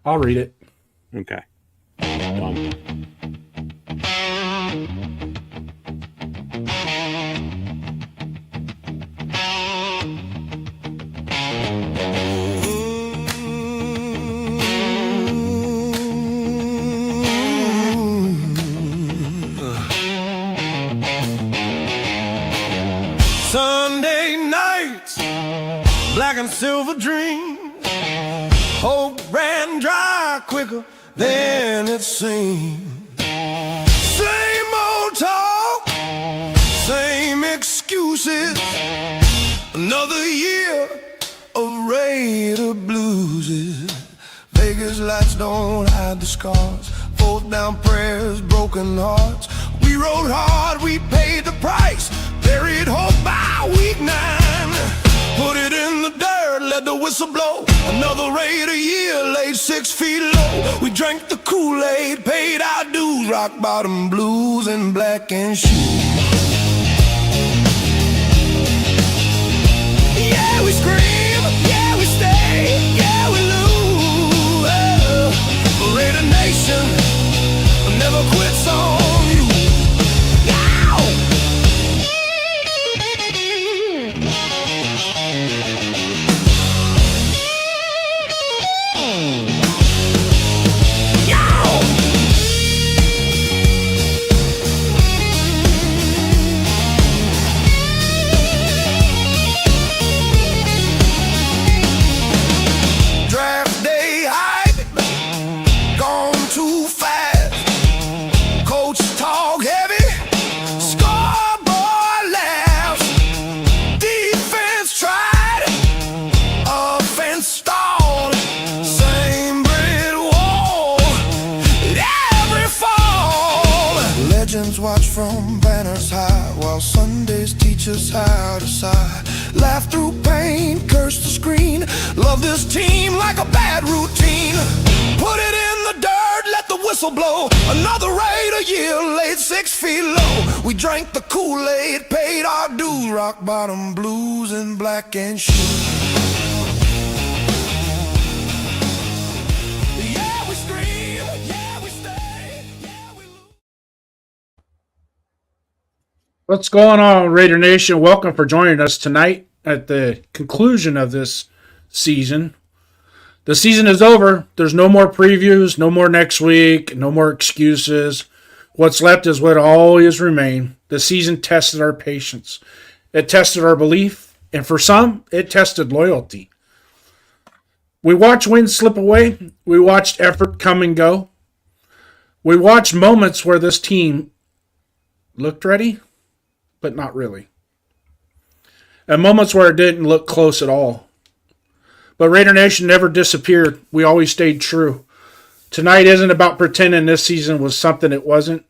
I'll read it. Okay. Done. Sunday nights, black and silver dreams. Hope ran dry quicker than it seemed. Same old talk, same excuses. Another year of Raider blues. Vegas lights don't hide the scars. Fourth down prayers, broken hearts. We rode hard, we paid the price. Buried hope by week 9. Put it in the dirt, let the whistle blow. Another Raider year laid 6 feet low. We drank the Kool-Aid, paid our dues. Rock bottom blues and black and shoes. Yeah, we scream, yeah, we stay, yeah, we lose. Raider Nation never quits on you. Watch from banners high while Sundays teach us how to sigh. Laugh through pain, curse the screen. Love this team like a bad routine. Put it in the dirt, let the whistle blow. Another Raider year laid 6 feet low. We drank the Kool-Aid, paid our dues. Rock bottom blues and black and shoes. What's going on, Raider Nation? Welcome for joining us tonight at the conclusion of this season. The season is over. There's no more previews, no more next week, no more excuses. What's left is what always remain. The season tested our patience. It tested our belief, and for some, it tested loyalty. We watched wins slip away. We watched effort come and go. We watched moments where this team looked ready, but not really. And moments where it didn't look close at all. But Raider Nation never disappeared. We always stayed true. Tonight isn't about pretending this season was something it wasn't.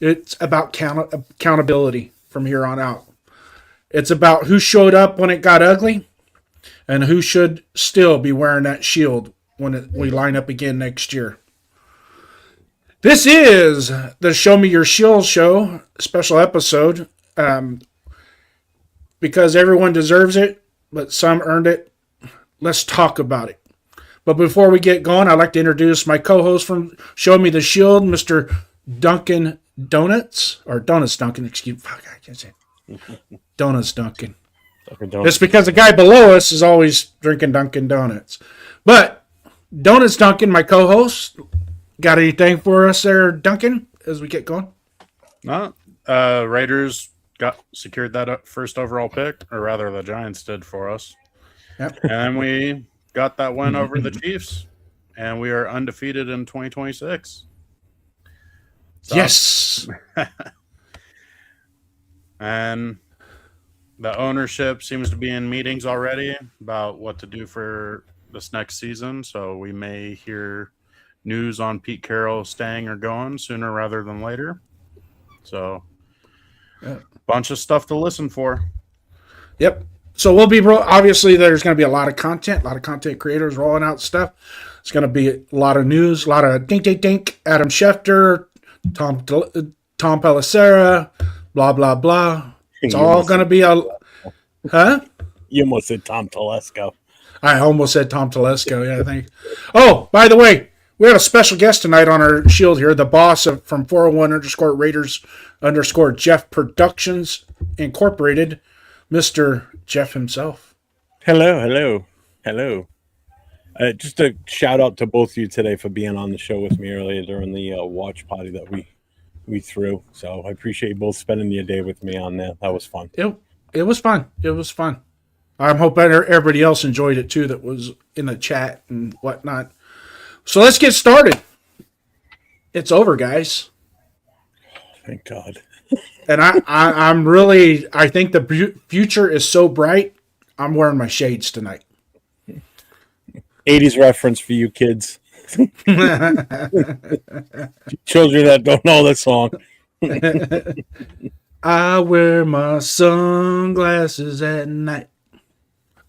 It's about accountability from here on out. It's about who showed up when it got ugly and who should still be wearing that shield when we line up again next year. This is the Show Me Your Shield show, special episode, because everyone deserves it, but some earned it. Let's talk about it. But before we get going, I'd like to introduce my co-host from Show Me the Shield, Mr. Duncan Donuts, or Donuts Duncan, excuse me. Fuck, I can't say it. Donuts Duncan. It's because the guy below us is always drinking Dunkin' Donuts. But Donuts Duncan, my co-host, got anything for us there, Duncan, as we get going? No. Raiders secured that first overall pick, or rather the Giants did for us. Yep. And we got that win over the Chiefs, and we are undefeated in 2026. So, yes. And the ownership seems to be in meetings already about what to do for this next season, so we may hear news on Pete Carroll staying or going sooner rather than later. So, bunch of stuff to listen for. Yep. So we'll be obviously there's going to be a lot of content creators rolling out stuff. It's going to be a lot of news, a lot of dink. Adam Schefter, Tom Pelissero, blah blah blah. It's all going to be a, huh? You almost said Tom Telesco. I almost said Tom Telesco. Yeah, I think. Oh, by the way, we have a special guest tonight on our shield here. The boss from 401_Raiders_Jeff Productions Incorporated, Mr. Jeff himself. Hello. Just a shout out to both of you today for being on the show with me earlier during the watch party that we threw. So I appreciate you both spending your day with me on there. That was fun. It was fun. It was fun. I'm hoping everybody else enjoyed it too that was in the chat and whatnot. So let's get started. It's over, guys. Thank God. And I think the future is so bright. I'm wearing my shades tonight. 80s reference for you kids. Children that don't know the song. I wear my sunglasses at night.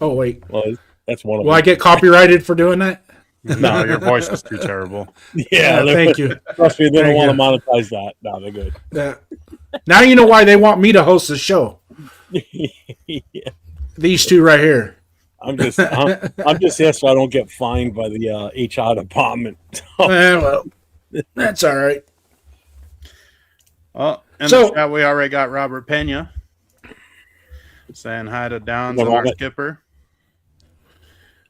Oh, wait. Well, that's one of Will them. I get copyrighted for doing that? No, your voice is too terrible. Yeah, thank you. Trust me, they don't Thank want to monetize that. No, they're good. Now you know why they want me to host the show. Yeah. These two right here. I'm just here so I don't get fined by the HR department. Well, that's all right. Well, in So- the chat, we already got Robert Pena saying hi to Downs and our skipper.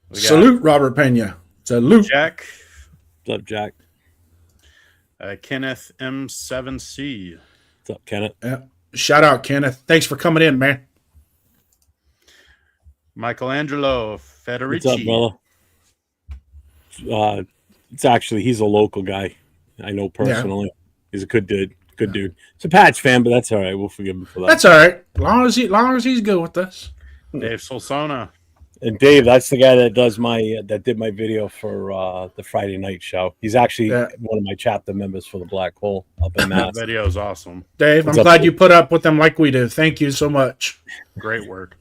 We got Salute, Robert Pena. Salute. Jack, What's up, Jack? Kenneth M7C. What's up, Kenneth? Yeah. Shout out, Kenneth. Thanks for coming in, man. Michelangelo What's up, Federici. brother? It's actually he's a local guy I know personally. He's a good dude. Good dude. He's a Pats fan, but that's all right. We'll forgive him for that. That's all right. Long as he's good with us. Dave Solsona. And Dave, that's the guy that does that did my video for the Friday night show. He's actually one of my chapter members for the Black Hole up in That Mass. video is awesome. Dave, What's I'm up, glad Dave? you put up with them like we do. Thank you so much. Great work.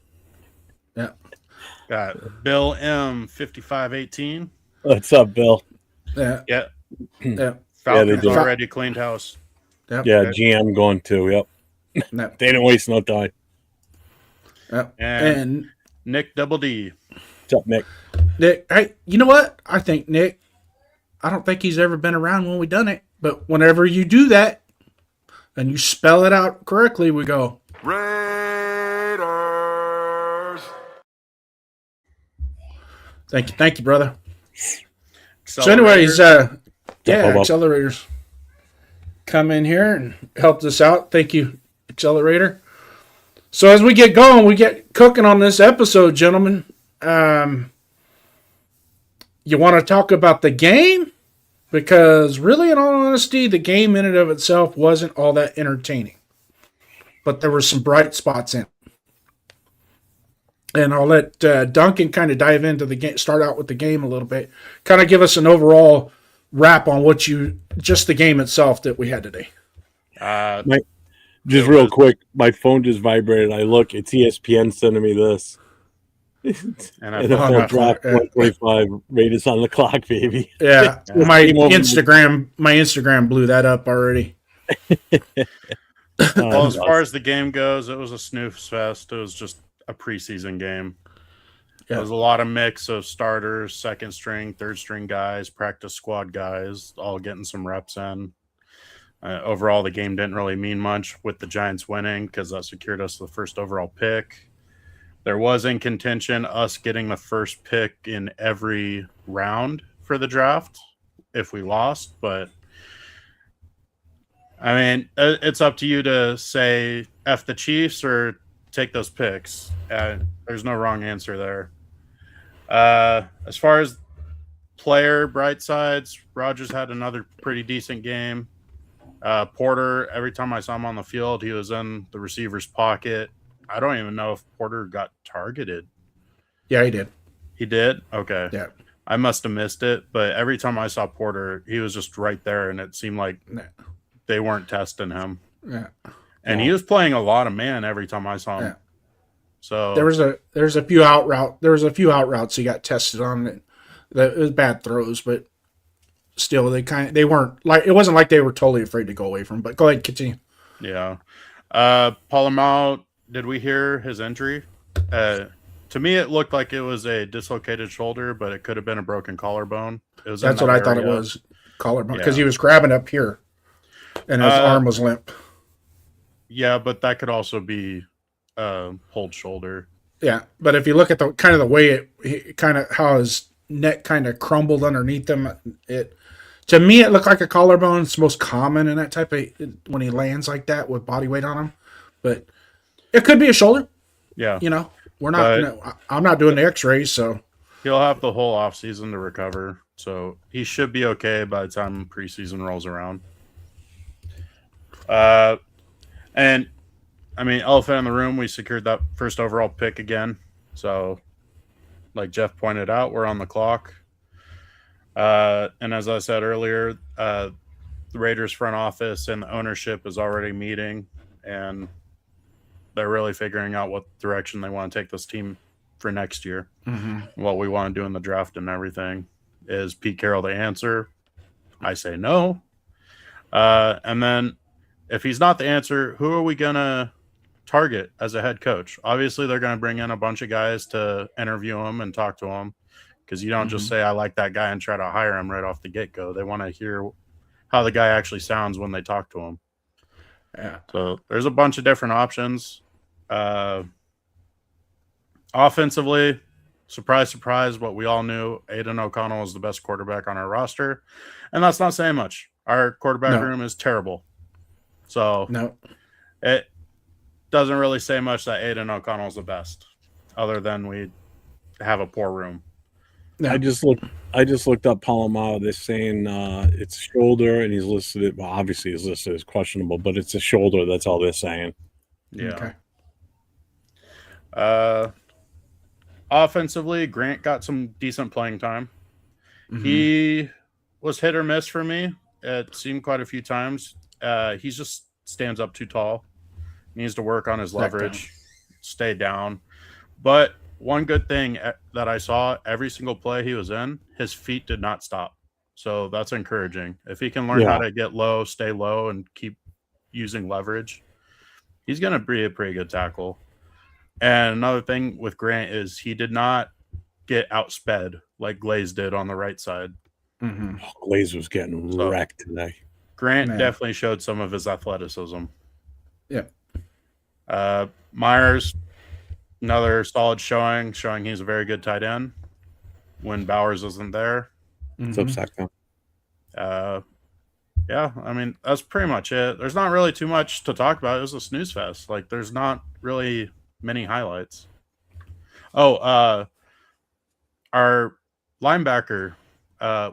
Yeah. Got Bill M5518. What's up, Bill? Yeah. Yeah. Yeah. Falcons do. already cleaned house. Yep. Yeah, GM going too. Yep. Yep. They didn't waste no time. Yep. And And Nick Double D. What's up, Nick? Nick, hey, you know what? I think Nick, I don't think he's ever been around when we done it, but whenever you do that and you spell it out correctly, we go. Raiders. Thank you, brother. So, Accelerator. anyways, Bob. accelerators come in here and helped us out. Thank you, accelerator. So as we get going, we get cooking on this episode, gentlemen. You want to talk about the game? Because really, in all honesty, the game in and of itself wasn't all that entertaining. But there were some bright spots in it. And I'll let Duncan kind of dive into the game, start out with the game a little bit. Kind of give us an overall wrap on just the game itself that we had today. Just real quick, my phone just vibrated. I look, it's ESPN sending me this. And I NFL draft 125 Raiders on the clock, baby. Yeah, my Game over. Instagram blew that up already. well, as far as the game goes, it was a snooze fest. It was just a preseason game. Yeah. There was a lot of mix of starters, second string, third string guys, practice squad guys, all getting some reps in. Overall, the game didn't really mean much with the Giants winning because that secured us the first overall pick. There was in contention us getting the first pick in every round for the draft if we lost, but I mean, it's up to you to say F the Chiefs or take those picks. There's no wrong answer there. As far as player bright sides, Rodgers had another pretty decent game. Porter, every time I saw him on the field, he was in the receiver's pocket. I don't even know if Porter got targeted. Yeah, he did. He did? Okay. Yeah. I must have missed it, but every time I saw Porter, he was just right there, and it seemed like they weren't testing him. Yeah. And he was playing a lot of man every time I saw him. Yeah. So There was a few out routes he got tested on. It was bad throws, but still they weren't like, it wasn't like they were totally afraid to go away from him. But go ahead, continue. yeah. Paul Amau, did we hear his injury to To me, it looked like it was a dislocated shoulder, but it could have been a broken collarbone. It was. That's in what that I thought it area. was, collarbone, Yeah. because he was grabbing up here, and his arm was limp. Yeah, but that could also be hold shoulder. Yeah, but if you look at the kind of the way how his neck kind of crumbled underneath him, to me it looked like a collarbone. It's most common in that type of when he lands like that with body weight on him, but it could be a shoulder. Yeah, We're not. I'm not doing the X-rays, so he'll have the whole off season to recover. So he should be okay by the time preseason rolls around. And I mean, elephant in the room, we secured that first overall pick again. So, like Jeff pointed out, we're on the clock. And as I said earlier, the Raiders front office and the ownership is already meeting, and they're really figuring out what direction they want to take this team for next year. What we want to do in the draft and everything. Is Pete Carroll the answer? I say no. And then if he's not the answer, who are we going to target as a head coach? Obviously, they're going to bring in a bunch of guys to interview him and talk to him, because you don't just say, I like that guy and try to hire him right off the get-go. They want to hear how the guy actually sounds when they talk to him. yeah. So there's a bunch of different options. Offensively, surprise, surprise, what we all knew, Aiden O'Connell is the best quarterback on our roster. And that's not saying much. Our quarterback room is terrible. So it doesn't really say much that Aiden O'Connell is the best, other than we have a poor room. No. I just looked up Palomar. They're saying it's shoulder, and he's listed it. Well, obviously he's listed as questionable, but it's a shoulder. That's all they're saying. Yeah. Okay. Offensively, Grant got some decent playing time. He was hit or miss for me. It seemed quite a few times. He just stands up too tall. Needs to work on his leverage, stay down. But one good thing that I saw every single play he was in, his feet did not stop. So that's encouraging. If he can learn how to get low, stay low, and keep using leverage, he's going to be a pretty good tackle. And another thing with Grant is he did not get outsped like Glaze did on the right side. Glaze was getting wrecked today. Grant definitely showed some of his athleticism. Yeah. Myers, another solid showing he's a very good tight end when Bowers isn't there. It's upset now. Yeah, I mean, that's pretty much it. There's not really too much to talk about. It was a snooze fest. Like, there's not really many highlights. Our linebacker,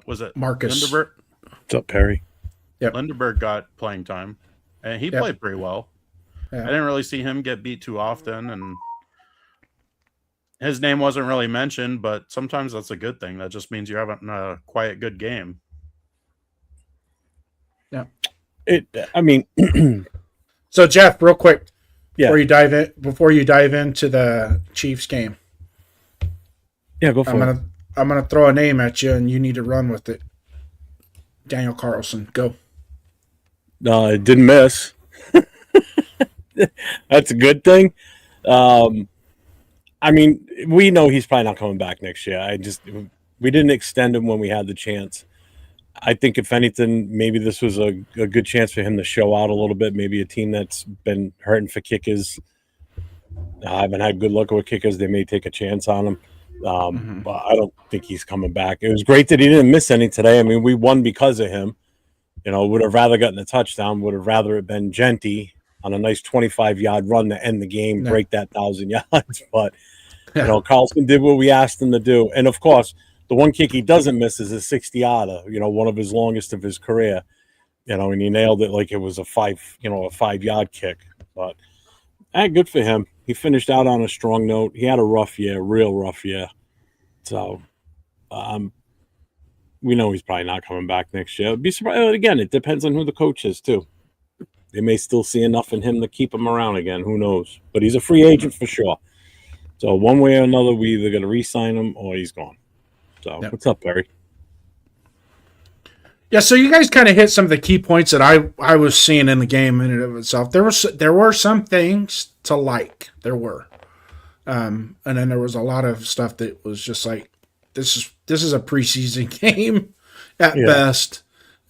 was it Marcus Lindeberg? What's up, Perry? Yep. Lindeberg got playing time, and he played pretty well. Yeah. I didn't really see him get beat too often, and his name wasn't really mentioned, but sometimes that's a good thing. That just means you're having a quiet, good game. Yeah. So Jeff, real quick, before you dive into the Chiefs game. Yeah, go for it. I'm gonna throw a name at you, and you need to run with it. Daniel Carlson, go. It didn't miss. That's a good thing. I mean, we know he's probably not coming back next year. We didn't extend him when we had the chance. I think if anything, maybe this was a good chance for him to show out a little bit. Maybe a team that's been hurting for kickers. I haven't had good luck with kickers. They may take a chance on him. But I don't think he's coming back. It was great that he didn't miss any today. I mean, we won because of him. Would have rather gotten a touchdown. Would have rather it been Genty on a nice 25-yard run to end the game, break that 1,000 yards. But, Carlson did what we asked him to do. And, of course, the one kick he doesn't miss is a 60-yarder, one of his longest of his career. And he nailed it like it was a 5-yard kick. But good for him. He finished out on a strong note. He had a rough year, real rough year. So, we know he's probably not coming back next year. Be surprised. Again, it depends on who the coach is, too. They may still see enough in him to keep him around again. Who knows? But he's a free agent for sure. So, one way or another, we either going to re-sign him or he's gone. So, What's up, Barry? Yeah, so you guys kind of hit some of the key points that I was seeing in the game in and of itself. There were some things to like. There were. And then there was a lot of stuff that was just like, this is a preseason game at best.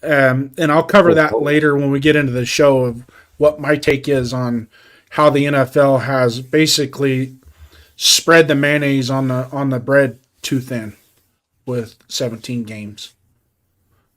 And I'll cover that later when we get into the show of what my take is on how the NFL has basically spread the mayonnaise on the bread too thin with 17 games.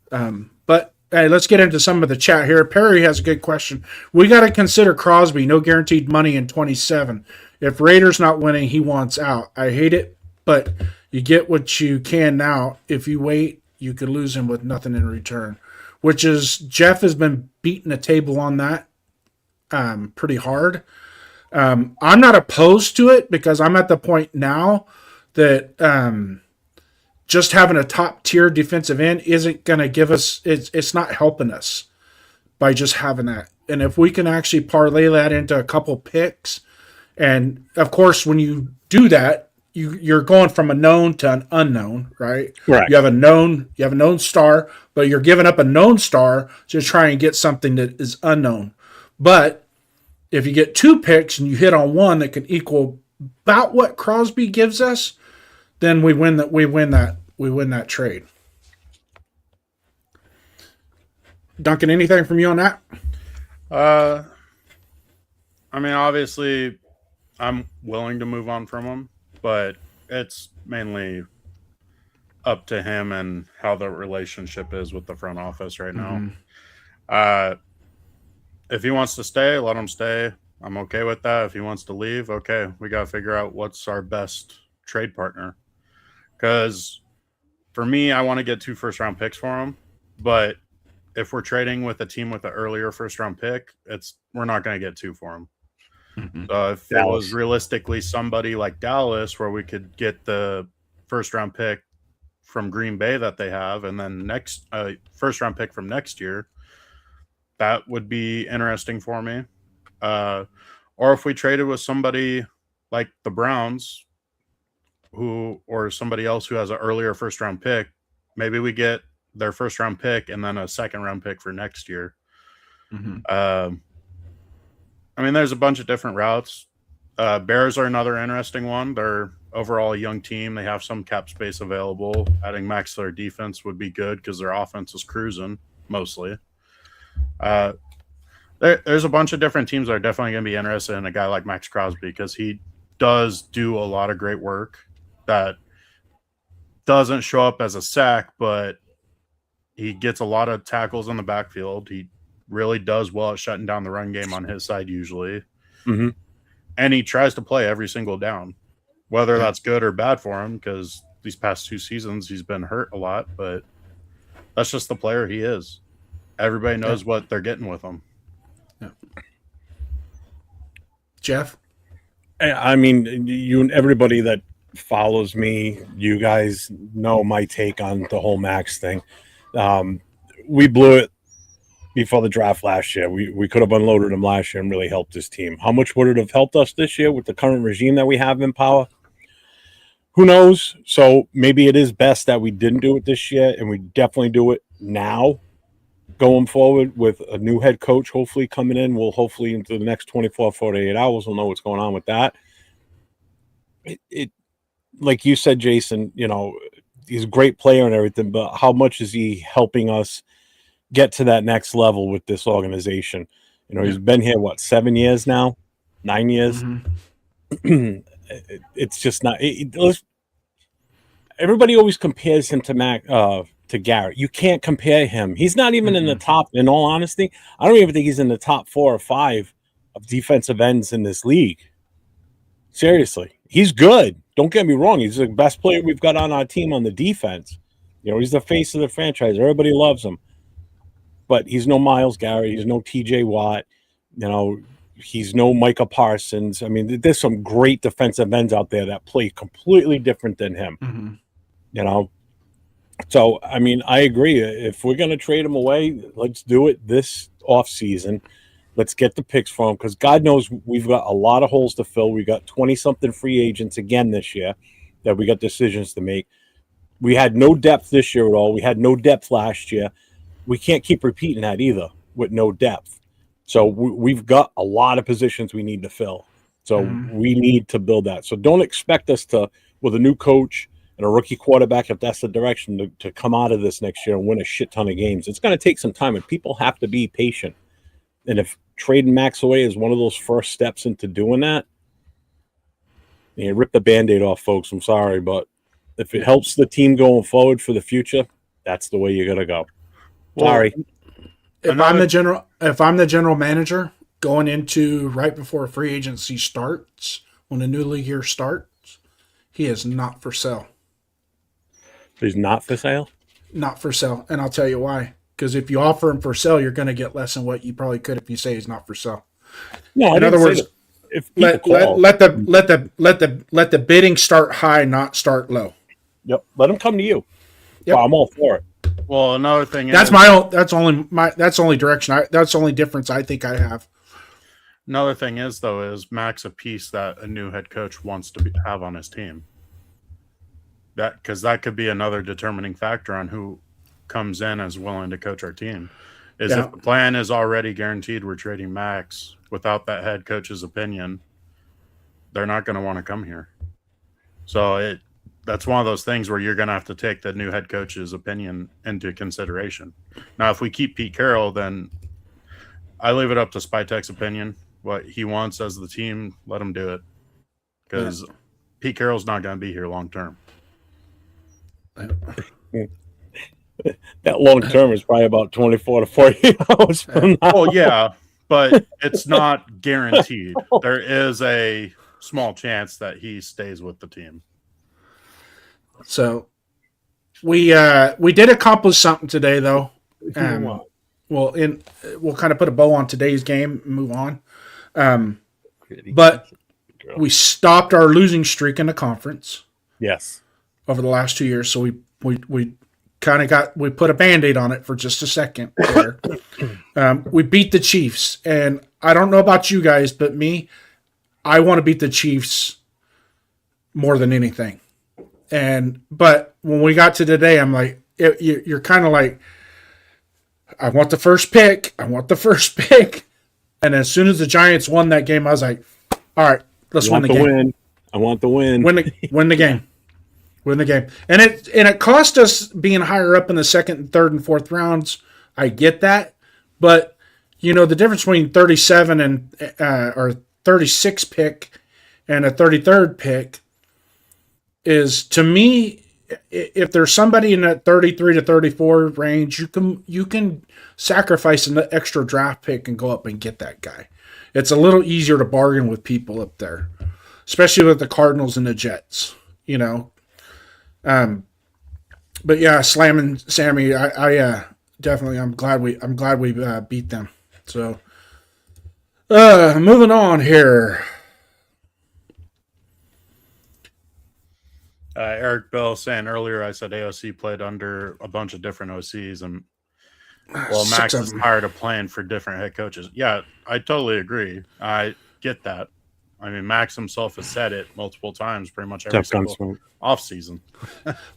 But hey, let's get into some of the chat here. Perry has a good question. We got to consider Crosby. No guaranteed money in 27. If Raiders not winning, he wants out. I hate it, but you get what you can now. If you wait, you could lose him with nothing in return. Which is, Jeff has been beating the table on that pretty hard. I'm not opposed to it because I'm at the point now that just having a top tier defensive end isn't going to give us, it's not helping us by just having that. And if we can actually parlay that into a couple picks, and of course, when you do that, you're going from a known to an unknown, right? Right. You have a known star, but you're giving up a known star to try and get something that is unknown. But if you get two picks and you hit on one that can equal about what Crosby gives us, then we win that trade. Duncan, anything from you on that? I mean, obviously, I'm willing to move on from him, but it's mainly up to him and how the relationship is with the front office right now. If he wants to stay, let him stay. I'm okay with that. If he wants to leave, okay, we got to figure out what's our best trade partner. Because for me, I want to get 2 first-round picks for him, but if we're trading with a team with an earlier first-round pick, we're not going to get 2 for him. So if it was realistically somebody like Dallas where we could get the first-round pick from Green Bay that they have, and then next first-round pick from next year, that would be interesting for me. Or if we traded with somebody like the Browns, or somebody else who has an earlier first-round pick, maybe we get their first-round pick and then a second-round pick for next year. I mean, there's a bunch of different routes. Bears are another interesting one. They're overall a young team. They have some cap space available. Adding max to their defense would be good because their offense is cruising mostly. There's a bunch of different teams that are definitely going to be interested in a guy like Max Crosby because he does do a lot of great work that doesn't show up as a sack, but he gets a lot of tackles in the backfield. He really does well at shutting down the run game on his side usually. And he tries to play every single down, whether that's good or bad for him because these past 2 seasons he's been hurt a lot, but that's just the player he is. Everybody knows what they're getting with him. Jeff? I mean, you and everybody that follows me, you guys know my take on the whole Max thing. We blew it before the draft last year. We could have unloaded him last year and really helped this team. How much would it have helped us this year with the current regime that we have in power? Who knows? So maybe it is best that we didn't do it this year, and we definitely do it now going forward with a new head coach hopefully coming in. We'll hopefully into the next 24, 48 hours, we'll know what's going on with that. It like you said, Jason, you know, he's a great player and everything, but how much is he helping us get to that next level with this organization? You know, he's been here, 7 years now? 9 years? It's just not. Everybody always compares him to Garrett. You can't compare him. He's not even in the top. In all honesty, I don't even think he's in the top 4 or 5 of defensive ends in this league. Seriously, he's good. Don't get me wrong. He's the best player we've got on our team on the defense. You know, he's the face of the franchise. Everybody loves him. But he's no Myles Garrett. He's no T.J. Watt. You know, he's no Micah Parsons. I mean, there's some great defensive ends out there that play completely different than him. You know? So, I mean, I agree. If we're going to trade him away, let's do it this offseason. Let's get the picks for him because God knows we've got a lot of holes to fill. We got 20-something free agents again this year that we got decisions to make. We had no depth this year at all. We had no depth last year. We can't keep repeating that either with no depth. So we've got a lot of positions we need to fill. So we need to build that. So don't expect us to, with a new coach and a rookie quarterback, if that's the direction, to come out of this next year and win a shit ton of games. It's going to take some time, and people have to be patient. And if trading Max away is one of those first steps into doing that, you rip the Band-Aid off, folks. I'm sorry, but if it helps the team going forward for the future, that's the way you got to go. Sorry. If I'm the general manager going into right before free agency starts, when the new league year starts, he is not for sale. He's not for sale? Not for sale. And I'll tell you why. Because if you offer him for sale, you're going to get less than what you probably could if you say he's not for sale. No, in other words, if let the bidding start high, not start low. Yep. Let him come to you. Yep. Well, I'm all for it. Well, another thing That's is, that's the only direction. That's the only difference I think I have. another thing is though is Max a piece that a new head coach wants to have on his team. Because that could be another determining factor on who comes in as willing to coach our team. Is if the plan is already guaranteed we're trading Max without that head coach's opinion, they're not going to want to come here. So that's one of those things where you're going to have to take the new head coach's opinion into consideration. Now, if we keep Pete Carroll, then I leave it up to Spytek's opinion. What he wants as the team, let him do it. Because Pete Carroll's not going to be here long term. That long term is probably about 24 to 48 hours from now. Oh, yeah, but it's not guaranteed. There is a small chance that he stays with the team. So we did accomplish something today, though. We'll kind of put a bow on today's game and move on. But we stopped our losing streak in the conference. Yes. Over the last 2 years, so we kind of we put a Band-Aid on it for just a second there. We beat the Chiefs, and I don't know about you guys, but I want to beat the Chiefs more than anything. But when we got to today, I'm like, you're kind of like, I want the first pick. And as soon as the Giants won that game, I was like, all right, let's win the game. I want the win. Win the game. Win the game. And it cost us being higher up in the second and third and fourth rounds. I get that. But, the difference between 37 and or 36 pick and a 33rd pick is, to me, if there's somebody in that 33 to 34 range, you can sacrifice an extra draft pick and go up and get that guy. It's a little easier to bargain with people up there, especially with the Cardinals and the Jets, But yeah, slamming Sammy, I definitely, I'm glad we beat them. So, moving on here. Eric Bell saying earlier, I said AOC played under a bunch of different OCs, and Max is tired of playing for different head coaches. Yeah, I totally agree. I get that. I mean, Max himself has said it multiple times, pretty much every single offseason.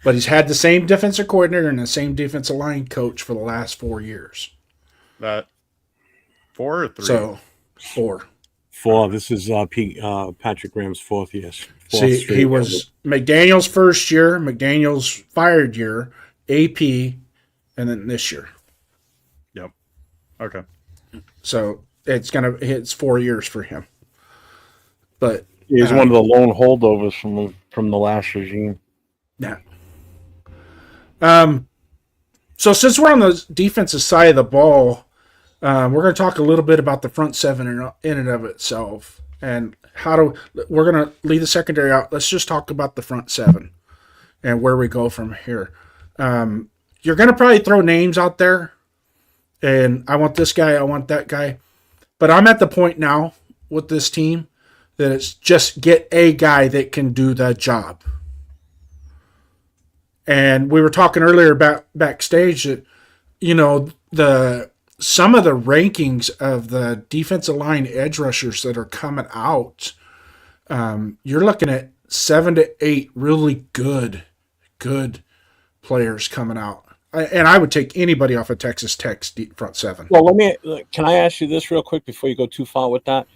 But he's had the same defensive coordinator and the same defensive line coach for the last 4 years. That 4 or 3? So 4. 4. This is Patrick Graham's fourth year. See, he was McDaniel's first year, McDaniel's fired year, AP, and then this year. Yep. Okay. So it's 4 years for him. But he's one of the lone holdovers from the last regime. Yeah. So since we're on the defensive side of the ball, we're going to talk a little bit about the front seven in and of itself, and we're going to leave the secondary out. Let's just talk about the front seven and where we go from here. You're going to probably throw names out there, and I want this guy, I want that guy, but I'm at the point now with this team that it's just get a guy that can do the job. And we were talking earlier about backstage that, some of the rankings of the defensive line edge rushers that are coming out, you're looking at 7 to 8 really good players coming out. And I would take anybody off of Texas Tech's front seven. Well, can I ask you this real quick before you go too far with that?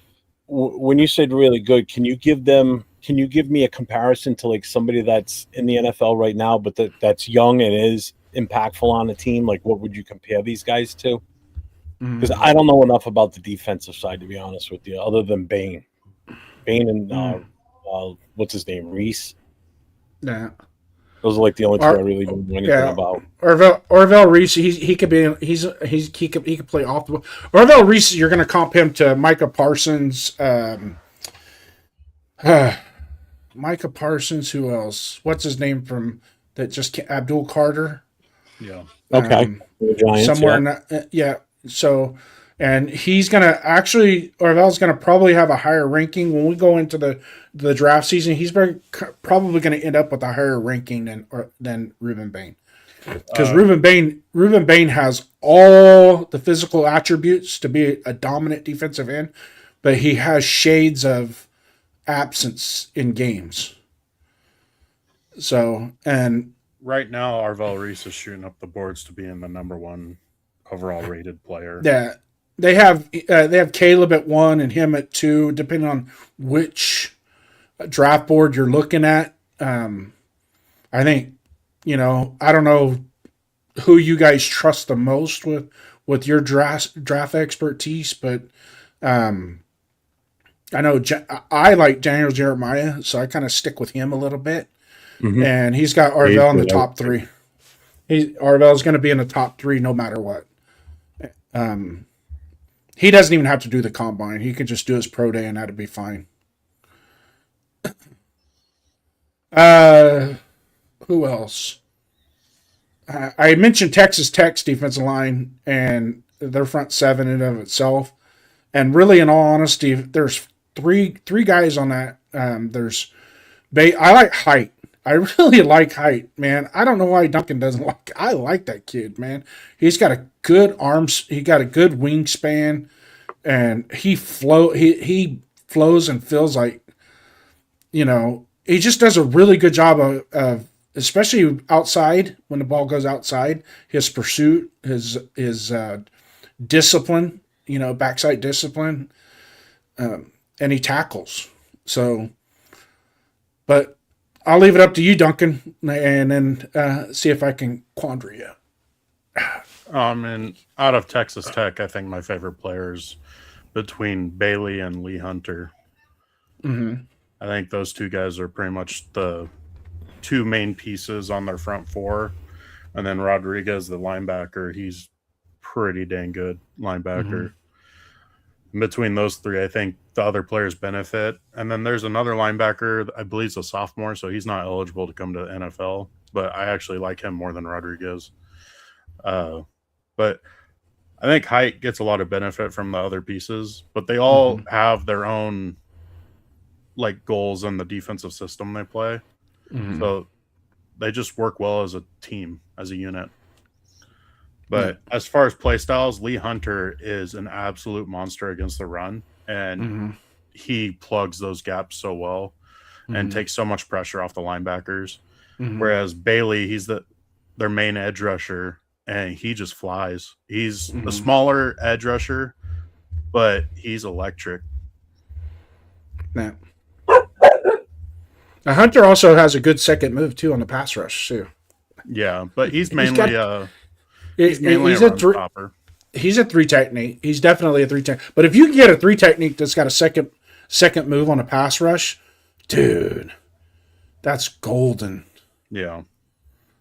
when you said really good, can you give me a comparison to like somebody that's in the NFL right now, but that's young and is impactful on a team? Like, what would you compare these guys to? Because I don't know enough about the defensive side, to be honest with you, other than Bain and what's his name, Reese. Yeah. Those are like the only two I really don't know anything about. Orville Reese, he could be he could play off the ball. Orville Reese, you're going to comp him to Micah Parsons. Micah Parsons. Who else? What's his name from that? Just Abdul Carter. Yeah. Okay. Giants, somewhere in that. Yeah. So, and he's going to actually Orville's going to probably have a higher ranking when we go into the draft season. He's probably going to end up with a higher ranking than Reuben Bain. Because Reuben Bain has all the physical attributes to be a dominant defensive end, but he has shades of absence in games. So, and right now, Arvell Reese is shooting up the boards to being the number one overall rated player. Yeah, they have Caleb at 1 and him at 2, depending on which draft board you're looking at. I think, I don't know who you guys trust the most with your draft expertise, but I know I like Daniel Jeremiah, so I kind of stick with him a little bit. Mm-hmm. And he's got Arvell in the top 3. Arvell's going to be in the top 3 no matter what. He doesn't even have to do the combine. He could just do his pro day, and that'd be fine. Who else? I mentioned Texas Tech's defensive line and their front 7 in and of itself. And really, in all honesty, there's three guys on that. There's I like height. I really like height, man. I don't know why Duncan doesn't like. I like that kid, man. He's got a good arms. He got a good wingspan, and he flows and feels like, he just does a really good job of especially outside when the ball goes outside. His pursuit, his discipline, backside discipline, and he tackles. So, but I'll leave it up to you, Duncan, and then see if I can quandary you. And out of Texas Tech, I think my favorite players between Bailey and Lee Hunter. Mm-hmm. I think those two guys are pretty much the two main pieces on their front 4. And then Rodriguez, the linebacker, he's pretty dang good linebacker. Mm-hmm. Between those 3, I think the other players benefit. And then there's another linebacker, I believe he's a sophomore, so he's not eligible to come to the NFL. But I actually like him more than Rodriguez. But I think height gets a lot of benefit from the other pieces. But they all have their own goals in the defensive system they play. Mm-hmm. So they just work well as a team, as a unit. But as far as play styles, Lee Hunter is an absolute monster against the run, and he plugs those gaps so well and takes so much pressure off the linebackers. Mm-hmm. Whereas Bailey, he's their main edge rusher, and he just flies. He's the smaller edge rusher, but he's electric. Yeah. Now, Hunter also has a good second move too on the pass rush too. Yeah, but he's mainly he's a run stopper. He's a 3 technique. He's definitely a 3 technique. But if you can get a 3 technique that's got a second move on a pass rush, dude, that's golden. Yeah.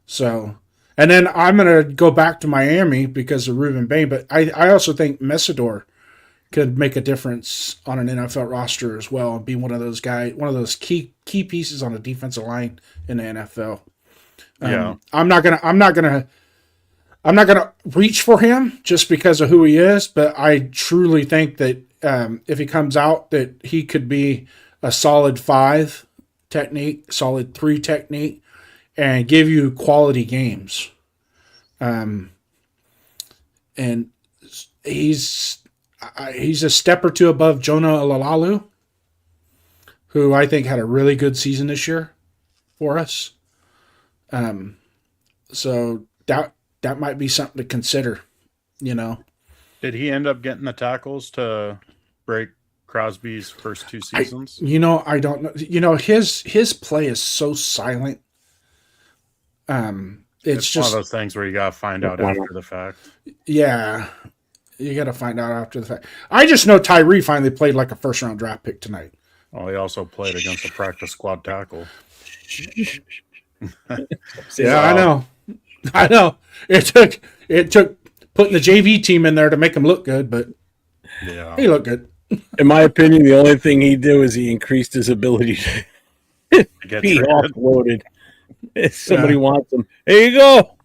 So, and then I'm gonna go back to Miami because of Reuben Bain, but I also think Messidor could make a difference on an NFL roster as well and be one of those key pieces on the defensive line in the NFL. Yeah. I'm not gonna reach for him just because of who he is, but I truly think that if he comes out, that he could be a solid 5 technique, solid 3 technique, and give you quality games. And he's a step or 2 above Jonah Alalalu, who I think had a really good season this year for us. So that might be something to consider, Did he end up getting the tackles to break Crosby's first two seasons? I don't know. His play is so silent. It's one of just those things where you got to find out after the fact. yeah. You got to find out after the fact. I just know Tyree finally played like a first-round draft pick tonight. Well, he also played against a practice squad tackle. Yeah, I know. It took putting the JV team in there to make him look good, but Yeah. he looked good. In my opinion, the only thing he did was he increased his ability to Get be traded. offloaded. If somebody wants him, here you go.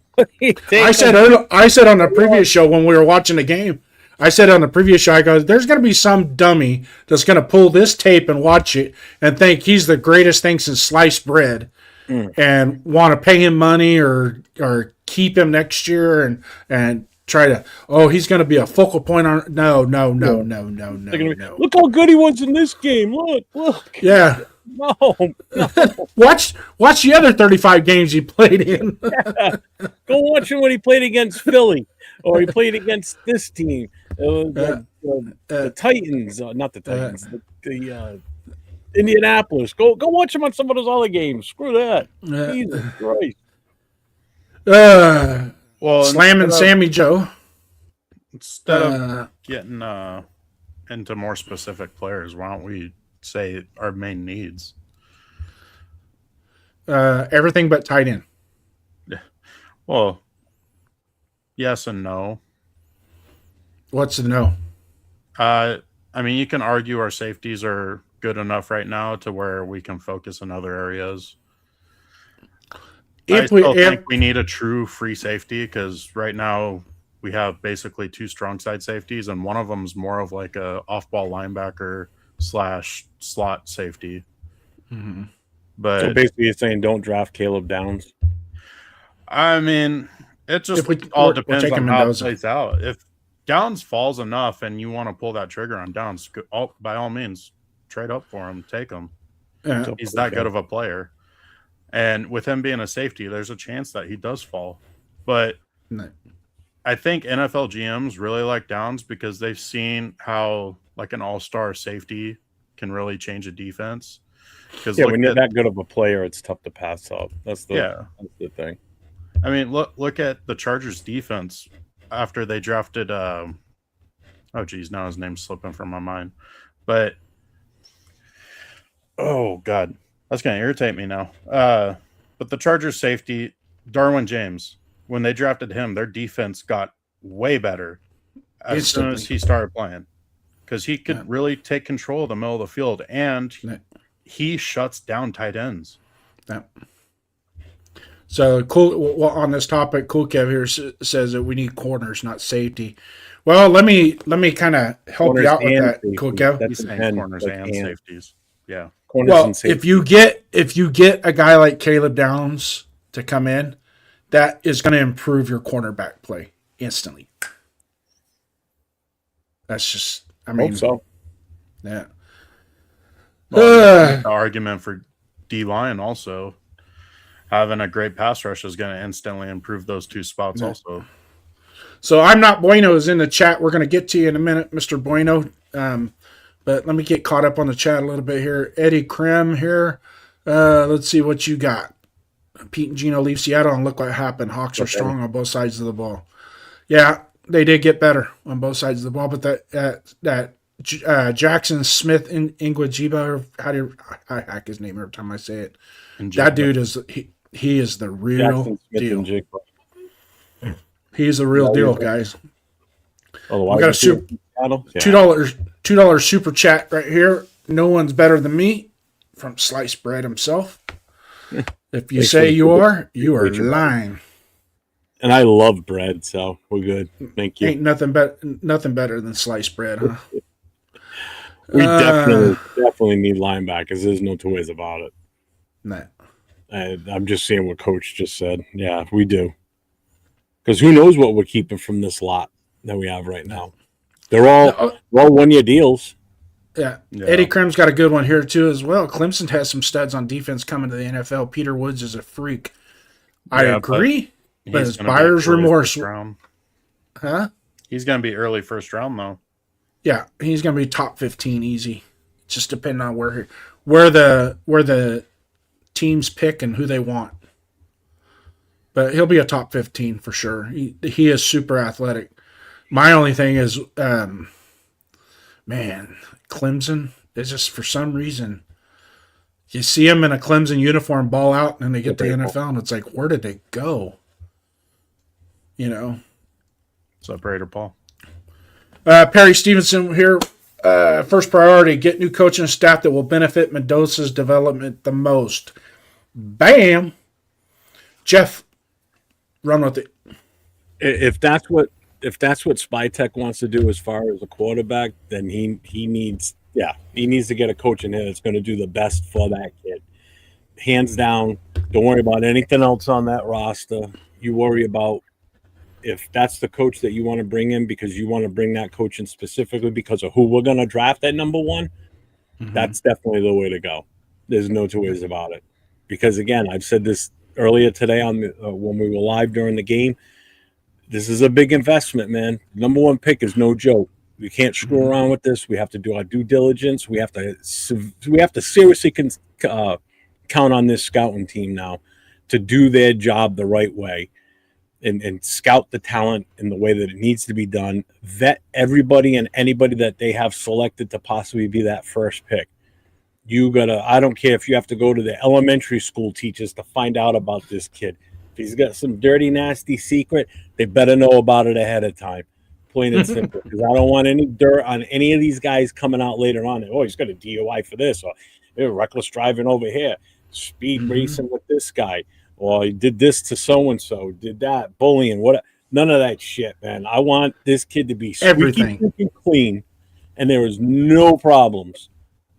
I said on the previous show when we were watching the game, I said on the previous show, I go, there's going to be some dummy that's going to pull this tape and watch it and think he's the greatest thing since sliced bread and want to pay him money or keep him next year and try to, he's going to be a focal point on. No. Look how good he was in this game. Look. Yeah. No. Watch the other 35 games he played in. Go watch him when he played against Philly or he played against this team. The Titans, not the Titans, the Indianapolis. Go watch him on some of those other games. Screw that. Jesus Christ. Well, Slamming Sammy Joe. Instead of getting into more specific players, why don't we say our main needs? Everything but tight end. Well, yes and no. What's the no? I mean, you can argue our safeties are good enough right now to where we can focus in other areas. I think we need a true free safety because right now we have basically two strong side safeties, and one of them is more of like a off-ball linebacker / slot safety. Mm-hmm. But So basically, you're saying don't draft Caleb Downs. I mean, it just all depends on how it plays out. If Downs falls enough and you want to pull that trigger on Downs, by all means, trade up for him, take him. Yeah. He's that good of a player. And with him being a safety, there's a chance that he does fall. But No. I think NFL GMs really like Downs because they've seen how like an all-star safety can really change a defense. Yeah, when you're that good of a player, it's tough to pass up. That's the thing. I mean, look at the Chargers defense after they drafted now his name's slipping from my mind. But oh god, that's gonna irritate me now. But the Chargers safety, Darwin James, when they drafted him, their defense got way better as soon as he started playing. Because he could really take control of the middle of the field and he shuts down tight ends. Yeah. So cool. Well, on this topic, Cool Kev here says that we need corners, not safety. Well, let me kind of help Corners you out with and that, safety. Cool Kev. He's saying corners and safeties. Yeah. Corners Well, and safety. if you get a guy like Caleb Downs to come in, that is going to improve your cornerback play instantly. That's just, I mean, Hope so. Yeah. Well, the argument for D-line also. Having a great pass rush is going to instantly improve those two spots also. So I'm not Bueno is in the chat. We're going to get to you in a minute, Mr. Bueno. But let me get caught up on the chat a little bit here. Eddie Krem here. Let's see what you got. Pete and Gino leave Seattle and look what happened. Hawks are strong on both sides of the ball. Yeah, they did get better on both sides of the ball, but that Jackson Smith in Ingwajiba, how do I hack his name every time I say it? That dude is he is the real deal. He's the real deal, guys. We got a $2 super chat right here. No one's better than me from Sliced Bread himself. If you say you are lying. And I love bread, so we're good. Thank you. Ain't nothing better than sliced bread, huh? We definitely need linebackers. There's no two ways about it. Nah. I'm just seeing what Coach just said. Yeah, we do. Because who knows what we're keeping from this lot that we have right now? They're all 1-year deals. Yeah. Eddie Krem's got a good one here too as well. Clemson has some studs on defense coming to the NFL. Peter Woods is a freak. I agree, but his buyer's remorse. Huh? He's going to be early first round though. Yeah, he's going to be top 15 easy. Just depending on where the teams pick and who they want. But he'll be a top 15 for sure. He is super athletic. My only thing is, Clemson is just for some reason you see him in a Clemson uniform ball out, and they get to the NFL, and it's like, where did they go? You know. What's up, Raider Paul? Perry Stevenson here. First priority: get new coaching staff that will benefit Mendoza's development the most. Bam, Jeff, run with it. If that's what Spytech wants to do as far as a quarterback, then he needs to get a coach in here that's going to do the best for that kid. Hands down. Don't worry about anything else on that roster. You worry about if that's the coach that you want to bring in because you want to bring that coach in specifically because of who we're going to draft at number one. Mm-hmm. That's definitely the way to go. There's no two ways about it. Because again, I've said this earlier today on when we were live during the game. This is a big investment, man. Number one pick is no joke. We can't screw around with this. We have to do our due diligence. We have to seriously count on this scouting team now to do their job the right way and scout the talent in the way that it needs to be done. Vet everybody and anybody that they have selected to possibly be that first pick. I don't care if you have to go to the elementary school teachers to find out about this kid. If he's got some dirty, nasty secret, they better know about it ahead of time. Plain and simple. Because I don't want any dirt on any of these guys coming out later on. Oh, he's got a DUI for this. Or reckless driving over here. Speed racing with this guy. Or he did this to so-and-so. Did that. Bullying. None of that shit, man. I want this kid to be squeaky clean. And there is no problems.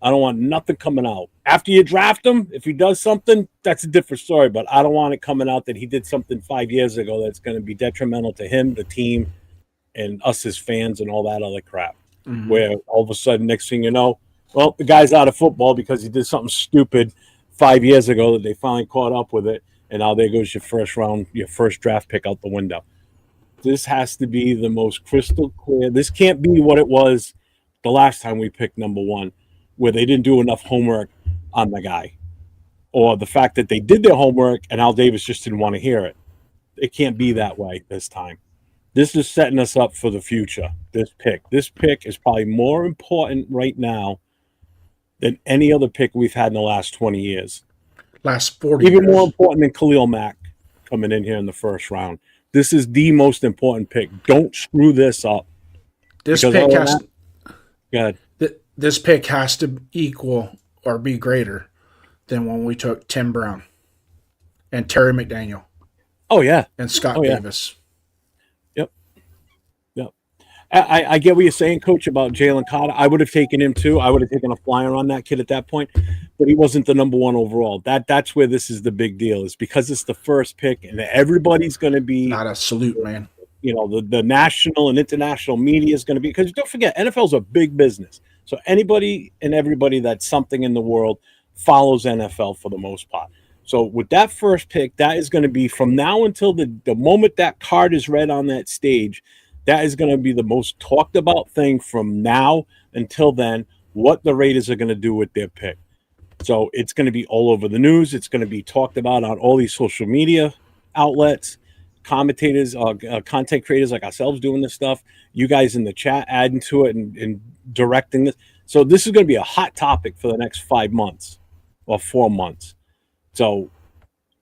I don't want nothing coming out. After you draft him, if he does something, that's a different story. But I don't want it coming out that he did something 5 years ago that's going to be detrimental to him, the team, and us as fans and all that other crap. Mm-hmm. Where all of a sudden, next thing you know, well, the guy's out of football because he did something stupid 5 years ago that they finally caught up with it. And now there goes your first draft pick out the window. This has to be the most crystal clear. This can't be what it was the last time we picked number one, where they didn't do enough homework on the guy. Or the fact that they did their homework and Al Davis just didn't want to hear it. It can't be that way this time. This is setting us up for the future, this pick. This pick is probably more important right now than any other pick we've had in the last 20 years. Last 40 Even years. more important than Khalil Mack coming in here in the first round. This is the most important pick. Don't screw this up. This pick has to equal or be greater than when we took Tim Brown and Terry McDaniel. Oh, yeah. And Scott Davis. Yep. I get what you're saying, Coach, about Jalen Carter. I would have taken him, too. I would have taken a flyer on that kid at that point. But he wasn't the number one overall. That's where this is the big deal. Is because it's the first pick, and everybody's going to be... Not a salute, man. You know, the national and international media is going to be... Because don't forget, NFL's a big business. So anybody and everybody that's something in the world follows NFL for the most part. So with that first pick, that is going to be from now until the moment that card is read on that stage, that is going to be the most talked about thing from now until then, what the Raiders are going to do with their pick. So it's going to be all over the news. It's going to be talked about on all these social media outlets, commentators, content creators like ourselves doing this stuff, you guys in the chat adding to it and directing this. So this is going to be a hot topic for the next 5 months or 4 months. So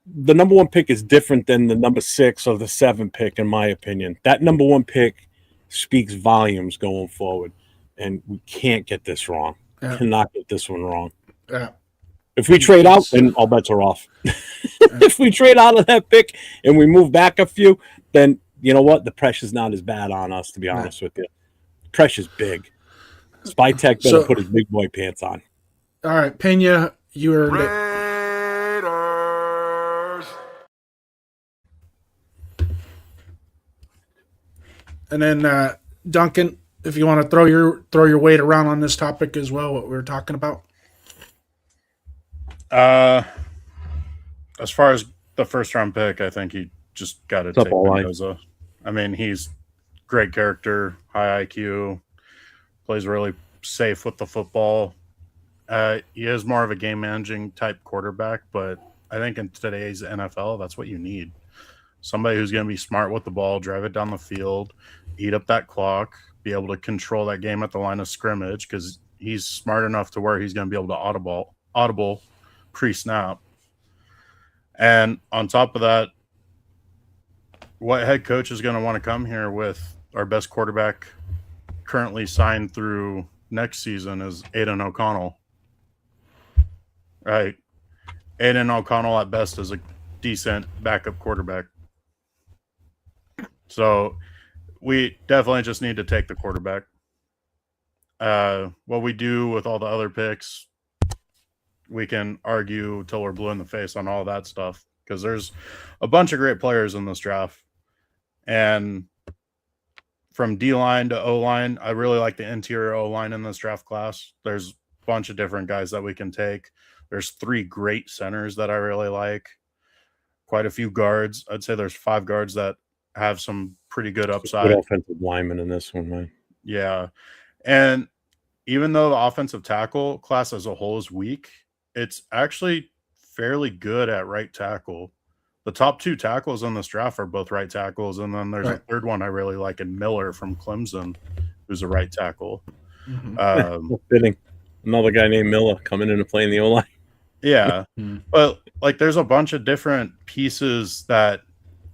the number one pick is different than the number 6 or the 7 pick, in my opinion. That number one pick speaks volumes going forward, and we can't get this wrong. Yeah. Cannot get this one wrong. Yeah. If we trade out, then all bets are off. If we trade out of that pick and we move back a few, then you know what? The pressure's not as bad on us, to be honest with you. Pressure's big. Spytech better put his big boy pants on. All right, Pena, you are Raiders. And then Duncan, if you want to throw your weight around on this topic as well, what we were talking about. As far as the first round pick, I think he just got to take Mendoza. I mean, he's great character, high IQ, plays really safe with the football. He is more of a game managing type quarterback, but I think in today's NFL, that's what you need. Somebody who's going to be smart with the ball, drive it down the field, eat up that clock, be able to control that game at the line of scrimmage, because he's smart enough to where he's going to be able to audible pre-snap. And on top of that, what head coach is going to want to come here with our best quarterback currently signed through next season is Aiden O'Connell. Right. Aiden O'Connell at best is a decent backup quarterback. So we definitely just need to take the quarterback. What we do with all the other picks, we can argue till we're blue in the face on all that stuff, because there's a bunch of great players in this draft. And from D-line to O-line, I really like the interior O-line in this draft class. There's a bunch of different guys that we can take. There's 3 great centers that I really like. Quite a few guards. I'd say there's 5 guards that have some pretty good upside. Good offensive lineman in this one, man. Yeah. And even though the offensive tackle class as a whole is weak, it's actually fairly good at right tackle. The top 2 tackles in this draft are both right tackles, and then there's a third one I really like in Miller from Clemson, who's a right tackle. Fitting. Another guy named Miller coming in and playing the O-line. Yeah. But like there's a bunch of different pieces that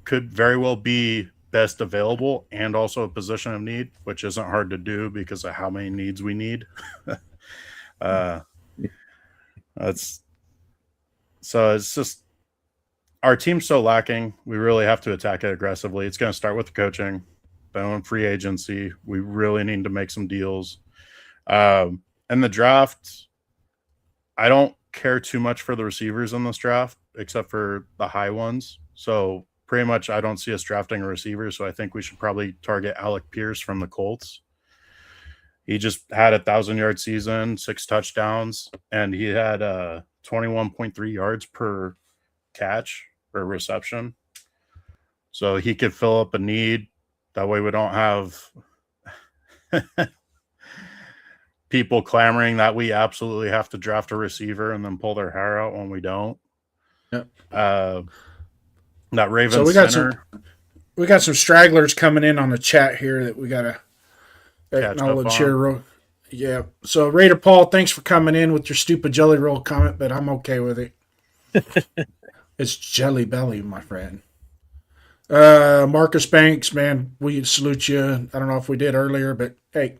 could very well be best available and also a position of need, which isn't hard to do because of how many needs we need. It's just our team's so lacking. We really have to attack it aggressively. It's going to start with the coaching, then free agency. We really need to make some deals. And the draft, I don't care too much for the receivers in this draft, except for the high ones. So pretty much I don't see us drafting a receiver. So I think we should probably target Alec Pierce from the Colts. He just had 1,000-yard season, 6 touchdowns, and he had 21.3 yards per catch or reception. So he could fill up a need. That way we don't have people clamoring that we absolutely have to draft a receiver and then pull their hair out when we don't. Yep. That Ravens so we got some stragglers coming in on the chat here that we got to acknowledge here. Yeah. So Raider Paul, thanks for coming in with your stupid jelly roll comment, but I'm okay with it. It's jelly belly, my friend. Marcus Banks, man, we salute you. I don't know if we did earlier, but hey,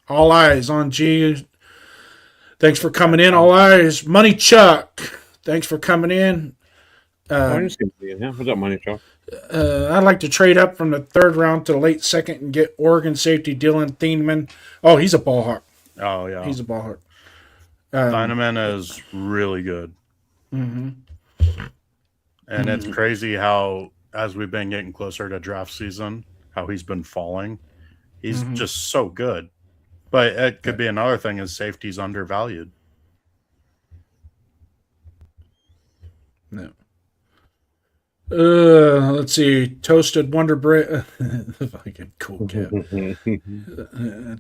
all eyes on G. Thanks for coming in. All eyes. Money Chuck, thanks for coming in. What's up, Money Chuck? I'd like to trade up from the 3rd round to the late 2nd and get Oregon safety Dylan Thieneman. Oh, he's a ball hawk. Oh, yeah. He's a ball hawk. Thieneman is really good. Mm-hmm. And it's crazy how, as we've been getting closer to draft season, how he's been falling. He's just so good. But it could be another thing is safety's undervalued. No. Let's see. Toasted Wonder Bread. Fucking cool cat.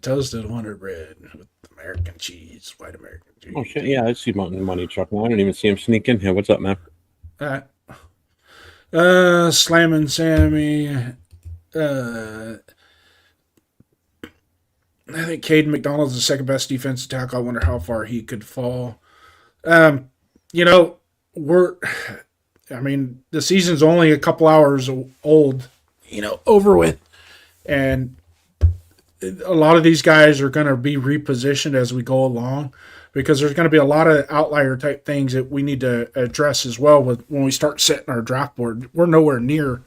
Toasted Wonder Bread with American cheese, white American cheese. Oh, shit. Yeah, I see Money Chuck now. I don't even see him sneak in here. What's up, man? Slamming Sammy. I think Caden McDonald's the 2nd best defensive tackle. I wonder how far he could fall. The season's only a couple hours old, over with. And a lot of these guys are going to be repositioned as we go along because there's going to be a lot of outlier type things that we need to address as well when we start setting our draft board. We're nowhere near.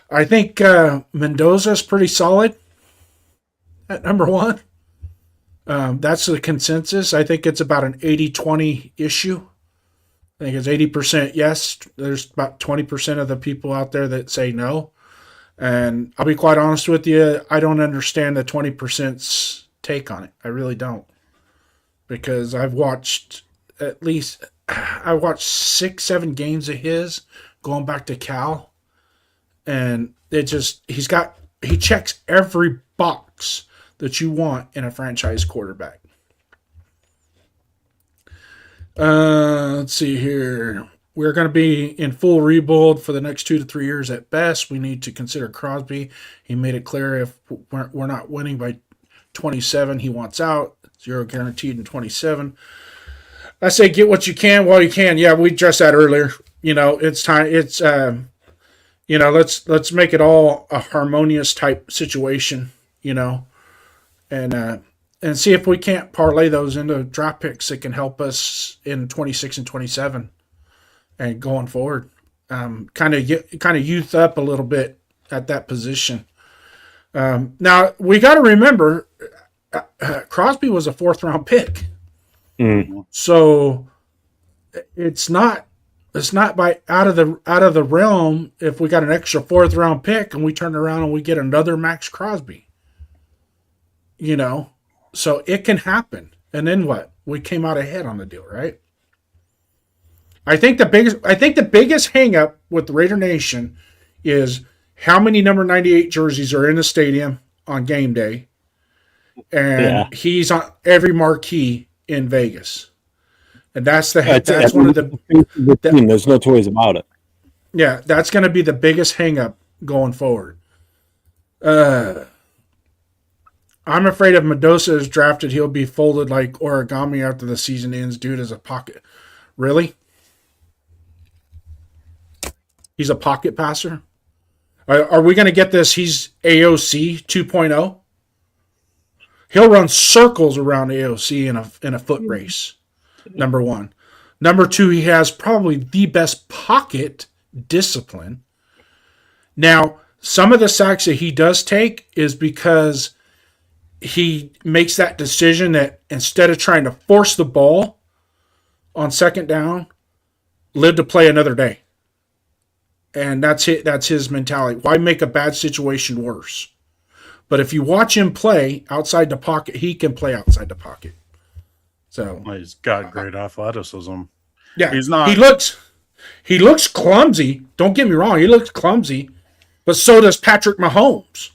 I think Mendoza's pretty solid at number 1. That's the consensus. I think it's about an 80-20 issue. I think it's 80% yes. There's about 20% of the people out there that say no. And I'll be quite honest with you, I don't understand the 20%'s take on it. I really don't. Because I've watched 6-7 games of his going back to Cal. And he checks every box that you want in a franchise quarterback. Let's see here. We're going to be in full rebuild for the next 2 to 3 years at best. We need to consider Crosby. He made it clear if we're not winning by 27, he wants out. 0 guaranteed in 27. I say get what you can while you can. Yeah, we addressed that earlier. It's time. It's let's make it all a harmonious type situation. And see if we can't parlay those into draft picks that can help us in 26 and 27 and going forward. Kind of youth up a little bit at that position. Now we got to remember Crosby was a 4th round pick. So it's not by out of the realm if we got an extra 4th round pick and we turn around and we get another Max Crosby. So it can happen. And then what? We came out ahead on the deal, right? I think the biggest hang up with the Raider Nation is how many number 98 jerseys are in the stadium on game day. And he's on every marquee in Vegas. And that's one of the team. There's no toys about it. Yeah, that's going to be the biggest hang up going forward. I'm afraid if Mendoza is drafted, he'll be folded like origami after the season ends. Dude is a pocket. Really? He's a pocket passer? Are we going to get this? He's AOC 2.0? He'll run circles around AOC in a foot race, number one. Number two, he has probably the best pocket discipline. Now, some of the sacks that he does take is because he makes that decision that instead of trying to force the ball on second down, live to play another day. And that's it. That's his mentality. Why make a bad situation worse? But if you watch him play outside the pocket, he can play outside the pocket. So he's got great athleticism. Yeah, he's not. He looks clumsy. Don't get me wrong. He looks clumsy, but so does Patrick Mahomes.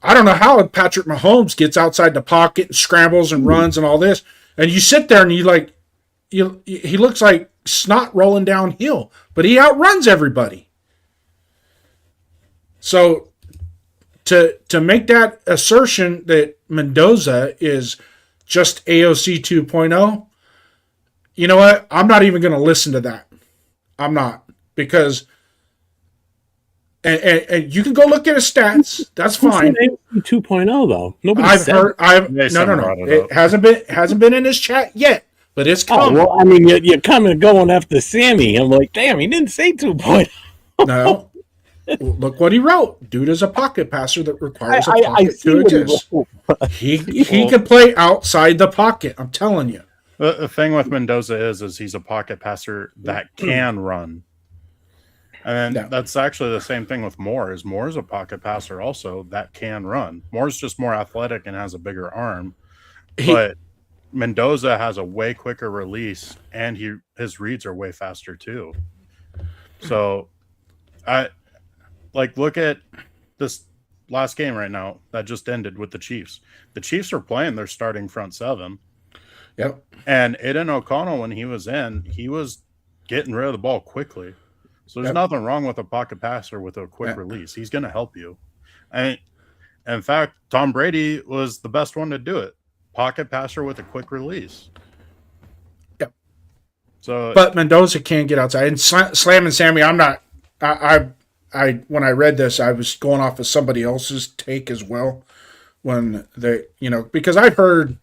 I don't know how Patrick Mahomes gets outside the pocket and scrambles and runs and all this. And you sit there and he looks like snot rolling downhill, but he outruns everybody. So to make that assertion that Mendoza is just AOC 2.0, you know what? I'm not even going to listen to that. I'm not, because and you can go look at his stats. That's fine. 2.0 though. No. It hasn't been in his chat yet, but it's coming. Oh, well, I mean, you're kind of going after Sammy. I'm like, damn, he didn't say 2.0. No. Look what he wrote. Dude is a pocket passer that requires a pocket to exist. He can play outside the pocket. I'm telling you. The thing with Mendoza is he's a pocket passer that can run. And that's actually the same thing with Moore. Moore's a pocket passer also that can run. Moore's just more athletic and has a bigger arm. But Mendoza has a way quicker release, and his reads are way faster too. So look at this last game right now that just ended with the Chiefs. The Chiefs are playing their starting front seven. Yep. And Aiden O'Connell, when he was in, he was getting rid of the ball quickly. So there's nothing wrong with a pocket passer with a quick release. He's going to help you. And in fact, Tom Brady was the best one to do it. Pocket passer with a quick release. Yep. So, but Mendoza can't get outside. And Slam and Sammy, I'm not. I when I read this, I was going off of somebody else's take as well. When because I've heard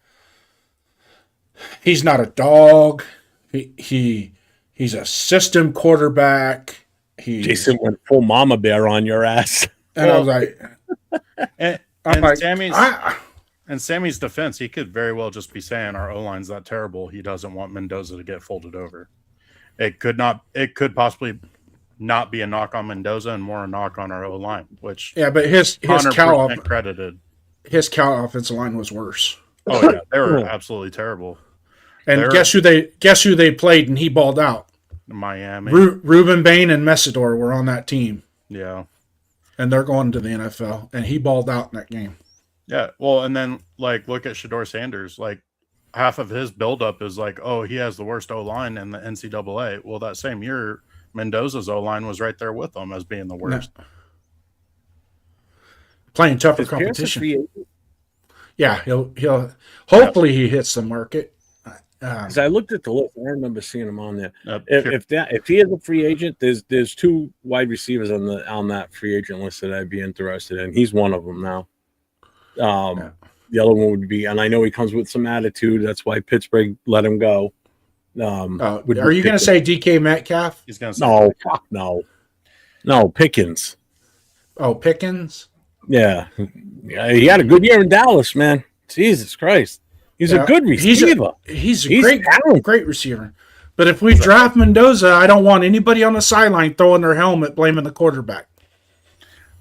he's not a dog. He's a system quarterback. Jason went full mama bear on your ass. And I was like, in Sammy's defense, he could very well just be saying our O-line's that terrible. He doesn't want Mendoza to get folded over. It could possibly not be a knock on Mendoza and more a knock on our O-line, which but his Cal credited. His Cal offensive line was worse. Oh yeah, they were absolutely terrible. And guess who they played and he balled out? Miami. Ruben Bain and Messidor were on that team. Yeah. And they're going to the NFL. And he balled out in that game. Yeah, well, and then like look at Shador Sanders. Like half of his buildup is like, oh, he has the worst O line in the NCAA. Well, that same year, Mendoza's O line was right there with him as being the worst. No. Playing tougher Is Pierce a competition. free agent? Yeah, he'll hopefully he hits the market. Because I looked at the list, I remember seeing him on there. Uh, If he is a free agent, there's two wide receivers on that free agent list that I'd be interested in. He's one of them now. The other one would be, and I know he comes with some attitude. That's why Pittsburgh let him go. Are you going to say DK Metcalf? He's going to say No, no, Pickens. Oh, Pickens. Yeah, he had a good year in Dallas, man. Jesus Christ, he's a good receiver. He's a talented. great receiver. But if we draft Mendoza, I don't want anybody on the sideline throwing their helmet blaming the quarterback.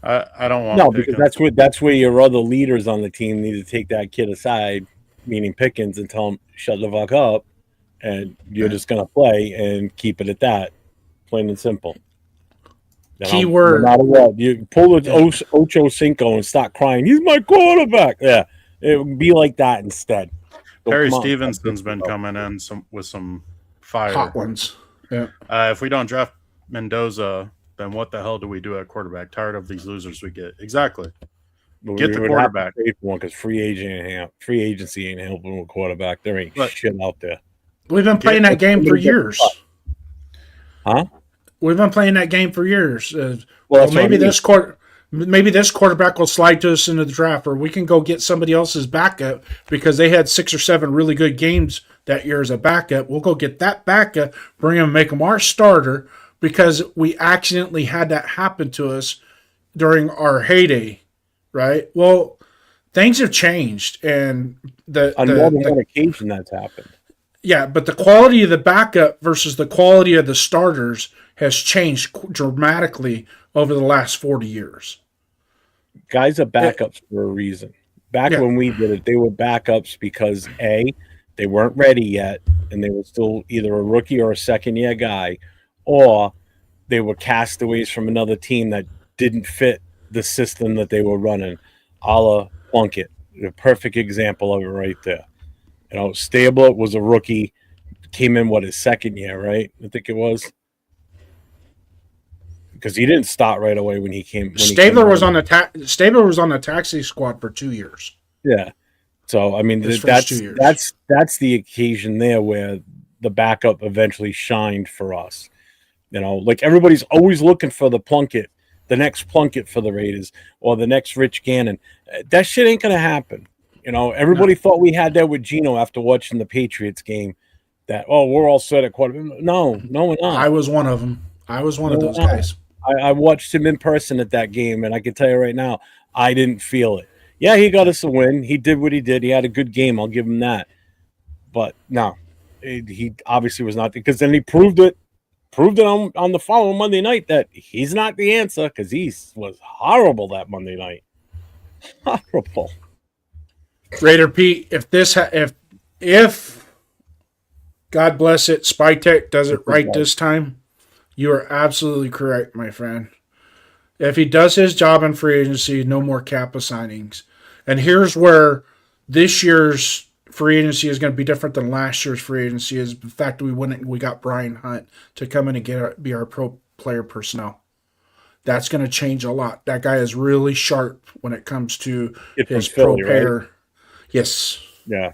I don't want no, because that's where your other leaders on the team need to take that kid aside, meaning Pickens, and tell him shut the fuck up, and you're just gonna play and keep it at that, plain and simple. Keyword. No matter what, you pull the Ocho Cinco and start crying. He's my quarterback. Yeah, it would be like that instead. Perry Stevenson's been coming in with some fire. Hot ones. Yeah. If we don't draft Mendoza, then what the hell do we do at quarterback? Tired of these losers we get. Exactly. Get the quarterback. Because free agency ain't helping with quarterback. There ain't shit out there. We've been playing that game for years. Huh? We've been playing that game for years. Well, maybe this quarterback will slide to us into the draft, or we can go get somebody else's backup because they had 6 or 7 really good games that year as a backup. We'll go get that backup, bring him, make him our starter because we accidentally had that happen to us during our heyday, right? Well, things have changed, and on more than one occasion that's happened. Yeah, but the quality of the backup versus the quality of the starters has changed dramatically over the last 40 years. Guys are backups for a reason. When we did it, they were backups because A, they weren't ready yet, and they were still either a rookie or a second-year guy, or they were castaways from another team that didn't fit the system that they were running, a la Plunkett. A perfect example of it right there. Stabler was a rookie, came in, his second year, right? I think it was. Because he didn't start right away when he came. Stabler was on the taxi squad for 2 years. Yeah. So, I mean, that's the occasion there where the backup eventually shined for us. Like everybody's always looking for the Plunkett, the next Plunkett for the Raiders, or the next Rich Gannon. That shit ain't going to happen. Everybody thought we had that with Geno after watching the Patriots game. That we're all set at quarterback. No, we're not. I was one of them. I was one of those guys. I watched him in person at that game, and I can tell you right now, I didn't feel it. Yeah, he got us a win. He did what he did. He had a good game. I'll give him that. But no, he obviously was not, because then he proved it on the following Monday night that he's not the answer, because he was horrible that Monday night. Horrible. Raider Pete, if God bless it, Spytech does it right this time, you are absolutely correct, my friend. If he does his job in free agency, no more Kappa signings. And here's where this year's free agency is going to be different than last year's free agency, is the fact that we got Brian Hunt to come in and be our pro player personnel. That's going to change a lot. That guy is really sharp when it comes to his pro player. Right? Yes. Yeah.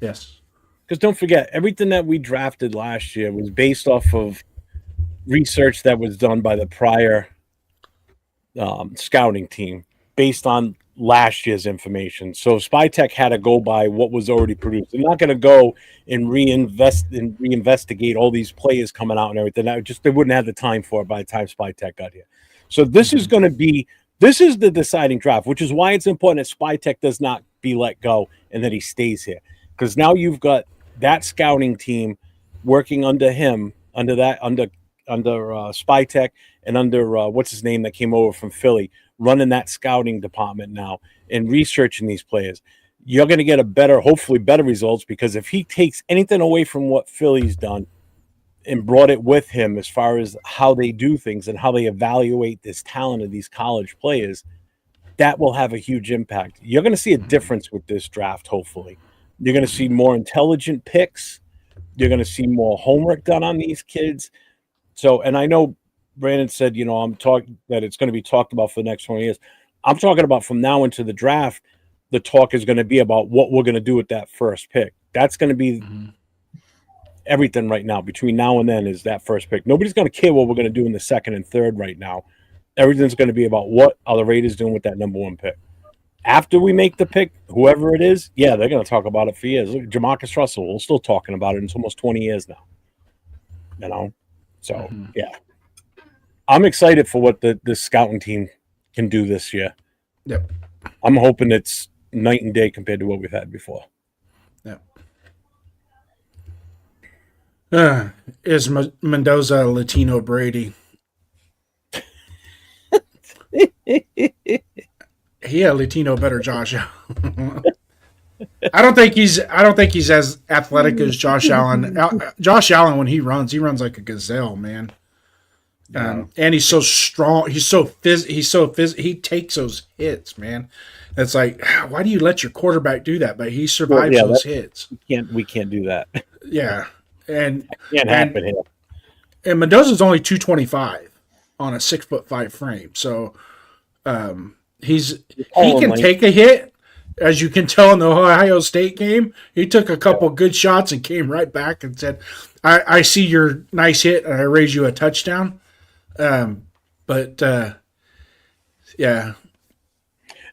Yes. Because don't forget, everything that we drafted last year was based off of research that was done by the prior scouting team based on last year's information. So Spytech had to go by what was already produced. They're not going to go and reinvestigate all these players coming out and everything. They wouldn't have the time for it by the time Spytech got here. So this is going to be the deciding draft, which is why it's important that Spytech does not be let go and that he stays here. Because now you've got that scouting team working under him, under Spytech, and under what's his name that came over from Philly, running that scouting department now and researching these players. You're going to get hopefully better results, because if he takes anything away from what Philly's done and brought it with him as far as how they do things and how they evaluate this talent of these college players, that will have a huge impact. You're going to see a difference with this draft, hopefully. You're going to see more intelligent picks. You're going to see more homework done on these kids. So, and I know Brandon said, I'm talking that it's going to be talked about for the next 20 years. I'm talking about from now into the draft, the talk is going to be about what we're going to do with that first pick. That's going to be everything right now. Between now and then is that first pick. Nobody's going to care what we're going to do in the second and third right now. Everything's going to be about what are the Raiders doing with that number 1 pick. After we make the pick, whoever it is, they're going to talk about it for years. Look, Jamarcus Russell, we're still talking about it. It's almost 20 years now. So, yeah. I'm excited for what the scouting team can do this year. Yep. I'm hoping it's night and day compared to what we've had before. Yep. Is Mendoza Latino Brady? He had Latino better Josh Allen. I don't think he's as athletic as Josh Allen. Josh Allen, when he runs like a gazelle, man. And he's so strong. He takes those hits, man. It's like, why do you let your quarterback do that? But he survives those hits. We can't do that. Yeah, and can't happen here. And Mendoza's only 225 on a 6'5" frame, so he can take a hit. As you can tell in the Ohio State game, he took a couple good shots and came right back and said, I see your nice hit and I raise you a touchdown. Yeah.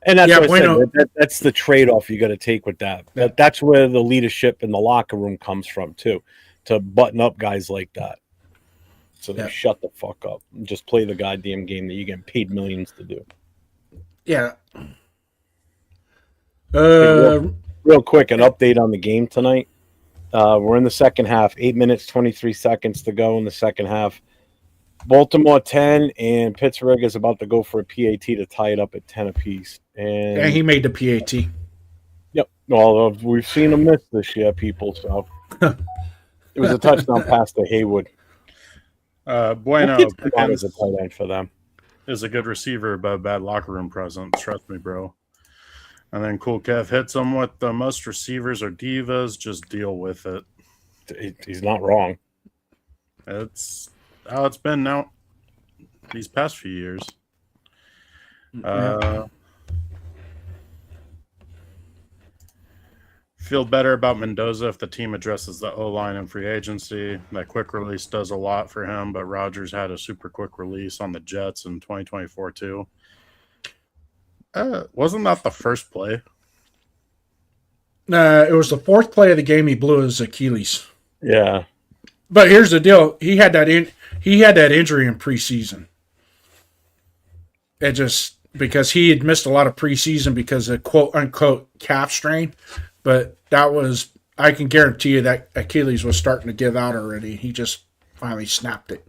And that's what I said. That's the trade-off you got to take with that. That's where the leadership in the locker room comes from, too, to button up guys like that. So they shut the fuck up and just play the goddamn game that you're getting paid millions to do. Yeah. Real quick, an update on the game tonight. We're in the second half. 8 minutes, 23 seconds to go in the second half. Baltimore 10, and Pittsburgh is about to go for a PAT to tie it up at 10 apiece. And he made the PAT. Yep. Well, we've seen him miss this year, people. So it was a touchdown pass to Haywood. Bueno is a tight end for them. Is a good receiver, but a bad locker room presence. Trust me, bro. And then Cool Kev hits him with the most receivers are divas. Just deal with it. He's not wrong. It's how it's been now these past few years. Feel better about Mendoza if the team addresses the O-line and free agency. That quick release does a lot for him, but Rodgers had a super quick release on the Jets in 2024 too. Wasn't that the first play? It was the fourth play of the game. He blew his Achilles. Yeah, but here's the deal: he had that injury in preseason. It just because he had missed a lot of preseason because of quote unquote calf strain, but that was I can guarantee you that Achilles was starting to give out already. He just finally snapped it.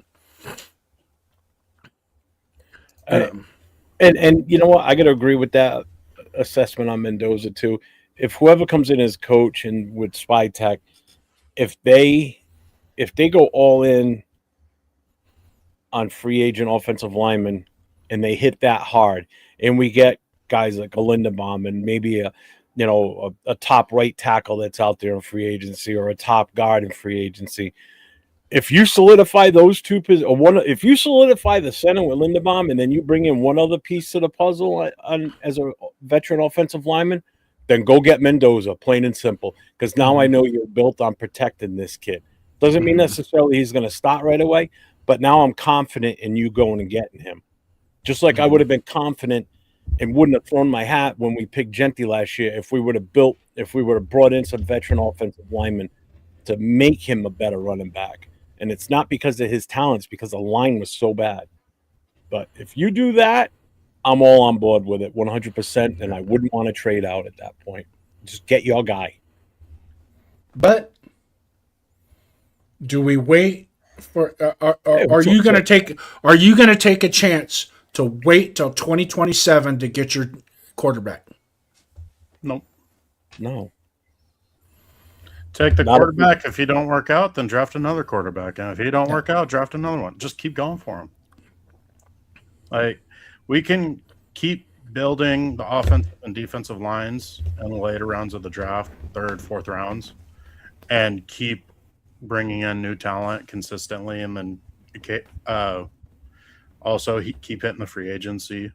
And you know what? I got to agree with that assessment on Mendoza too. If whoever comes in as coach and with Spy Tech, if they go all in on free agent offensive linemen and they hit that hard, and we get guys like a Lindenbaum and maybe a top right tackle that's out there in free agency or a top guard in free agency. If you solidify those two if you solidify the center with Lindenbaum and then you bring in one other piece to the puzzle as a veteran offensive lineman, then go get Mendoza, plain and simple. Because now I know you're built on protecting this kid. Doesn't mean necessarily he's going to start right away, but now I'm confident in you going and getting him. Just like I would have been confident and wouldn't have thrown my hat when we picked Genti last year if we would have brought in some veteran offensive linemen to make him a better running back. And it's not because of his talents, because the line was so bad. But if you do that, I'm all on board with it 100%, and I wouldn't want to trade out at that point. Just get your guy. But do we wait for? Are you going to take? Are you going to take a chance to wait till 2027 to get your quarterback? Nope. No. Take the quarterback. If he don't work out, then draft another quarterback. And if he don't work out, draft another one. Just keep going for him. Like, we can keep building the offensive and defensive lines in the later rounds of the draft, third, fourth rounds, and keep bringing in new talent consistently, and then also keep hitting the free agency.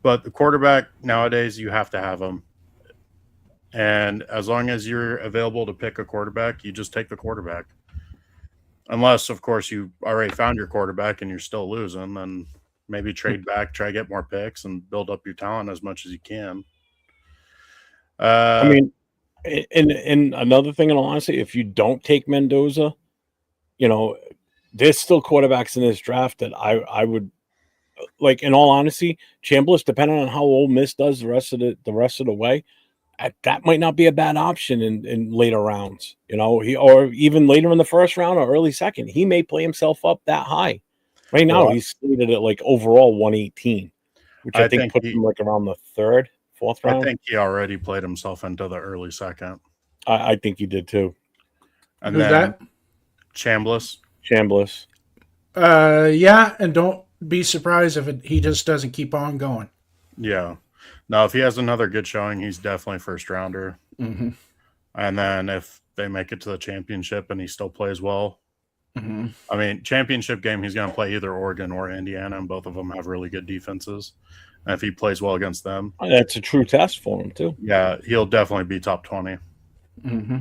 But the quarterback nowadays, you have to have him. And as long as you're available to pick a quarterback, you just take the quarterback. Unless, of course, you already found your quarterback and you're still losing, then maybe trade back, try to get more picks, and build up your talent as much as you can. I mean, and another thing, in all honesty, if you don't take Mendoza, you know, there's still quarterbacks in this draft that I would like. In all honesty, Chambliss, depending on how Ole Miss does the rest of the way, that might not be a bad option in later rounds. You know, or even later in the first round or early second, he may play himself up that high. Right now, he's slated at like overall 118, which I think puts him like around the third, fourth round. I think he already played himself into the early second. I think he did too. And who's that? Chambliss. Yeah, and don't be surprised if he just doesn't keep on going. Yeah. No, if he has another good showing, he's definitely first rounder. Mm-hmm. And then if they make it to the championship and he still plays well, mm-hmm. I mean, championship game, he's going to play either Oregon or Indiana, and both of them have really good defenses. And if he plays well against them, that's a true test for him too. Yeah, he'll definitely be top 20. Mm-hmm.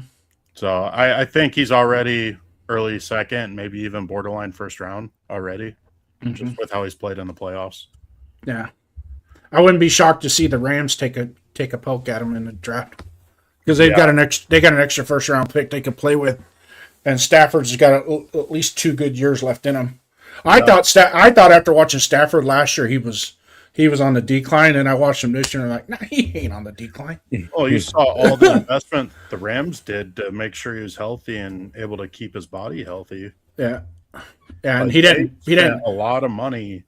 So I think he's already early second, maybe even borderline first round already, just with how he's played in the playoffs. Yeah. I wouldn't be shocked to see the Rams take a poke at him in the draft because they got an extra first round pick they could play with, and Stafford's got at least 2 good years left in him. I thought after watching Stafford last year he was on the decline, and I watched him this year and I'm like, nah, he ain't on the decline. Oh, you saw all the investment the Rams did to make sure he was healthy and able to keep his body healthy. Yeah, and he didn't a lot of money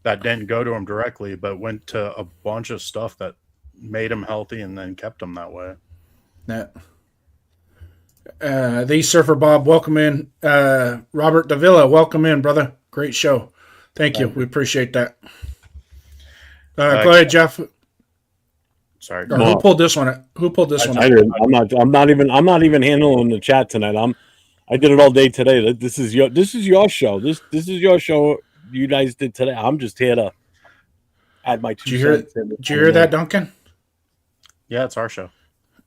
that didn't go to him directly, but went to a bunch of stuff that made him healthy and then kept him that way. Yeah. The Surfer Bob, welcome in. Robert Davila, welcome in, brother. Great show. Thank you. We appreciate that. Go ahead, Jeff. Sorry. Who pulled this one? I did. I'm not even handling the chat tonight. I did it all day today. This is your show. This is your show. You guys did today. I'm just here to add my 2 cents. Did you hear that, Duncan? Yeah, it's our show.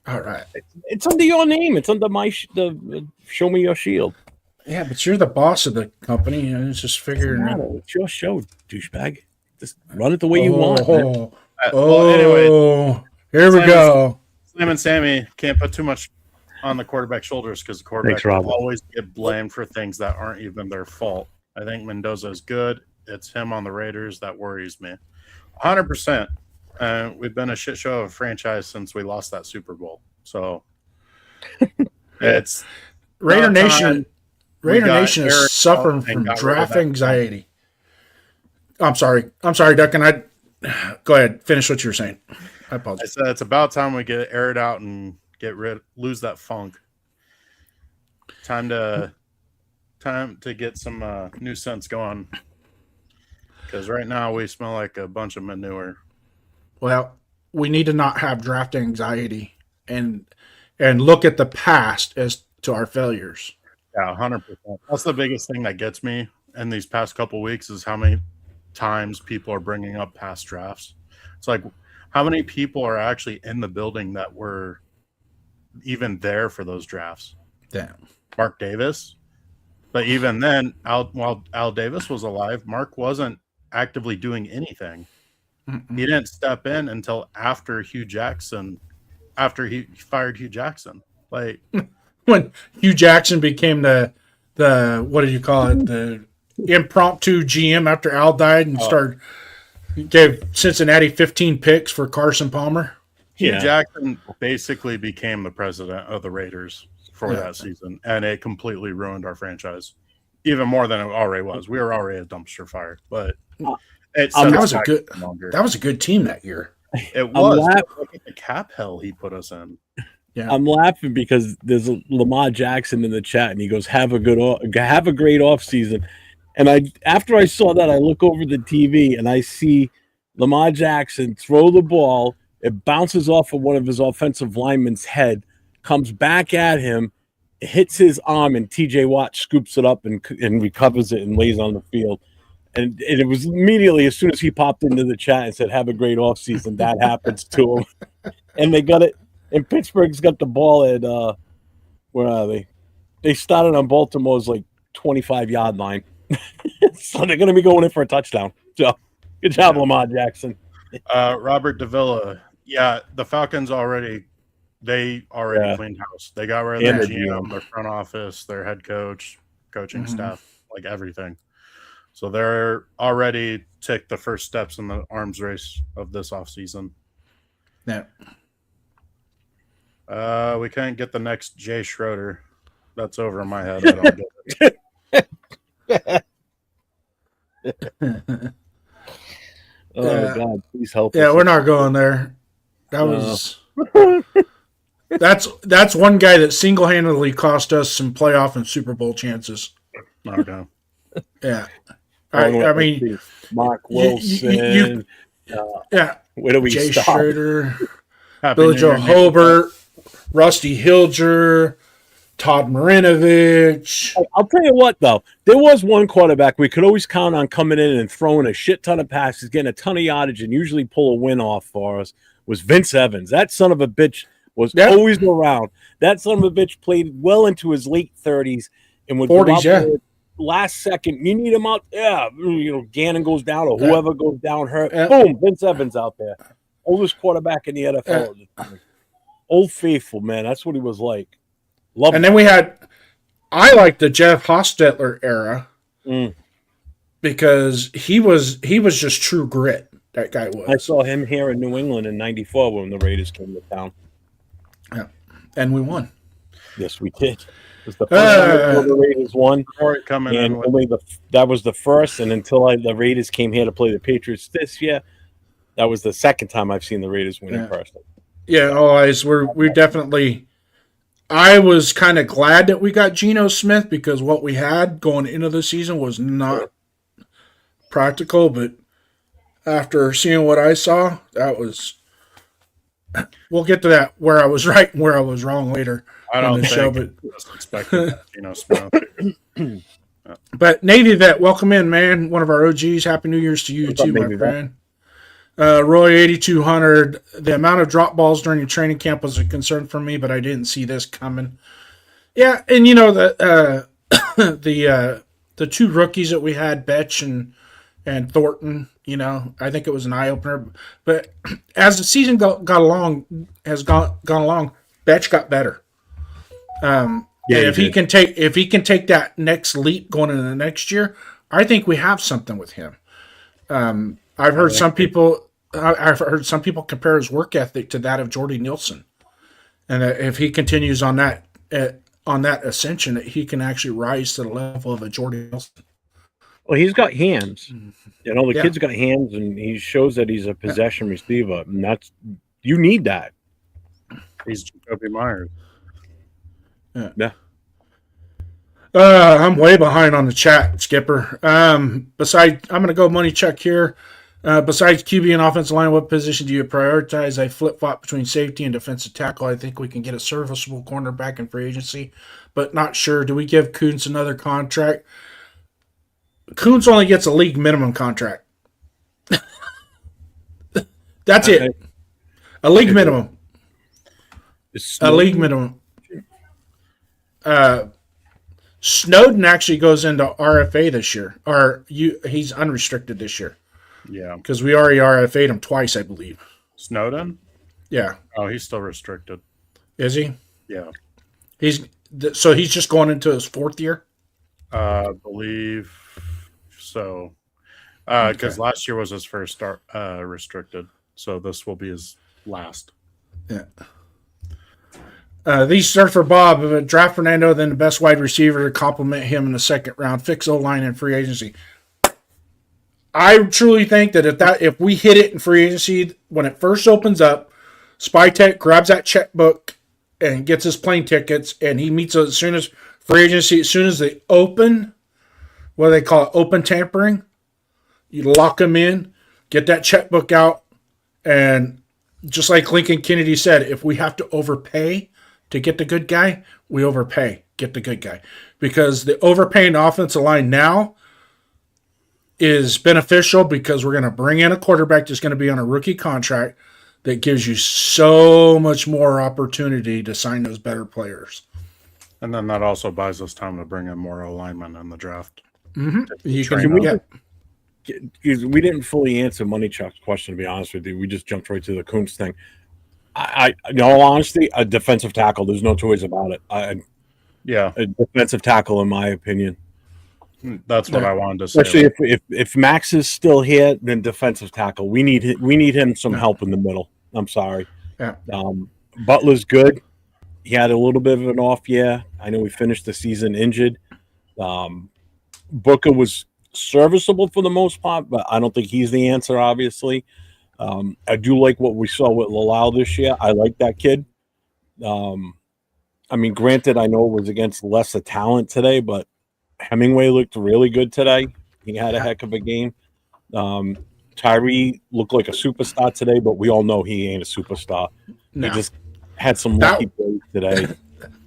All right. It's under your name. It's under the Show Me Your Shield. Yeah, but you're the boss of the company. You know, it's just figuring out. It's your show, douchebag. Just run it the way you want. Anyway, here we go. Slim and Sammy can't put too much on the quarterback's shoulders because the quarterback will always get blamed for things that aren't even their fault. I think Mendoza is good. It's him on the Raiders that worries me. 100%. We've been a shit show of a franchise since we lost that Super Bowl. So it's Raider Nation. Raider Nation is suffering from draft anxiety. I'm sorry, Duncan. Go ahead. Finish what you were saying. I apologize. I said it's about time we get aired out and lose that funk. Time to get some new scents going. Because right now we smell like a bunch of manure. Well, we need to not have draft anxiety and look at the past as to our failures. Yeah, 100%. That's the biggest thing that gets me in these past couple weeks is how many times people are bringing up past drafts. It's like, how many people are actually in the building that were even there for those drafts? Damn. Mark Davis. But even then, while Al Davis was alive, Mark wasn't actively doing anything. Mm-mm. He didn't step in until after he fired Hugh Jackson. Like when Hugh Jackson became the what do you call it? The impromptu GM after Al died and gave Cincinnati 15 picks for Carson Palmer. Hugh Jackson basically became the president of the Raiders for that season, and it completely ruined our franchise, even more than it already was. We were already a dumpster fire, but that was a good team that year. It was. Look at the cap hell he put us in. Yeah, I'm laughing because there's a Lamar Jackson in the chat, and he goes, "Have a great off season." And after I saw that, I look over the TV and I see Lamar Jackson throw the ball. It bounces off of one of his offensive linemen's head, comes back at him, hits his arm, and TJ Watt scoops it up and recovers it and lays on the field. And it was immediately, as soon as he popped into the chat and said, "Have a great offseason," that happens to him. And they got it. And Pittsburgh's got the ball at, where are they? They started on Baltimore's 25-yard line. So they're going to be going in for a touchdown. So good job, Lamar Jackson. Robert Davila. Yeah, the Falcons already cleaned house. They got rid of their GM, their front office, their head coach, coaching staff, everything. So they're already took the first steps in the arms race of this offseason. Yeah. We can't get the next Jay Schroeder. That's over in my head. I don't get it. God, please help us. Yeah, we're not going there. That was that's one guy that single-handedly cost us some playoff and Super Bowl chances. Okay. Yeah. I mean, Mark Wilson. Yeah. Where do we Jay stop? Schroeder, Happy Billy New Joe Year, Nick. Hobart, Rusty Hilger, Todd Marinovich. I'll tell you what, though. There was one quarterback we could always count on coming in and throwing a shit ton of passes, getting a ton of yardage, and usually pull a win off for us, was Vince Evans. That son of a bitch was always around. That son of a bitch played well into his late 30s and would 40s, go out there last second. You need him out. Yeah, Gannon goes down or whoever goes down hurt. Boom, Vince Evans out there. Oldest quarterback in the NFL. Old Faithful, man. That's what he was like. Love And him. then I like the Jeff Hostetler era because he was just true grit. That guy was. I saw him here in New England in '94 when the Raiders came to town. Yeah, and we won. Yes, we did. It was the first time the Raiders won, Coming and in with only that was the first. And until the Raiders came here to play the Patriots this year, that was the second time I've seen the Raiders win in person. Yeah, always. We definitely. I was kind of glad that we got Geno Smith because what we had going into the season was not practical. But after seeing what I saw, that was. We'll get to that where I was right and where I was wrong later. I don't on the think show, but was expecting that, Smith. But Navy Vet, welcome in, man. One of our OGs. Happy New Year's to you What's up, too, my Navy Vet? friend. Roy 8200. The amount of drop balls during your training camp was a concern for me, but I didn't see this coming. Yeah, and the the two rookies that we had, Betch and Thornton. I think it was an eye opener. But as the season gone along, Betch got better. And if he can take that next leap going into the next year, I think we have something with him. I've heard some people compare his work ethic to that of Jordy Nielsen, and if he continues on that ascension, that he can actually rise to the level of a Jordy Nielsen. Well, he's got hands. The kid's got hands, and he shows that he's a possession receiver, and you need that. He's Jacoby Myers. Yeah. I'm way behind on the chat, Skipper. I'm going to go money check here. Besides QB and offensive line, what position do you prioritize? I flip-flop between safety and defensive tackle. I think we can get a serviceable cornerback in free agency, but not sure. Do we give Kuntz another contract? Kuntz only gets a league minimum contract. That's it. A league minimum. A league minimum. Snowden actually goes into RFA this year, he's unrestricted this year. Yeah, because we already RFA'd him twice, I believe. Snowden? Yeah. Oh, he's still restricted. Is he? Yeah. He's just going into his fourth year? I believe so. Because last year was his first start restricted, so this will be his last. Yeah. These start for Bob. Draft Fernando, then the best wide receiver to complement him in the second round. Fix O-line in free agency. I truly think that if we hit it in free agency, when it first opens up, Spytech grabs that checkbook and gets his plane tickets, and he meets as soon as free agency, as soon as they open, what do they call it, open tampering, you lock him in. get that checkbook out, and just like Lincoln Kennedy said, if we have to overpay to get the good guy, we overpay, get the good guy. Because the overpaying offensive line now is beneficial because we're going to bring in a quarterback that's going to be on a rookie contract that gives you so much more opportunity to sign those better players. And then that also buys us time to bring in more alignment in the draft. You Train can, up. We didn't fully answer Money Chuck's question, to be honest with you. We just jumped right to the Kuntz thing. In all honesty, a defensive tackle. There's no choice about it. Yeah, A defensive tackle, in my opinion. that's what I wanted to say. Especially if Max is still here, then defensive tackle. We need him some help in the middle. I'm sorry. Yeah. Butler's good. He had a little bit of an off year. I know he finished the season injured. Booker was serviceable for the most part, but I don't think he's the answer, obviously. I do like what we saw with Lalau this year. I like that kid. I mean, granted, I know it was against lesser talent today, but Hemingway looked really good today. He had a heck of a game. Tyree looked like a superstar today, but we all know he ain't a superstar. No. He just had some lucky plays today.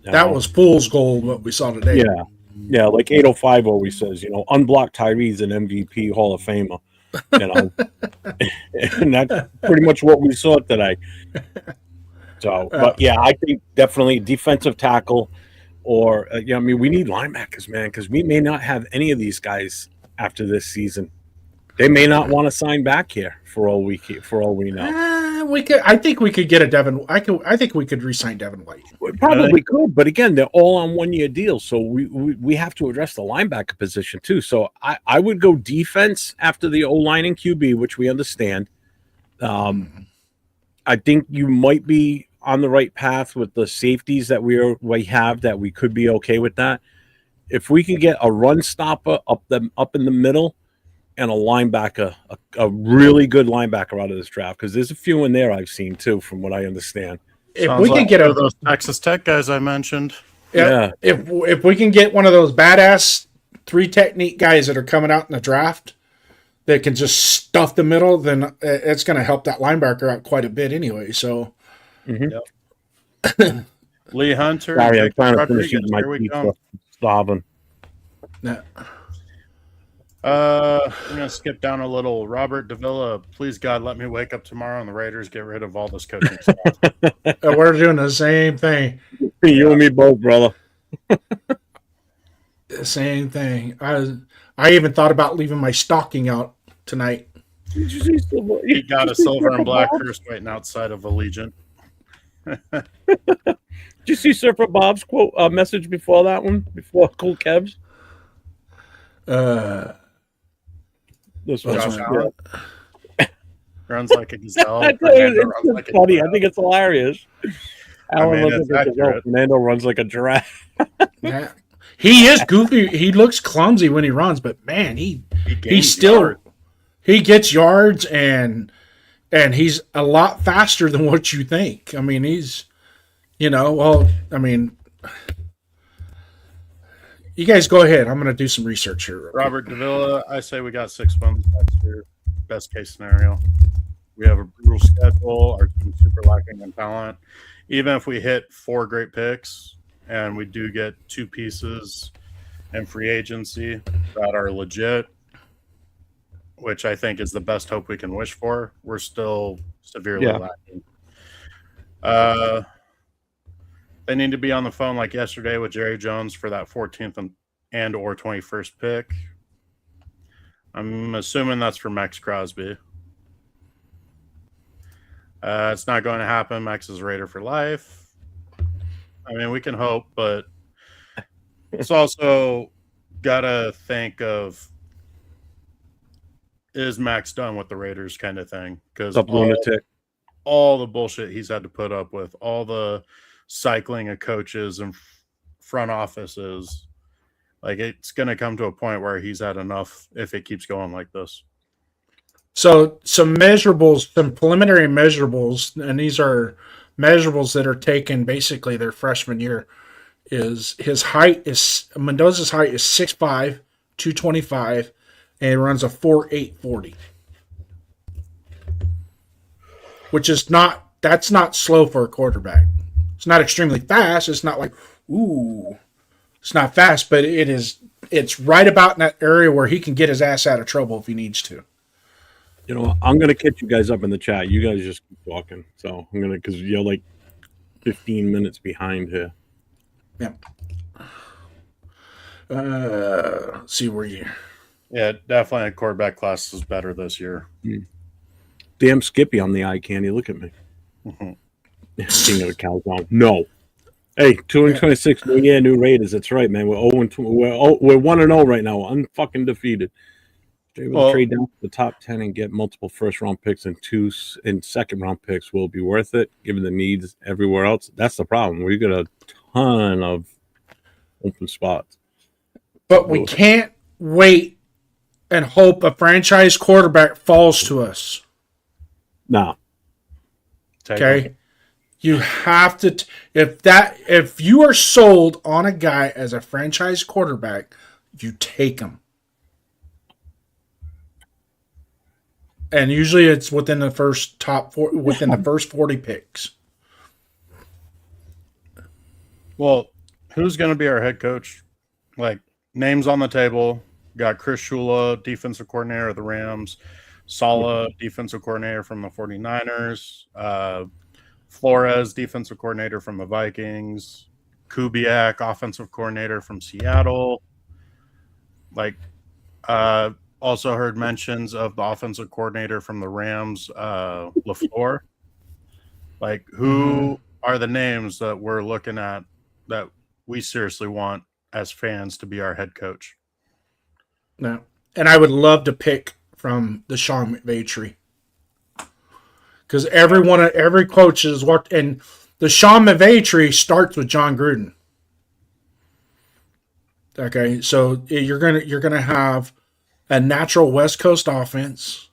That was fool's gold, what we saw today. Yeah. Yeah, like 805 always says, unblocked Tyree's an MVP Hall of Famer. And that's pretty much what we saw today. So, but yeah, I think definitely defensive tackle or, we need linebackers, man, because we may not have any of these guys after this season. They may not want to sign back here for all we know. We could. I think we could get a Devin. I think we could re-sign Devin White. We probably could, but again, they're all on 1 year deals, so we have to address the linebacker position too. So I would go defense after the O-line and QB, which we understand. I think you might be on the right path with the safeties that we have, that we could be okay with that. If we can get a run stopper up in the middle and a linebacker, a really good linebacker out of this draft, because there's a few in there I've seen too, from what I understand. If we can get those Texas Tech guys I mentioned. Yeah. If we can get one of those badass 3 technique guys that are coming out in the draft that can just stuff the middle, then it's going to help that linebacker out quite a bit anyway. So, Lee Hunter. Sorry, I'm trying to Rodriguez, finish eating my here we pizza. go. Starving. yeah. I'm gonna skip down a little. Robert Davila, please God, let me wake up tomorrow and the Raiders get rid of all this coaching staff. We're doing the same thing. You and me both, brother. The same thing. I even thought about leaving my stocking out tonight. Did you see Silver? He got a silver and black hearse waiting outside of Allegiant. Did you see Surfer Bob's quote message before that one? Before Cool Kev's? This one. Josh Allen runs like a gazelle. I Fernando runs like think it's a funny. I giraffe. think it's hilarious. Allen runs it's like a gazelle. accurate. Fernando runs like a giraffe. Yeah. He is goofy. He looks clumsy when he runs, but man, He he's gains still yards. he gets yards and he's a lot faster than what you think. I mean, he's you guys go ahead. I'm going to do some research here. Robert Davila, I say we got 6 wins next year. Best case scenario. We have a brutal schedule. Our team's super lacking in talent. Even if we hit 4 great picks and we do get 2 pieces in free agency that are legit, which I think is the best hope we can wish for, we're still severely lacking. They need to be on the phone like yesterday with Jerry Jones for that 14th and or 21st pick. I'm assuming that's for Max Crosby. It's not going to happen. Max is a Raider for life. I mean, we can hope, but it's also got to think of, is Max done with the Raiders kind of thing? Because all the bullshit he's had to put up with, all the cycling of coaches and front offices, like it's going to come to a point where he's had enough if it keeps going like this. So some measurables, some preliminary measurables, and these are measurables that are taken basically their freshman year, is Mendoza's height is 6'5", 225, and he runs a 4.8 40. which is that's not slow for a quarterback. It's not extremely fast. It's not like, ooh, it's not fast, but it's right about in that area where he can get his ass out of trouble if he needs to. You know, I'm gonna catch you guys up in the chat. You guys just keep talking. So I'm gonna, because you're like 15 minutes behind here. Yeah. See where you. Yeah, definitely a quarterback class is better this year. Damn Skippy on the eye candy. Look at me. King of the cow down. No. Hey, 226 new year, new Raiders. That's right, man. We're 0-2. We're 1-0 right now. Unfucking defeated. They will trade down to the top 10 and get multiple first-round picks and 2 second-round picks. Will it be worth it, given the needs everywhere else? That's the problem. We got a ton of open spots. But we can't wait and hope a franchise quarterback falls to us. No. Okay? You have to if you are sold on a guy as a franchise quarterback, you take him. And usually it's within the first within the first 40 picks. Well, who's going to be our head coach? Like, names on the table. Got Chris Shula, defensive coordinator of the Rams. Saleh, defensive coordinator from the 49ers. Flores, defensive coordinator from the Vikings. Kubiak, offensive coordinator from Seattle. Like, also heard mentions of the offensive coordinator from the Rams, LaFleur. Like, who are the names that we're looking at that we seriously want as fans to be our head coach? No. And I would love to pick from the Sean McVay tree. Because every coach has worked, and the Sean McVay tree starts with John Gruden. Okay, so you're gonna have a natural West Coast offense,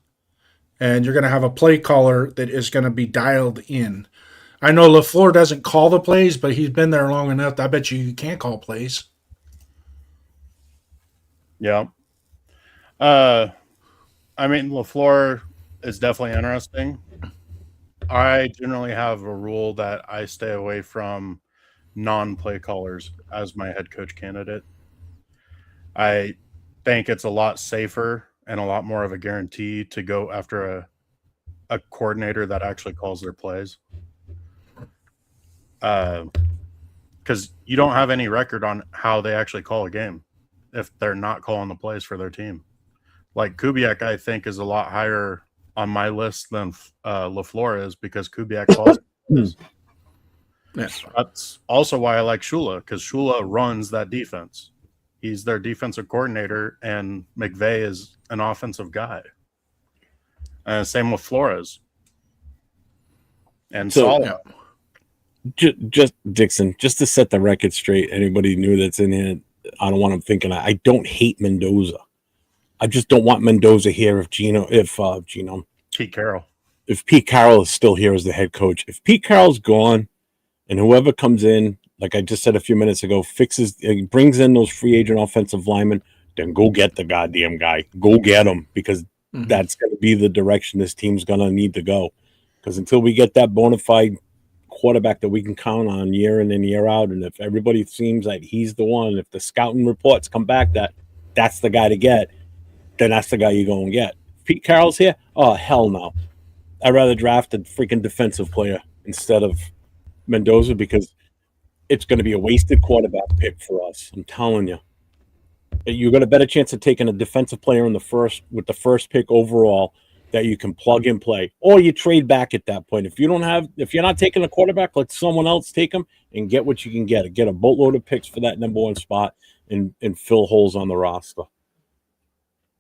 and you're gonna have a play caller that is gonna be dialed in. I know LaFleur doesn't call the plays, but he's been there long enough. I bet you can't call plays. Yeah. I mean, LaFleur is definitely interesting. I generally have a rule that I stay away from non-play callers as my head coach candidate. I think it's a lot safer and a lot more of a guarantee to go after a coordinator that actually calls their plays. Because you don't have any record on how they actually call a game if they're not calling the plays for their team. Like Kubiak, I think, is a lot higher on my list than LaFleur is, because Kubiak calls plays. Yes. That's also why I like Shula, because Shula runs that defense. He's their defensive coordinator, and McVay is an offensive guy. And same with Flores. And Saleh. Just Dixon, just to set the record straight, anybody new that's in here, I don't want them thinking I don't hate Mendoza. I just don't want Mendoza here if Pete Carroll. If Pete Carroll is still here as the head coach. If Pete Carroll's gone and whoever comes in, like I just said a few minutes ago, brings in those free agent offensive linemen, then go get the goddamn guy. Go get him, because that's going to be the direction this team's going to need to go. Because until we get that bona fide quarterback that we can count on year in and year out, and if everybody seems like he's the one, if the scouting reports come back that that's the guy to get, then that's the guy you go and get. If Pete Carroll's here, oh, hell no. I'd rather draft a freaking defensive player instead of Mendoza, because it's going to be a wasted quarterback pick for us. I'm telling you. You got a better chance of taking a defensive player with the first pick overall that you can plug and play, or you trade back at that point. If you're not taking a quarterback, let someone else take him and get what you can get. Get a boatload of picks for that number one spot and fill holes on the roster.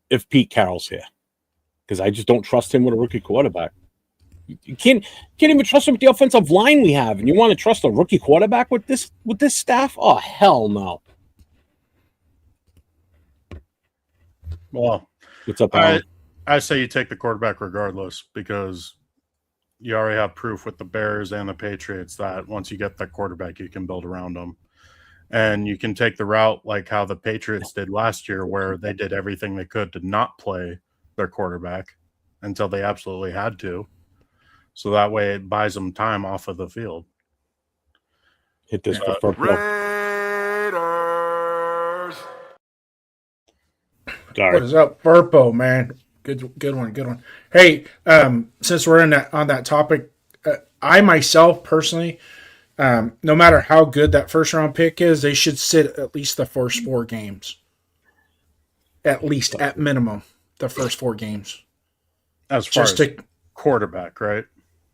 If Pete Carroll's here, because I just don't trust him with a rookie quarterback. You can't even trust him with the offensive line we have, and you want to trust a rookie quarterback with this staff? Oh, hell no. Well, what's up? I say you take the quarterback regardless, because you already have proof with the Bears and the Patriots that once you get that quarterback, you can build around them. And you can take the route like how the Patriots did last year, where they did everything they could to not play their quarterback until they absolutely had to. So that way it buys them time off of the field. Hit this for Furpo. Raiders. Sorry. What is up, Furpo, man? Good one. Hey, since we're on that topic, I myself personally, no matter how good that first round pick is, they should sit at least the first 4 games. At least, at minimum, the first 4 games. As far Just as quarterback, right?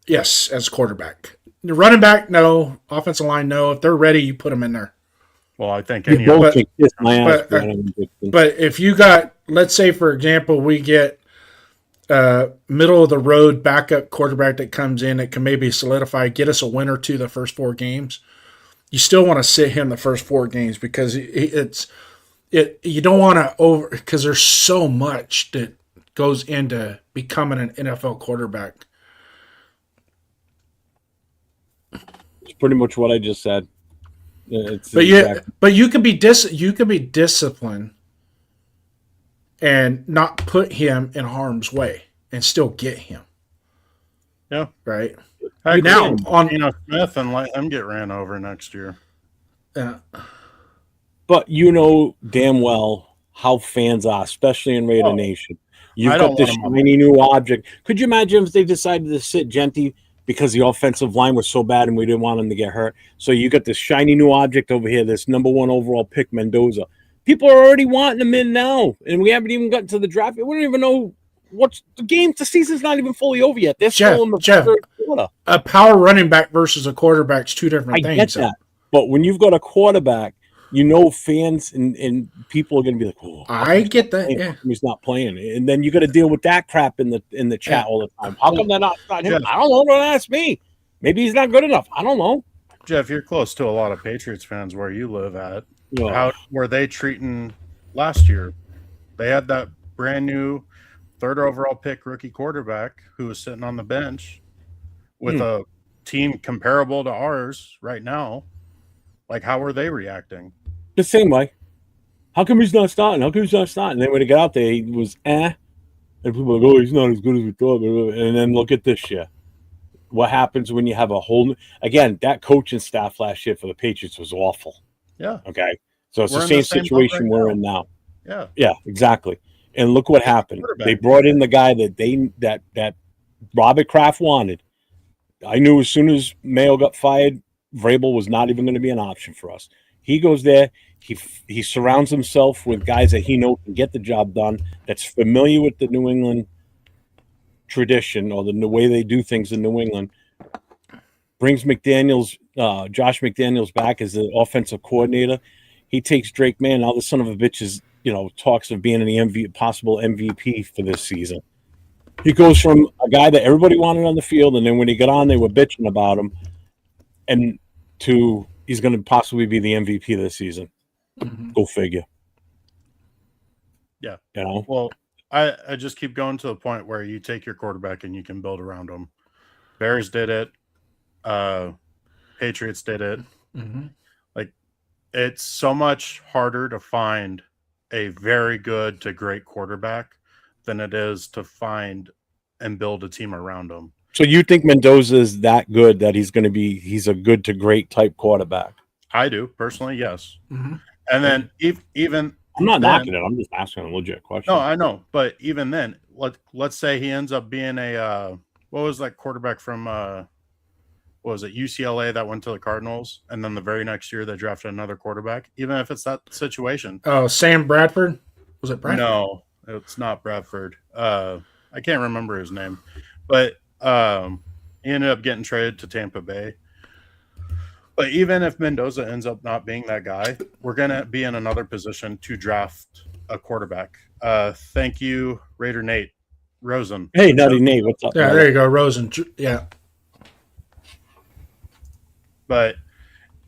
Yes, as quarterback. The running back, no. Offensive line, no. If they're ready, you put them in there. Well, I think You any both of can kiss my ass, but- Brandon Dixon. But if you got, let's say, for example, we get middle of the road backup quarterback that comes in that can maybe solidify, get us a win or two the first 4 games, you still want to sit him the first 4 games because you don't want to over, because there's so much that goes into becoming an NFL quarterback. It's pretty much what I just said. It's But exactly- you could be disciplined and not put him in harm's way and still get him. Yeah. Right. Heck, Now, on Geno Smith and let him get ran over next year. But you know damn well how fans are, especially in Raider Nation. You've I got don't this want 'em on shiny new object. Could you imagine if they decided to sit Genty because the offensive line was so bad and we didn't want him to get hurt? So you got this shiny new object over here, this number 1 overall pick, Mendoza. People are already wanting him in now, and we haven't even gotten to the draft. We don't even know what's the game. The season's not even fully over yet. They're still in the third quarter. A power running back versus a quarterback's 2 different I things. get that. But when you've got a quarterback, you know fans and people are going to be like, "Oh, I get that. Yeah. he's not playing," and then you got to deal with that crap in the chat all the time. How come they're not starting him? Yeah. I don't know. Don't ask me. Maybe he's not good enough. I don't know. Jeff, you're close to a lot of Patriots fans where you live at. You know, How were they treating last year? They had that brand new 3rd overall pick rookie quarterback who was sitting on the bench with a team comparable to ours right now. Like, how were they reacting? the same way. How come he's not starting? How come he's not starting? And then when he got out there, he was and people are like, "Oh, he's not as good as we thought." And then look at this year. What happens when you have a whole again? That coaching staff last year for the Patriots was awful. Yeah. Okay, so it's We're the in same the same boat situation right we're now. in now. Yeah. Yeah, exactly. And look what happened. Quarterback. They brought in the guy that Robert Kraft wanted. I knew as soon as Mayo got fired, Vrabel was not even going to be an option for us. He goes there. He surrounds himself with guys that he knows can get the job done. That's familiar with the New England tradition or the way they do things in New England. Brings Josh McDaniels back as the offensive coordinator. He takes Drake May. Now the son of a bitch is, talks of being the possible MVP for this season. He goes from a guy that everybody wanted on the field, and then when he got on, they were bitching about him, and to he's going to possibly be the MVP this season. Mm-hmm. Go figure. Yeah. Well, I just keep going to the point where you take your quarterback and you can build around him. Bears did it. Patriots did it. Mm-hmm. Like, it's so much harder to find a very good to great quarterback than it is to find and build a team around him. so you think Mendoza is that good that he's a good to great type quarterback? I do personally, yes. Mm-hmm. And then even I'm not then- knocking it. I'm just asking a legit question. No, I know, but even then, let's say he ends up being a what was that quarterback from what was it, UCLA that went to the Cardinals, and then the very next year they drafted another quarterback. Even if it's that situation, Oh, Sam Bradford? Was it Bradford? no, it's not Bradford. I can't remember his name, but he ended up getting traded to Tampa Bay. But even if Mendoza ends up not being that guy, we're gonna be in another position to draft a quarterback. Thank you, Raider Nate Rosen. Hey, Nutty Nate, what's up? Yeah, brother? there you go, Rosen. Yeah. But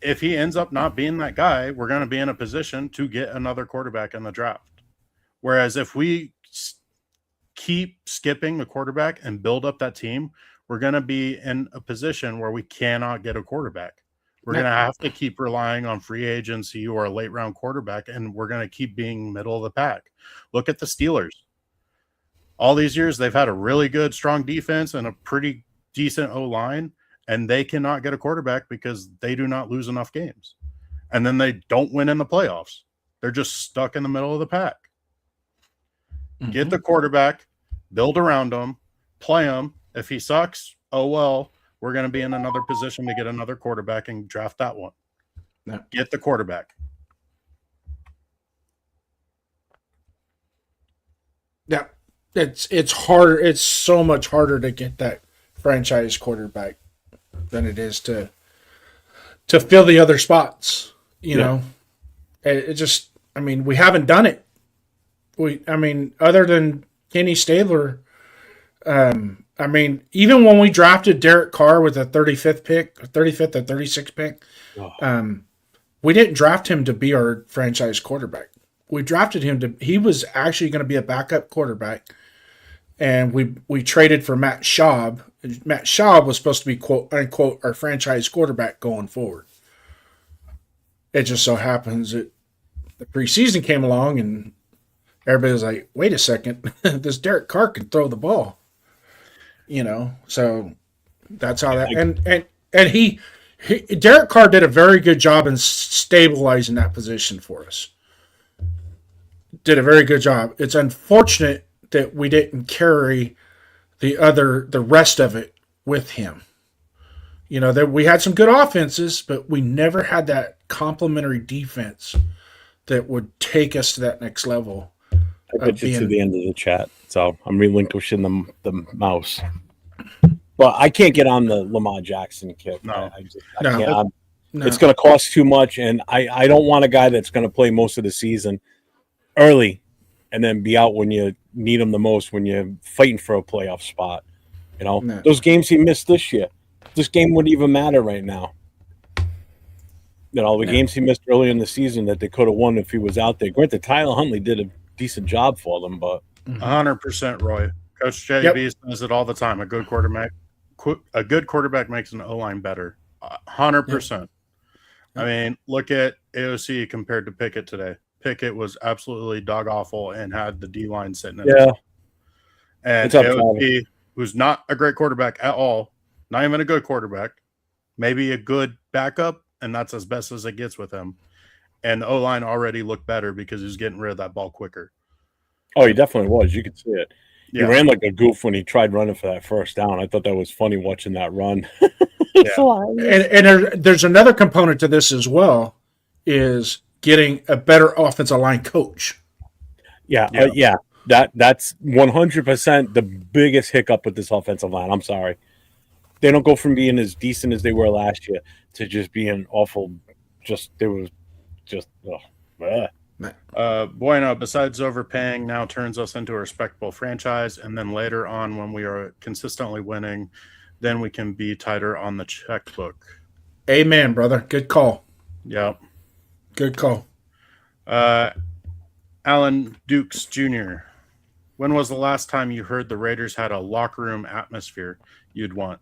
if he ends up not being that guy, we're going to be in a position to get another quarterback in the draft. Whereas if we keep skipping the quarterback and build up that team, we're going to be in a position where we cannot get a quarterback. We're going to have to keep relying on free agency or a late round quarterback, and we're going to keep being middle of the pack. Look at the Steelers. All these years, they've had a really good, strong defense and a pretty decent O-line, and they cannot get a quarterback because they do not lose enough games. And then they don't win in the playoffs. They're just stuck in the middle of the pack. Mm-hmm. Get the quarterback, build around him, play him. If he sucks, oh well, we're going to be in another position to get another quarterback and draft that one. No. Get the quarterback. Yeah, it's harder. It's so much harder to get that franchise quarterback than it is to fill the other spots. You know, it just. I mean, we haven't done it. Other than Kenny Stabler, I mean, even when we drafted Derek Carr with a 35th or 36th pick, we didn't draft him to be our franchise quarterback. We drafted him he was actually going to be a backup quarterback, and we traded for Matt Schaub. Matt Schaub was supposed to be, quote unquote, our franchise quarterback going forward. It just so happens that the preseason came along and everybody was like, wait a second, this Derek Carr can throw the ball. You know, so that's how that and he Derek Carr did a very good job in stabilizing that position for us. Did a very good job. It's unfortunate that we didn't carry the rest of it with him. You know, that we had some good offenses, but we never had that complementary defense that would take us to that next level. I get you to the end of the chat, so I'm relinquishing the mouse. But I can't get on the Lamar Jackson kick. No. I can't. No. It's going to cost too much, and I don't want a guy that's going to play most of the season early and then be out when you need him the most, when you're fighting for a playoff spot. You know, those games he missed this year, this game wouldn't even matter right now. You know, the games he missed early in the season that they could have won if he was out there. Granted, Tyler Huntley did a decent job for them, but 100%, Roy. Coach JB says it all the time. A good quarterback makes an O-line better. 100%. Yep. I mean, look at AOC compared to Pickett today. Pickett was absolutely dog awful and had the D-line sitting in his. And AOC, who's not a great quarterback at all, not even a good quarterback, maybe a good backup, and that's as best as it gets with him. And the O-line already looked better because he was getting rid of that ball quicker. Oh, he definitely was. You could see it. He ran like a goof when he tried running for that first down. I thought that was funny watching that run. And there's another component to this as well, is getting a better offensive line coach. That's 100% the biggest hiccup with this offensive line. I'm sorry. They don't go from being as decent as they were last year to just being awful. Bueno, besides overpaying, now turns us into a respectable franchise, and then later on when we are consistently winning, then we can be tighter on the checkbook. Amen, brother. Good call. Yep. Good call. Alan Dukes Jr., when was the last time you heard the Raiders had a locker room atmosphere you'd want?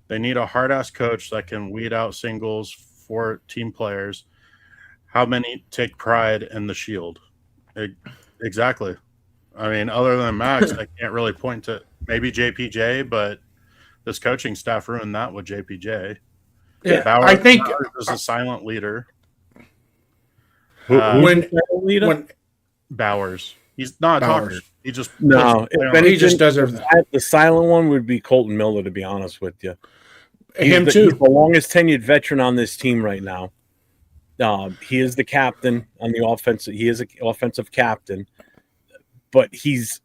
They need a hard-ass coach that can weed out singles for team players. How many take pride in the shield? Exactly. I mean, other than Max, I can't really point to maybe JPJ, but this coaching staff ruined that with JPJ. Yeah, Bowers, I think Bowers is a silent leader. When Bowers, he's not a talker. He just he just does everything. The silent one would be Colton Miller, to be honest with you. Too. He's the longest tenured veteran on this team right now. He is the captain on the offense. He is an offensive captain, but he's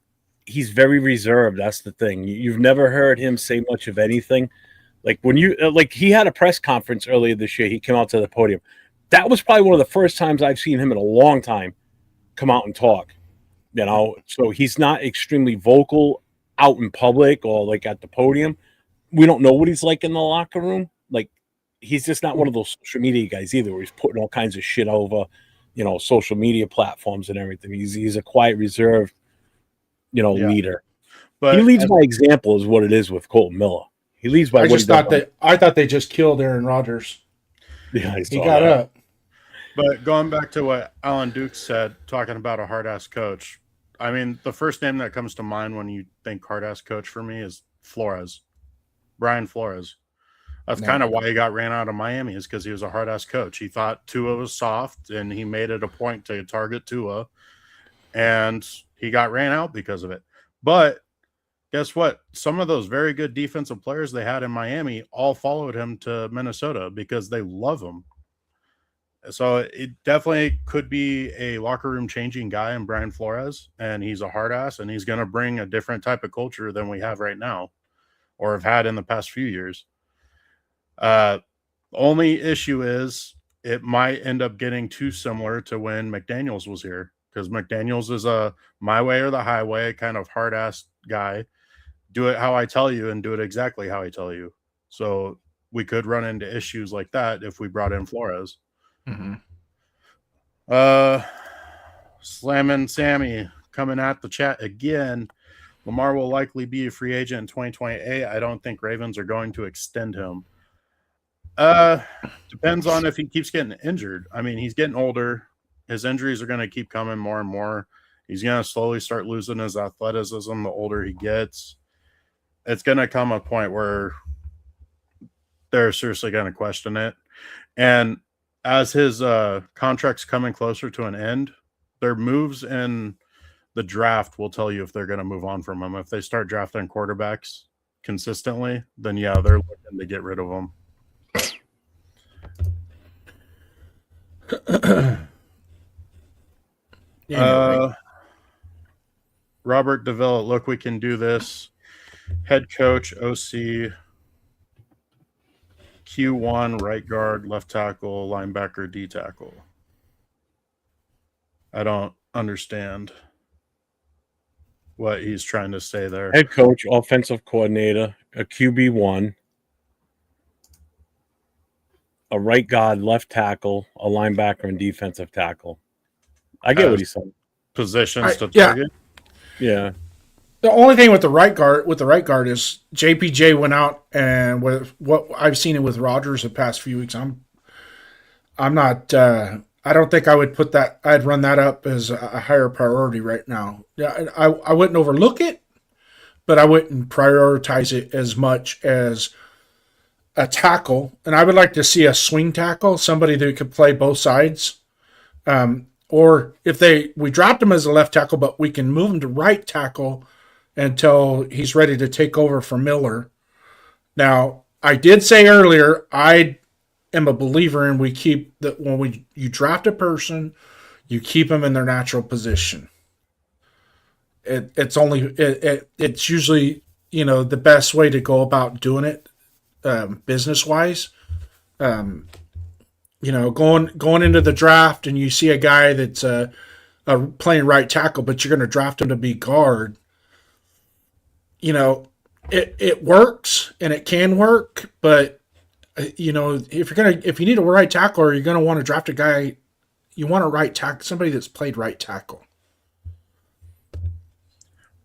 very reserved. That's the thing. You've never heard him say much of anything. Like when he had a press conference earlier this year. He came out to the podium. That was probably one of the first times I've seen him in a long time come out and talk. You know, so he's not extremely vocal out in public or like at the podium. We don't know what he's like in the locker room. Like, he's just not one of those social media guys either, where he's putting all kinds of shit over, you know, social media platforms and everything. He's a quiet, reserved, leader. But he leads by example, is what it is with Colton Miller. He leads by. I thought they just killed Aaron Rodgers. Yeah, he got up. But going back to what Alan Dukes said, talking about a hard-ass coach, I mean, the first name that comes to mind when you think hard-ass coach for me is Flores. Brian Flores. That's No. kind of why he got ran out of Miami, is because he was a hard-ass coach. He thought Tua was soft, and he made it a point to target Tua, and he got ran out because of it. But guess what? Some of those very good defensive players they had in Miami all followed him to Minnesota because they love him. So it definitely could be a locker room changing guy in Brian Flores, and he's a hard ass, and he's going to bring a different type of culture than we have right now or have had in the past few years. Only issue is it might end up getting too similar to when McDaniels was here, because McDaniels is a my way or the highway kind of hard ass guy. Do it how I tell you and do it exactly how I tell you. So we could run into issues like that if we brought in Flores. Mm-hmm. Slammin' Sammy coming at the chat again. Lamar will likely be a free agent in 2028. I don't think Ravens are going to extend him. Depends on if he keeps getting injured. I mean, he's getting older. His injuries are going to keep coming more and more. He's going to slowly start losing his athleticism the older he gets. It's going to come a point where they're seriously going to question it. And as his contract's coming closer to an end, their moves in the draft will tell you if they're going to move on from him. If they start drafting quarterbacks consistently, then yeah, they're looking to get rid of him. Robert DeVille, look, we can do this. Head coach, OC, Q1, right guard, left tackle, linebacker, D tackle. I don't understand what he's trying to say there. Head coach, offensive coordinator, a QB1, a right guard, left tackle, a linebacker, and defensive tackle. I get what he's saying. Positions to target. Yeah. The only thing with the right guard is JPJ went out, and with what I've seen it with Rodgers the past few weeks, I'm not. I don't think I would put that. I'd run that up as a higher priority right now. Yeah, I wouldn't overlook it, but I wouldn't prioritize it as much as a tackle. And I would like to see a swing tackle, somebody that could play both sides. Or if we dropped him as a left tackle, but we can move him to right tackle until he's ready to take over for Miller. Now, I did say earlier, I am a believer in we keep that when you draft a person, you keep them in their natural position. It's usually, the best way to go about doing it, business wise. Going into the draft and you see a guy that's playing right tackle, but you're going to draft him to be guard. It works and it can work, but if you need a right tackle, or you're going to want to draft a guy, you want a right tackle, somebody that's played right tackle.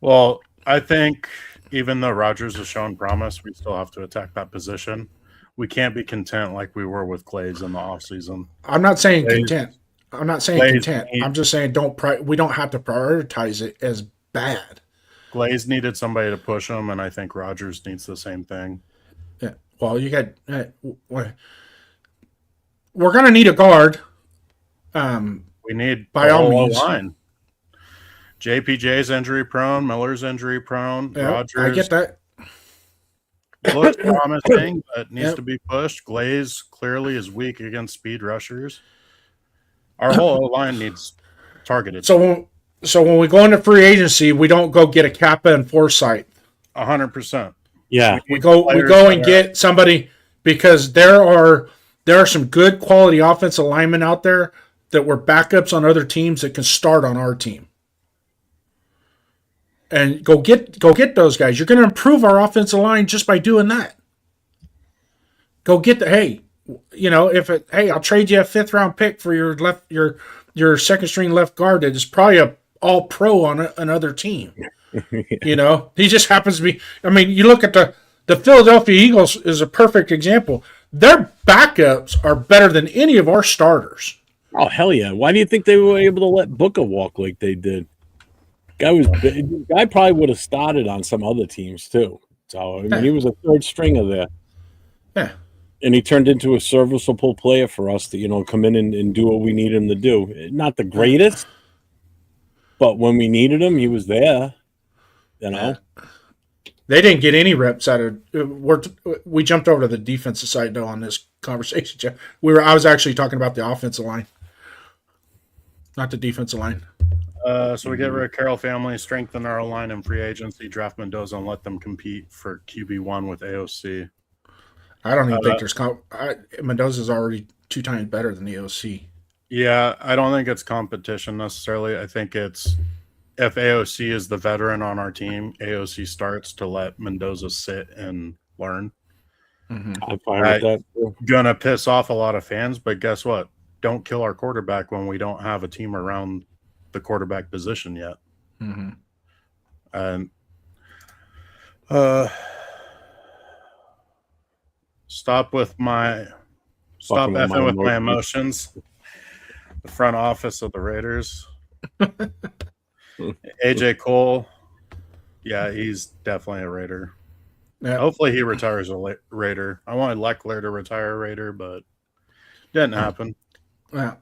Well, I think even though Rodgers has shown promise, we still have to attack that position. We can't be content like we were with Glaze in the offseason. I'm not saying content. I'm just saying we don't have to prioritize it as bad. Glaze needed somebody to push him, and I think Rodgers needs the same thing. Yeah. Well, you got we're going to need a guard. We need by all means line. JPJ's injury prone, Miller's injury prone. Yeah, Rodgers, I get that. Looks promising, but needs to be pushed. Glaze clearly is weak against speed rushers. Our whole line needs targeted. So when we go into free agency, we don't go get a Kappa and Forsythe. 100%. Yeah, we go and get somebody, because there are some good quality offensive linemen out there that were backups on other teams that can start on our team. And go get those guys. You're going to improve our offensive line just by doing that. Go get I'll trade you a 5th round pick for your second string left guard that is probably a all pro on another team. Yeah. He just happens to be. I mean, you look at the Philadelphia Eagles is a perfect example. Their backups are better than any of our starters. Oh hell yeah! Why do you think they were able to let Booker walk like they did? Guy probably would have started on some other teams too. So, I mean, he was a third stringer there. Yeah. And he turned into a serviceable player for us to, come in and do what we need him to do. Not the greatest, but when we needed him, he was there. Yeah. They didn't get any reps out of. We jumped over to the defensive side though on this conversation, Jeff. I was actually talking about the offensive line, not the defensive line. So we get rid of Carroll family, strengthen our line in free agency, draft Mendoza, and let them compete for QB1 with AOC. I don't even think there's Mendoza's already 2 times better than the AOC. Yeah, I don't think it's competition necessarily. I think it's if AOC is the veteran on our team, AOC starts to let Mendoza sit and learn. Mm-hmm. I'm fine with that. Gonna piss off a lot of fans, but guess what? Don't kill our quarterback when we don't have a team around the quarterback position yet. Mm-hmm. And stop effing with my emotions. The front office of the Raiders. AJ Cole, yeah, he's definitely a Raider. Yeah. Hopefully he retires a Raider. I wanted Leckler to retire a Raider, but didn't happen. Yeah.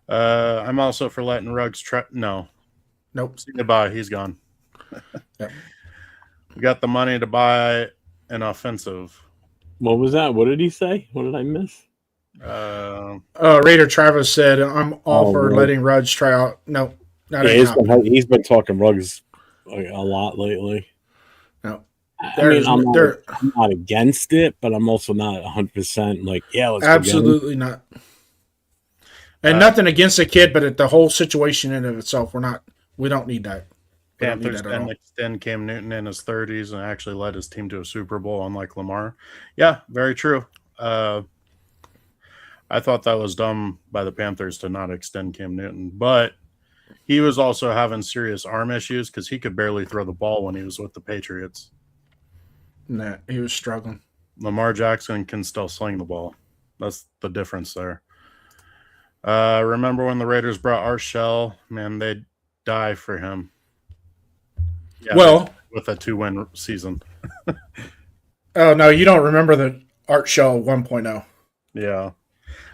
I'm also for letting Ruggs Nope. See goodbye. He's gone. Yep. We got the money to buy an offensive. What was that? What did he say? What did I miss? Raider Travis said, "I'm all for letting Rudge try out." No, he's been talking Ruggs a lot lately. No, I'm not against it, but I'm also not 100% like, yeah, let's absolutely not. And nothing against the kid, but the whole situation in of itself, we don't need that. Panthers didn't extend Cam Newton in his 30s and actually led his team to a Super Bowl, unlike Lamar. Yeah, very true. I thought that was dumb by the Panthers to not extend Cam Newton, but he was also having serious arm issues because he could barely throw the ball when he was with the Patriots. Nah, he was struggling. Lamar Jackson can still sling the ball. That's the difference there. Remember when the Raiders brought Art Shell? Man, they'd die for him. Yeah, well, with a 2-win season. Oh, no, you don't remember the Art Shell 1.0. Yeah.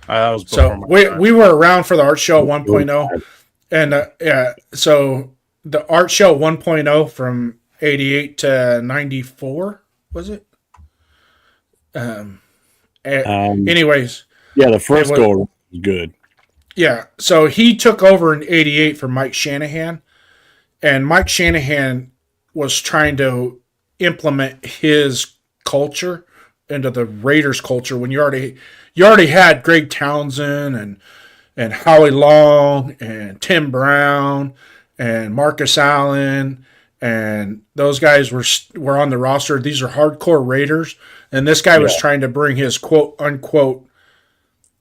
That was so we were around for the Art Shell 1.0. And so the Art Shell 1.0 from 88 to 94, was it? Anyways. Yeah, the first goal was good. Yeah, so he took over in 88 for Mike Shanahan. And Mike Shanahan was trying to implement his culture into the Raiders culture when you already had Greg Townsend and Howie Long and Tim Brown and Marcus Allen, and those guys were on the roster. These are hardcore Raiders, and this guy was trying to bring his quote unquote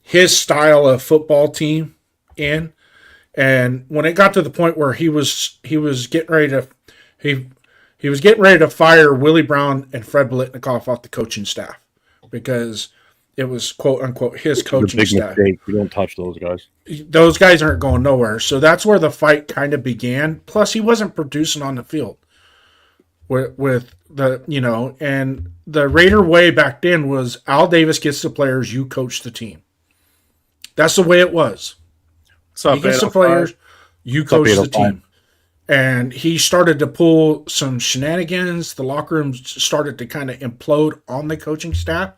his style of football team in. And when it got to the point where he was getting ready to fire Willie Brown and Fred Biletnikoff off the coaching staff because it was quote unquote his coaching staff. Mistake. You don't touch those guys. Those guys aren't going nowhere. So that's where the fight kind of began. Plus, he wasn't producing on the field with the and the Raider way back then was Al Davis gets the players, you coach the team. That's the way it was. He gets the players, you coach the team. And he started to pull some shenanigans. The locker room started to kind of implode on the coaching staff.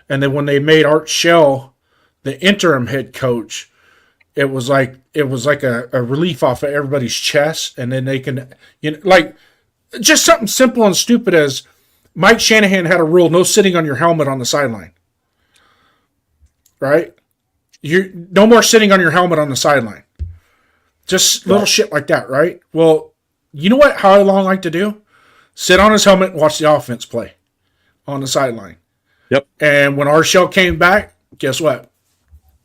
And then when they made Art Shell the interim head coach, it was like a relief off of everybody's chest. And then they can, just something simple and stupid as Mike Shanahan had a rule, no sitting on your helmet on the sideline. Right? No more sitting on your helmet on the sideline. Just little shit like that, right? Well, you know what Howie Long liked to do? Sit on his helmet and watch the offense play on the sideline. Yep. And when Arshell came back, guess what?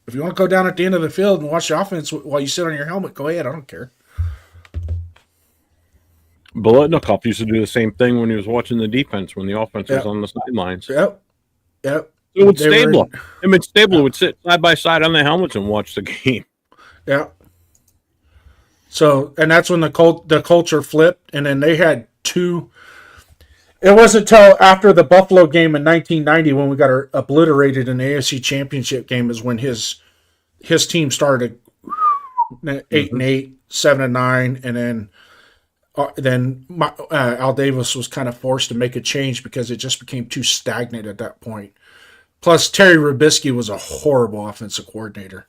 If you want to go down at the end of the field and watch the offense while you sit on your helmet, go ahead. I don't care. Biletnikoff used to do the same thing when he was watching the defense when the offense was on the sidelines. Yep. So would Stabler. Him and Stabler would sit side by side on their helmets and watch the game. Yeah. So, and that's when the culture flipped, and then they had two. It wasn't until after the Buffalo game in 1990 when we got obliterated in the AFC Championship game is when his team started 8-8, 7-9, and then Al Davis was kind of forced to make a change because it just became too stagnant at that point. Plus, Terry Rubisky was a horrible offensive coordinator.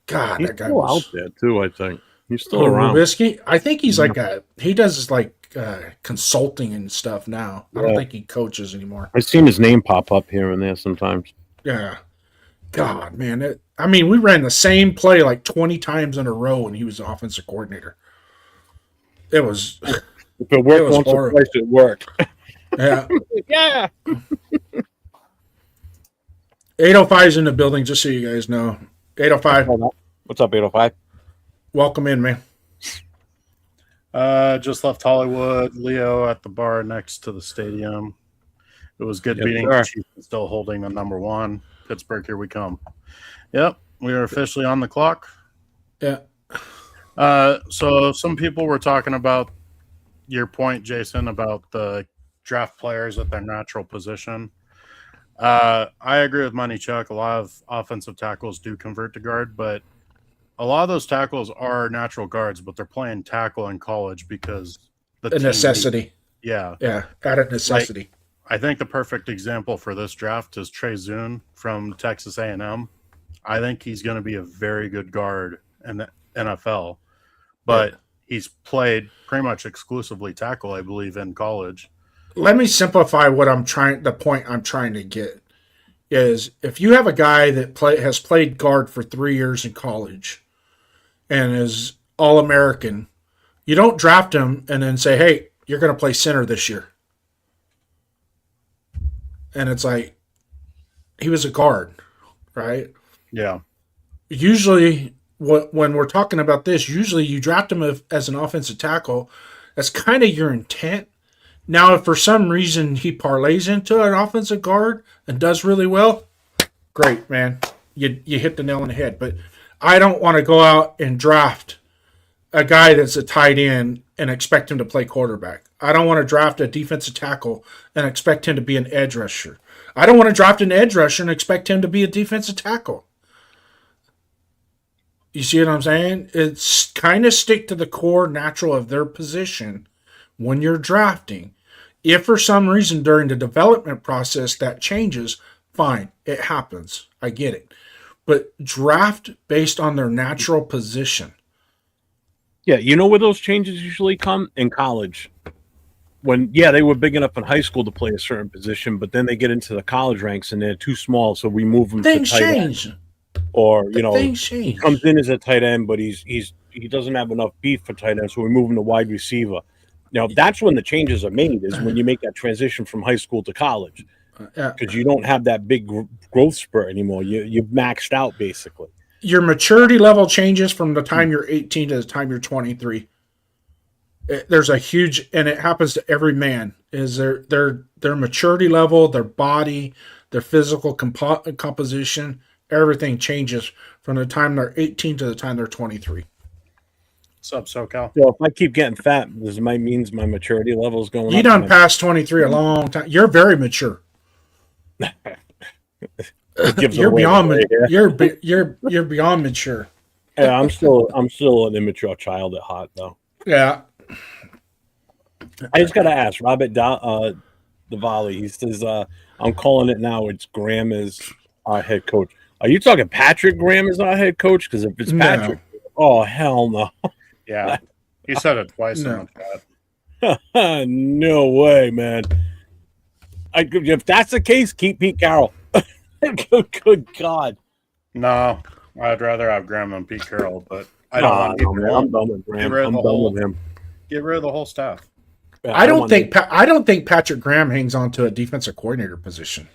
God, He's that guy still was out there too. I think he's still around. Rubisky. I think he's he does consulting and stuff now. I don't think he coaches anymore. I've seen his name pop up here and there sometimes. Yeah. God, man. We ran the same play like 20 times in a row when he was the offensive coordinator. It was. If it worked once or twice, it worked. Yeah. Yeah. 805's in the building, just so you guys know. 805. What's up, 805? Welcome in, man. Just left Hollywood. Leo at the bar next to the stadium. It was good beating the Chiefs and still holding the number one. Pittsburgh, here we come. Yep, we are officially on the clock. Yeah. So some people were talking about your point, Jason, about the draft players at their natural position. I agree with Money Chuck. A lot of offensive tackles do convert to guard, but a lot of those tackles are natural guards, but they're playing tackle in college because the necessity. Yeah. Out of necessity. I think the perfect example for this draft is Trey Zune from Texas A&M. I think he's going to be a very good guard in the NFL, but he's played pretty much exclusively tackle, I believe, in college. Let me simplify the point I'm trying to get is if you have a guy that has played guard for 3 years in college and is All-American, you don't draft him and then say, hey, you're going to play center this year. And it's like, he was a guard, right? Yeah. Usually, when we're talking about this, usually you draft him as an offensive tackle. That's kind of your intent. Now, if for some reason he parlays into an offensive guard and does really well, great, man. You hit the nail on the head. But I don't want to go out and draft a guy that's a tight end and expect him to play quarterback. I don't want to draft a defensive tackle and expect him to be an edge rusher. I don't want to draft an edge rusher and expect him to be a defensive tackle. You see what I'm saying? It's kind of stick to the core natural of their position when you're drafting. If for some reason during the development process that changes, fine, it happens. I get it. But draft based on their natural position. Yeah, you know where those changes usually come? In college. When, they were big enough in high school to play a certain position, but then they get into the college ranks and they're too small, so we move them Things to tight change. end. Or, he comes in as a tight end, but he doesn't have enough beef for tight end, so we move him to wide receiver. Now, that's when the changes are made, is when you make that transition from high school to college. Because you don't have that big growth spurt anymore. You've maxed out, basically. Your maturity level changes from the time you're 18 to the time you're 23. There's a huge, and it happens to every man, is their maturity level, their body, their physical composition, everything changes from the time they're 18 to the time they're 23. What's up, SoCal? So if I keep getting fat, this means my maturity level is going up. You done past 23 a long time. You're very mature. You're beyond you're beyond mature. Yeah, I'm still an immature child at heart, though. Yeah. I just got to ask Robert Diwali. He says, "I'm calling it now. It's Graham as our head coach." Are you talking Patrick Graham as our head coach? Because if it's Patrick, oh hell no. Yeah, he said it twice in the chat. No way, man. If that's the case, keep Pete Carroll. Good God. No, I'd rather have Graham than Pete Carroll, but I don't want to. I'm done with Graham. I'm done with him. Get rid of the whole staff. Yeah, I don't think Patrick Graham hangs on to a defensive coordinator position.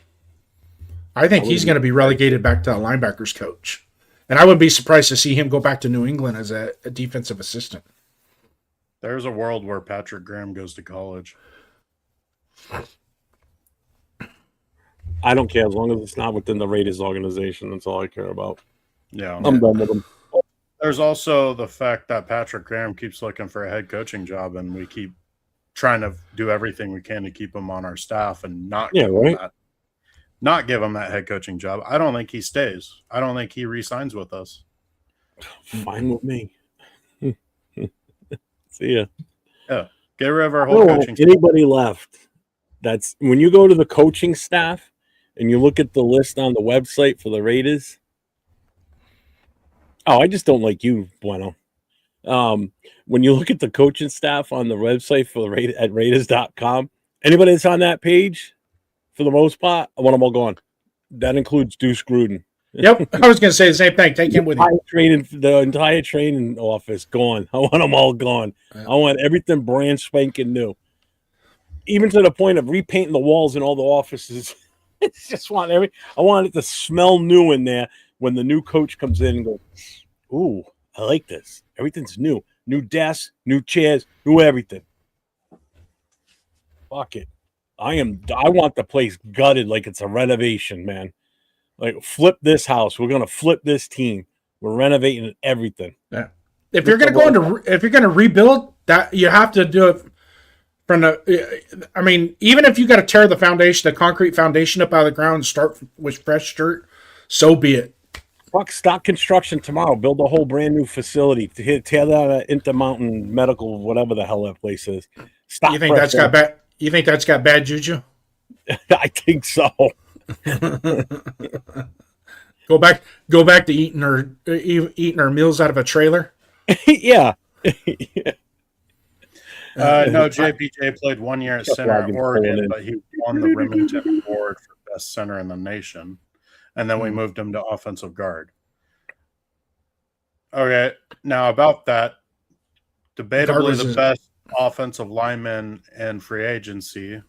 I think he's going to be relegated back to a linebackers coach. And I wouldn't be surprised to see him go back to New England as a defensive assistant. There's a world where Patrick Graham goes to college. I don't care as long as it's not within the Raiders organization. That's all I care about. Yeah. I'm done with him. There's also the fact that Patrick Graham keeps looking for a head coaching job, and we keep trying to do everything we can to keep him on our staff and not Yeah, give him right. give him that head coaching job. I don't think he stays. I don't think he re-signs with us. Fine with me. See ya. Yeah, get rid of our I whole don't want coaching staff. anybody left. That's when you go to the coaching staff and you look at the list on the website for the Raiders. Oh, I just don't like you, Bueno. When you look at the coaching staff on the website for the at Raiders.com, anybody that's on that page, for the most part, I want them all gone. That includes Deuce Gruden. Yep, I was going to say the same thing. Take him with you. The entire training office gone. I want them all gone. Yeah. I want everything brand spanking new. Even to the point of repainting the walls in all the offices. It's just I want it to smell new in there when the new coach comes in and goes, ooh, I like this. Everything's new. New desks, new chairs, new everything. Fuck it. I want the place gutted like it's a renovation, man. Like, flip this house. We're gonna flip this team. We're renovating everything. Yeah. If you're going to rebuild, that you have to do it from the. I mean, even if you got to tear the foundation, the concrete foundation up out of the ground and start with fresh dirt, so be it. Fuck, start construction tomorrow. Build a whole brand new facility. Tear that Intermountain Medical, whatever the hell that place is. Stop. You think that's got bad? You think that's got bad juju? I think so. Go back to eating her meals out of a trailer. Yeah. No, JPJ played 1 year at center at Oregon, but he won the Remington Award for best center in the nation. And then we moved him to offensive guard. Okay, now about that, debatably the best offensive lineman in free agency,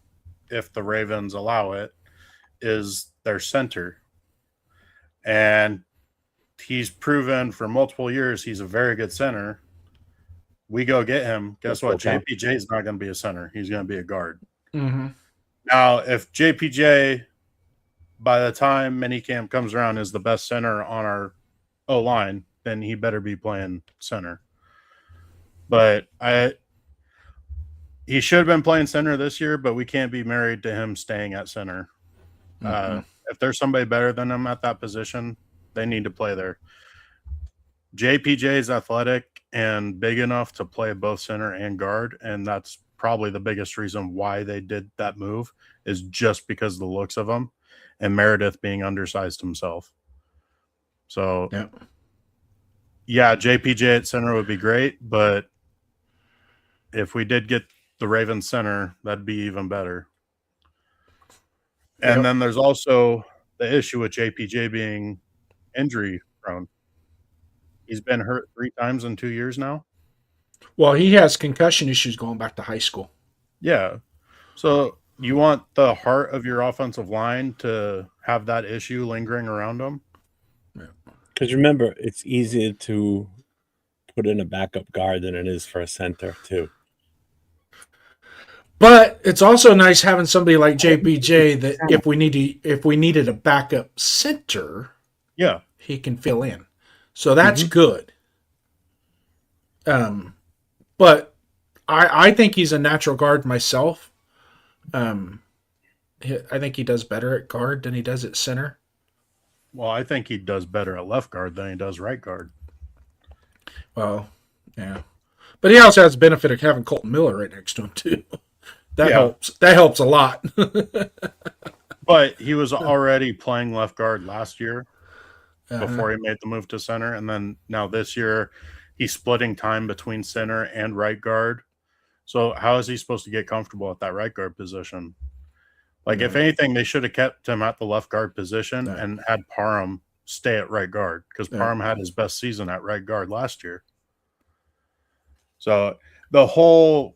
if the Ravens allow it, is their center. And he's proven for multiple years he's a very good center. We go get him. Guess what? JPJ is not going to be a center. He's going to be a guard. Mm-hmm. Now, if JPJ, by the time minicamp comes around, is the best center on our O-line, then he better be playing center. But he should have been playing center this year, but we can't be married to him staying at center. Mm-hmm. If there's somebody better than him at that position, they need to play there. JPJ is athletic and big enough to play both center and guard, and that's probably the biggest reason why they did that move, is just because of the looks of him and Meredith being undersized himself. So, yeah, JPJ at center would be great, but if we did get the Ravens center, that'd be even better. And then there's also the issue with JPJ being injury prone. He's been hurt 3 times in 2 years now. Well, he has concussion issues going back to high school. Yeah. So you want the heart of your offensive line to have that issue lingering around him? Because remember, it's easier to put in a backup guard than it is for a center, too. But it's also nice having somebody like JPJ that if we needed a backup center, he can fill in. So that's good. But I think he's a natural guard myself. I think he does better at guard than he does at center. Well, I think he does better at left guard than he does right guard. Well, yeah. But he also has the benefit of having Colton Miller right next to him, too. That helps. That helps a lot. But he was already playing left guard last year before he made the move to center. And then now this year, he's splitting time between center and right guard. So how is he supposed to get comfortable at that right guard position? Like, if anything, they should have kept him at the left guard position and had Parham stay at right guard, because Parham had his best season at right guard last year. So the whole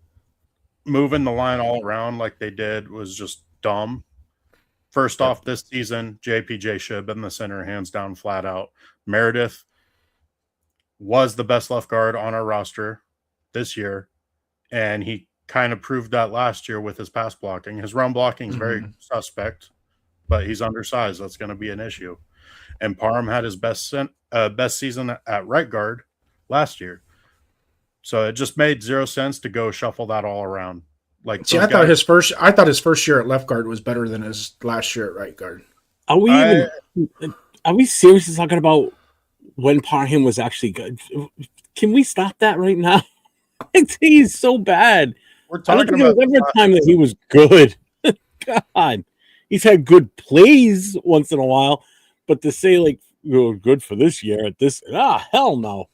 moving the line all around like they did was just dumb. First off, this season, JPJ should have been the center, hands down, flat out. Meredith was the best left guard on our roster this year, and he kind of proved that last year with his pass blocking. His run blocking is very suspect, but he's undersized. That's going to be an issue. And Parham had his best season at right guard last year. So it just made zero sense to go shuffle that all around. Like, See, those I thought his first year at left guard was better than his last year at right guard. Are we are we seriously talking about when Parham was actually good? Can we stop that right now? He's so bad. we're I don't talking think there about was ever a time that he was good. God, he's had good plays once in a while, but to say like you're good for this year at this, hell no.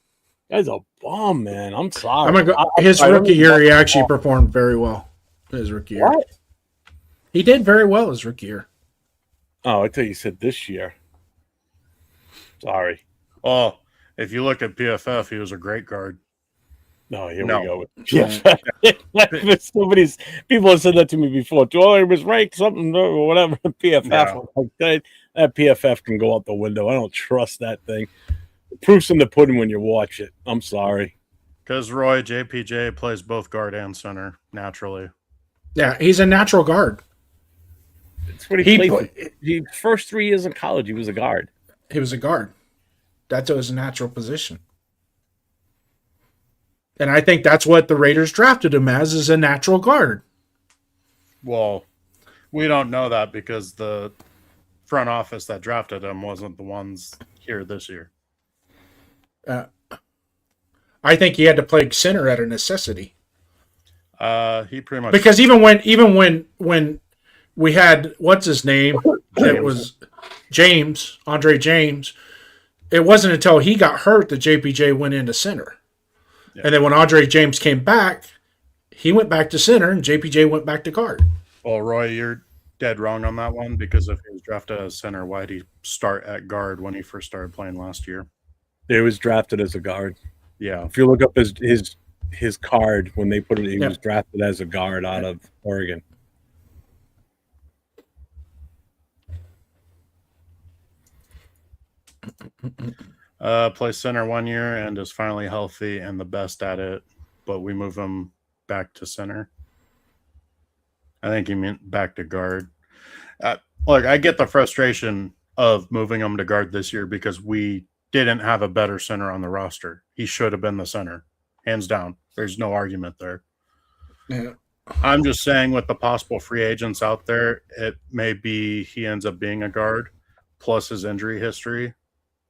Guy's a bum, man. I'm sorry. His rookie year, he actually performed very well. His rookie year, What? he did very well his rookie year. Oh, I thought you said this year. Sorry. Oh, if you look at PFF, he was a great guard. No, here No. we go. Somebody's people have said that to me before. Oh, he was ranked something or whatever. PFF. Yeah. Okay, that PFF can go out the window. I don't trust that thing. The proof's in the pudding when you watch it. I'm sorry. Because Roy, JPJ plays both guard and center naturally. Yeah, he's a natural guard. It's what he played. The first 3 years in college, he was a guard. He was a guard. That's his natural position. And I think that's what the Raiders drafted him as, is a natural guard. Well, we don't know that because the front office that drafted him wasn't the ones here this year. I think he had to play center out of necessity. He pretty much Because even when we had what's his name, it was Andre James. It wasn't until he got hurt that JPJ went into center. Yeah. And then when Andre James came back, he went back to center and JPJ went back to guard. Well, Roy, you're dead wrong on that one because if he was drafted as center, why did he start at guard when he first started playing last year? He was drafted as a guard. Yeah. If you look up his card when they put it, he was drafted as a guard out of Oregon. Plays center 1 year and is finally healthy and the best at it, but we move him back to center. I think he meant back to guard. Look, I get the frustration of moving him to guard this year because we didn't have a better center on the roster. He should have been the center, hands down. There's no argument there. Yeah. I'm just saying with the possible free agents out there, it may be he ends up being a guard plus his injury history.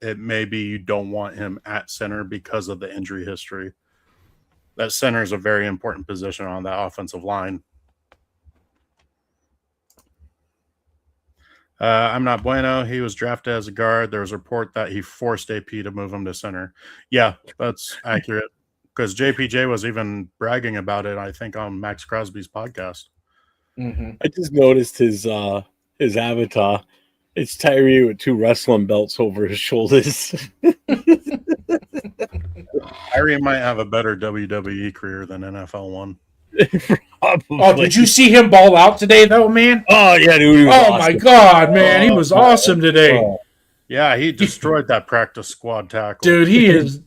It may be you don't want him at center because of the injury history. That center is a very important position on that offensive line. I'm not bueno. He was drafted as a guard. There was a report that he forced AP to move him to center. Yeah, that's accurate. Because JPJ was even bragging about it, I think, on Max Crosby's podcast. Mm-hmm. I just noticed his avatar. It's Tyree with 2 wrestling belts over his shoulders. Tyree might have a better WWE career than NFL one. Oh, did you see him ball out today, though, man? Oh, yeah, dude. Awesome. My God, man. He was awesome today. Yeah, he destroyed that practice squad tackle. Dude, he's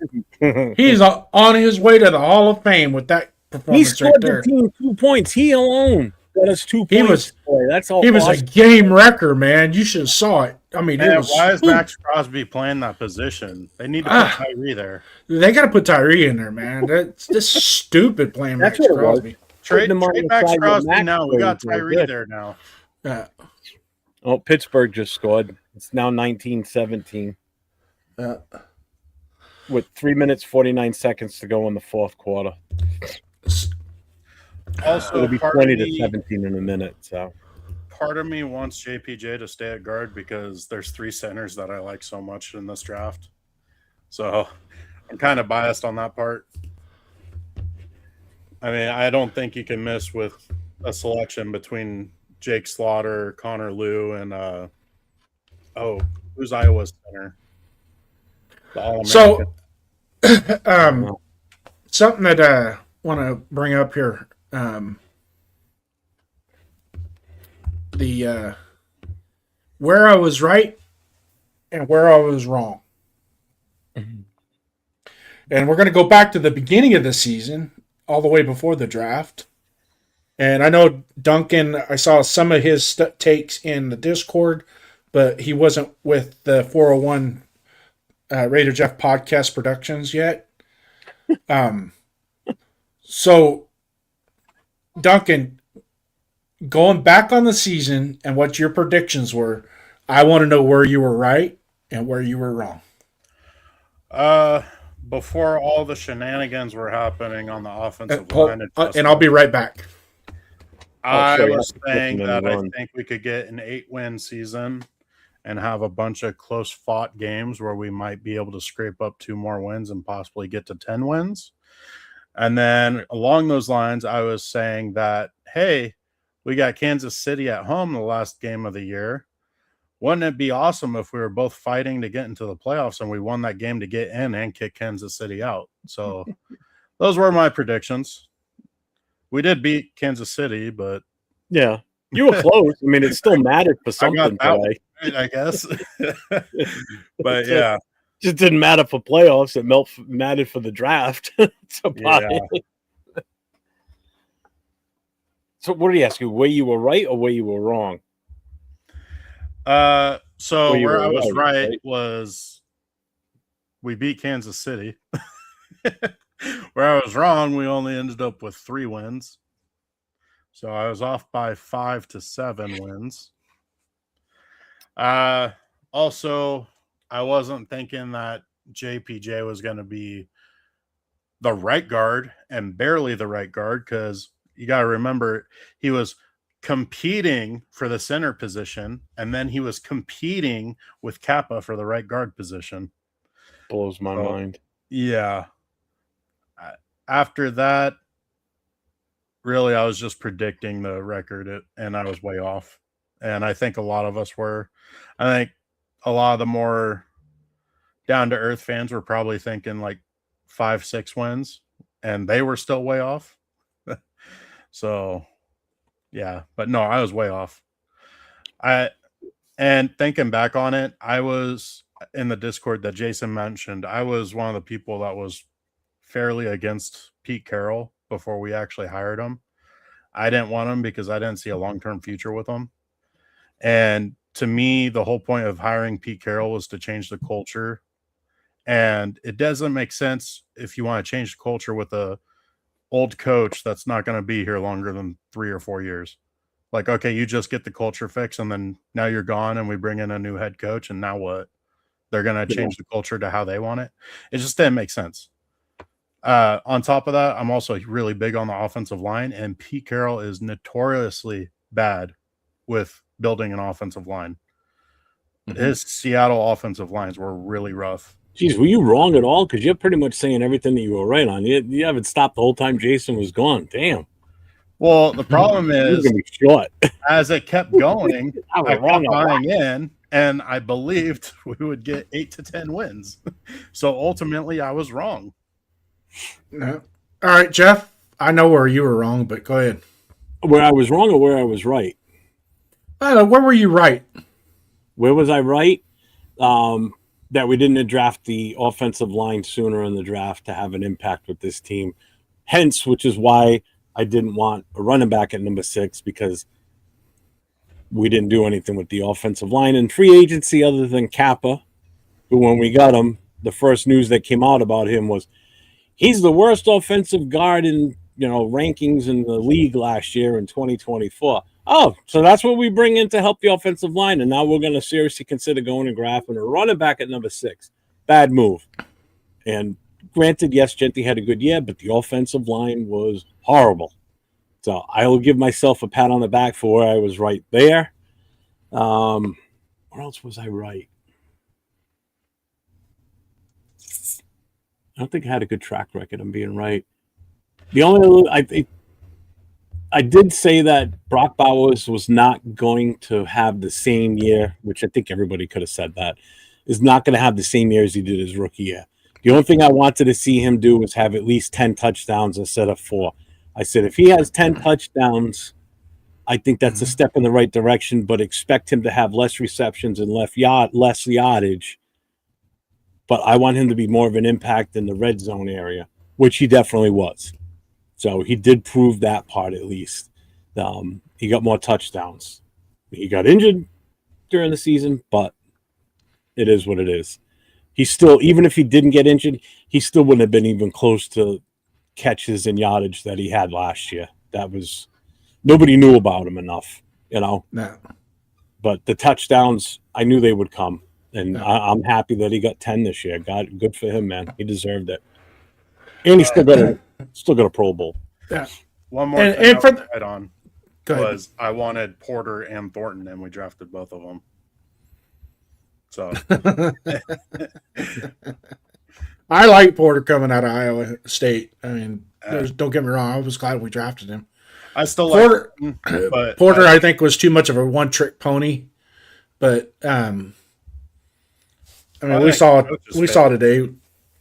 on his way to the Hall of Fame with that performance. He scored the team 2 points. He alone got us 2 points. That's all. He was a game wrecker, man. You should have saw it. I mean, why is Max Crosby playing that position? They need to put Tyree there. They got to put Tyree in there, man. That's just stupid playing Max Crosby. Trade Max Crosby now. We got Tyree there now. Yeah. Oh, Pittsburgh just scored. It's now 19-17. With 3 minutes, 49 seconds to go in the fourth quarter. Also, it'll be 20-17 in a minute. So, part of me wants JPJ to stay at guard because there's 3 centers that I like so much in this draft. So, I'm kind of biased on that part. I mean, I don't think you can miss with a selection between Jake Slaughter, Connor Liu, and who's Iowa's center? The All-American. So, something that I want to bring up here. Where I was right and where I was wrong. Mm-hmm. And we're going to go back to the beginning of the season, all the way before the draft. And I know Duncan, I saw some of his takes in the Discord, but he wasn't with the 401 Raider Jeff podcast productions yet. So, Duncan, going back on the season and what your predictions were, I want to know where you were right and where you were wrong. Before all the shenanigans were happening on the offensive Paul, line, and I'll be right back. I sorry, was saying and that I run. think we could get an 8-win season and have a bunch of close fought games where we might be able to scrape up 2 more wins and possibly get to 10 wins. And then along those lines, I was saying that, hey, we got Kansas City at home the last game of the year. Wouldn't it be awesome if we were both fighting to get into the playoffs and we won that game to get in and kick Kansas City out? So those were my predictions. We did beat Kansas City, but Yeah, you were close. I mean, it still mattered for something that today. right, I guess. But yeah, Just didn't matter for playoffs. It mattered for the draft. That's about it. So, what did he ask you? Where you were right or where you were wrong? So you where were I was right? right was we beat Kansas City. Where I was wrong, we only ended up with 3 wins. So I was off by 5 to 7 wins. Also, I wasn't thinking that JPJ was going to be the right guard and barely the right guard, because you got to remember he was competing for the center position and then he was competing with Kappa for the right guard position. Blows my mind. Yeah. After that, really, I was just predicting the record, and I was way off. And I think a lot of us were. I think a lot of the more down-to-earth fans were probably thinking like 5-6 wins, and they were still way off. So, yeah. But no, I was way off. And thinking back on it, I was in the Discord that Jason mentioned. I was one of the people that was fairly against Pete Carroll before we actually hired him. I didn't want him because I didn't see a long-term future with him. And to me, the whole point of hiring Pete Carroll was to change the culture. And it doesn't make sense if you want to change the culture with a old coach that's not going to be here longer than 3 or 4 years. Like, okay, you just get the culture fix and then now you're gone and we bring in a new head coach, and now what? They're going to change the culture to how they want it. It just didn't make sense. On top of that, I'm also really big on the offensive line, and Pete Carroll is notoriously bad with building an offensive line. Mm-hmm. His Seattle offensive lines were really rough. Geez, were you wrong at all? Because you're pretty much saying everything that you were right on. You haven't stopped the whole time Jason was gone. Damn. Well, the problem is, gonna be short. As it kept going, I kept buying in, and I believed we would get 8 to 10 wins. So ultimately, I was wrong. No. All right, Jeff, I know where you were wrong, but go ahead. Where I was wrong or where I was right? Where were you right? Where was I right? That we didn't draft the offensive line sooner in the draft to have an impact with this team. Hence, which is why I didn't want a running back at number 6, because we didn't do anything with the offensive line in free agency other than Kappa, who, when we got him, the first news that came out about him was he's the worst offensive guard in rankings in the league last year in 2024. Oh, so that's what we bring in to help the offensive line, and now we're going to seriously consider going and grabbing a running back at number 6. Bad move. And granted, yes, Genty had a good year, but the offensive line was horrible. So I will give myself a pat on the back for where I was right there. Where else was I right? I don't think I had a good track record. I'm being right. The only I did say that Brock Bowers was not going to have the same year, which I think everybody could have said that, is not going to have the same year as he did his rookie year. The only thing I wanted to see him do was have at least 10 touchdowns instead of 4. I said, if he has 10 touchdowns, I think that's a step in the right direction, but expect him to have less receptions and less yardage. But I want him to be more of an impact in the red zone area, which he definitely was. So he did prove that part at least. He got more touchdowns. He got injured during the season, but it is what it is. He still, even if he didn't get injured, he still wouldn't have been even close to catches and yardage that he had last year. That was nobody knew about him enough, No. But the touchdowns, I knew they would come, and Yeah. I'm happy that he got 10 this year. God, good for him, man. He deserved it, and he still got a Pro Bowl. Yeah. One more And- thing and I for was right on Go ahead. was I wanted Porter and Thornton, and we drafted both of them. So I like Porter coming out of Iowa State. I mean, don't get me wrong. I was glad we drafted him. I still like Porter, him, but Porter, I think, was too much of a one-trick pony. But I mean, we saw today.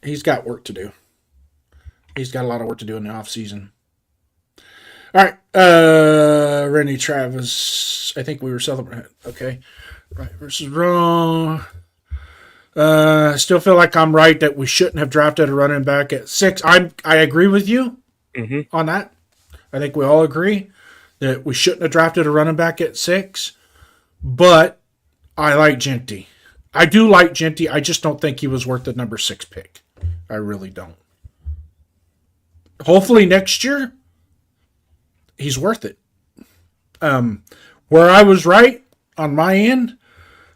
He's got work to do. He's got a lot of work to do in the off season. All right, Rennie Travis. I think we were celebrating. Okay, right versus wrong. I still feel like I'm right that we shouldn't have drafted a running back at 6. I agree with you on that. I think we all agree that we shouldn't have drafted a running back at 6. But I like Genty. I do like Genty. I just don't think he was worth the number 6 pick. I really don't. Hopefully next year, he's worth it. Where I was right on my end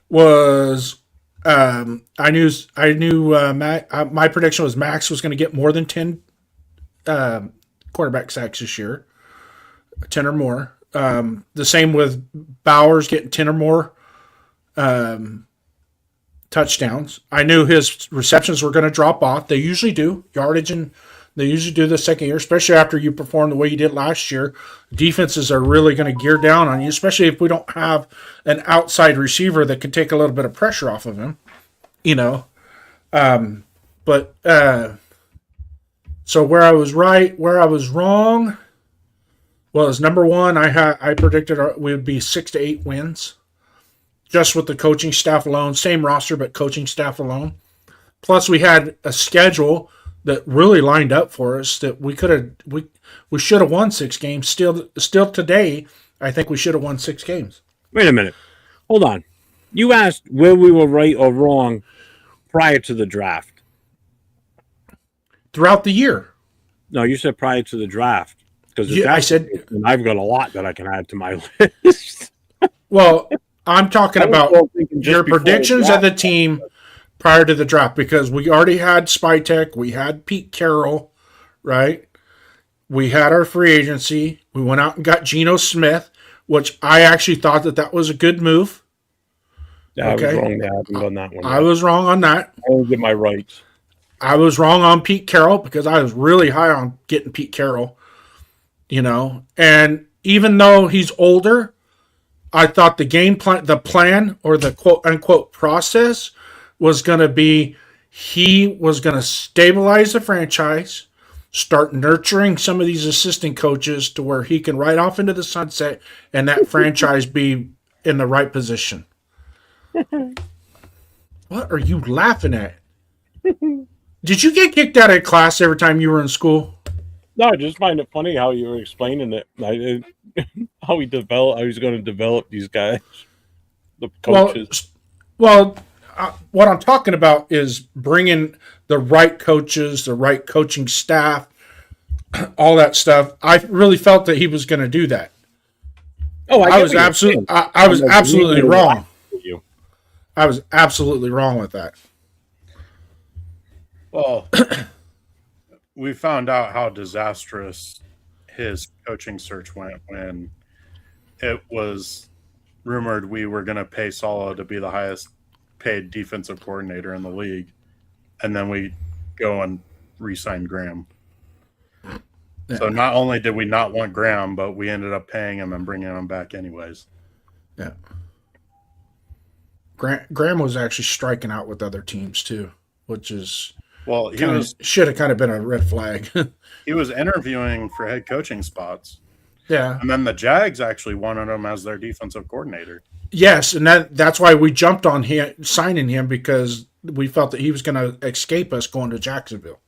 was I knew my prediction was Max was going to get more than 10 quarterback sacks this year, 10 or more. The same with Bowers getting 10 or more touchdowns. I knew his receptions were going to drop off. They usually do. Yardage, and they usually do the second year, especially after you perform the way you did last year. Defenses are really going to gear down on you, especially if we don't have an outside receiver that can take a little bit of pressure off of him, So where I was right, where I was wrong was number one. I predicted we would be 6 to 8 wins, just with the coaching staff alone. Same roster, but coaching staff alone. Plus, we had a schedule that really lined up for us that we should have won 6 games. Still today, I think we should have won 6 games. Wait a minute. Hold on. You asked where we were right or wrong prior to the draft. Throughout the year. No, you said prior to the draft. Because I said, and I've got a lot that I can add to my list. well, I'm talking about your before predictions the of the team prior to the draft, because we already had Spytek, we had Pete Carroll, right? We had our free agency. We went out and got Geno Smith, which I actually thought that was a good move. Yeah, I was wrong. I haven't done that one. I was wrong on that. I only get my rights. I was wrong on Pete Carroll because I was really high on getting Pete Carroll, And even though he's older, I thought the game plan, the plan, or the quote unquote process was going to be he was going to stabilize the franchise, start nurturing some of these assistant coaches to where he can ride off into the sunset and that franchise be in the right position. What are you laughing at? Did you get kicked out of class every time you were in school? No, I just find it funny how you were explaining it. How he's going to develop these guys, the coaches. Well, what I'm talking about is bringing the right coaches, the right coaching staff, all that stuff. I really felt that he was going to do that. Oh, I was absolutely wrong. I was absolutely wrong with that. Well, we found out how disastrous his coaching search went when it was rumored we were going to pay Saleh to be the highest paid defensive coordinator in the league, and then we go and re-sign Graham. Yeah. So not only did we not want Graham, but we ended up paying him and bringing him back anyways. Yeah. Graham was actually striking out with other teams too, which is should have kind of been a red flag. He was interviewing for head coaching spots. Yeah. And then the Jags actually wanted him as their defensive coordinator. Yes, and that's why we jumped on him, signing him, because we felt that he was going to escape us going to Jacksonville.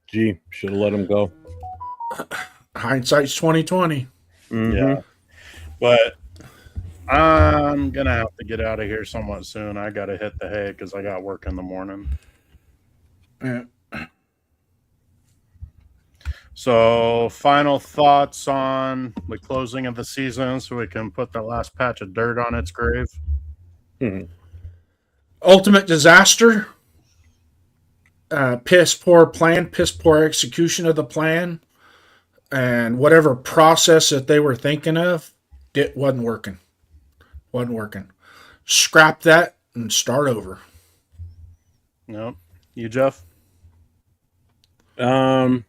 Gee, should have let him go. Hindsight's 20/20. Mm-hmm. Yeah. But I'm going to have to get out of here somewhat soon. I got to hit the hay because I got work in the morning. Yeah. So, final thoughts on the closing of the season so we can put the last patch of dirt on its grave. Ultimate disaster. Piss poor plan, piss poor execution of the plan, and whatever process that they were thinking of, it wasn't working. Wasn't working. Scrap that and start over. Yep. You, Jeff? Final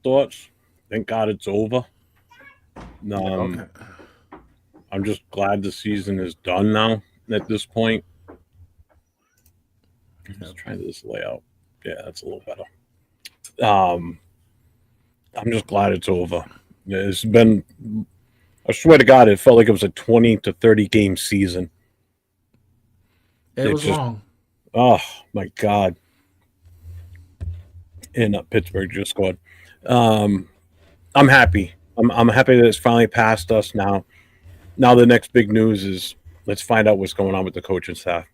thoughts. Thank God it's over. Okay. I'm just glad the season is done now at this point. Let's try this layout. Yeah, that's a little better. I'm just glad it's over. It's been, I swear to God, it felt like it was a 20 to 30 game season. It was long. Oh, my God. And Pittsburgh just scored. I'm happy. I'm happy that it's finally past us now. Now the next big news is let's find out what's going on with the coaching staff.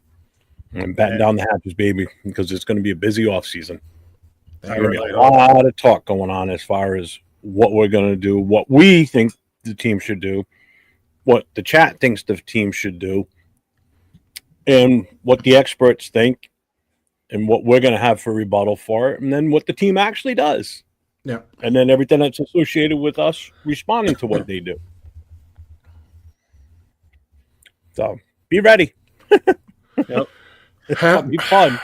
And batten down the hatches, baby, because it's going to be a busy offseason. There's going to be a lot of talk going on as far as what we're going to do, what we think the team should do, what the chat thinks the team should do, and what the experts think, and what we're going to have for rebuttal for it, and then what the team actually does. Yeah. And then everything that's associated with us responding to what they do. So be ready. Yep. It'll be fun.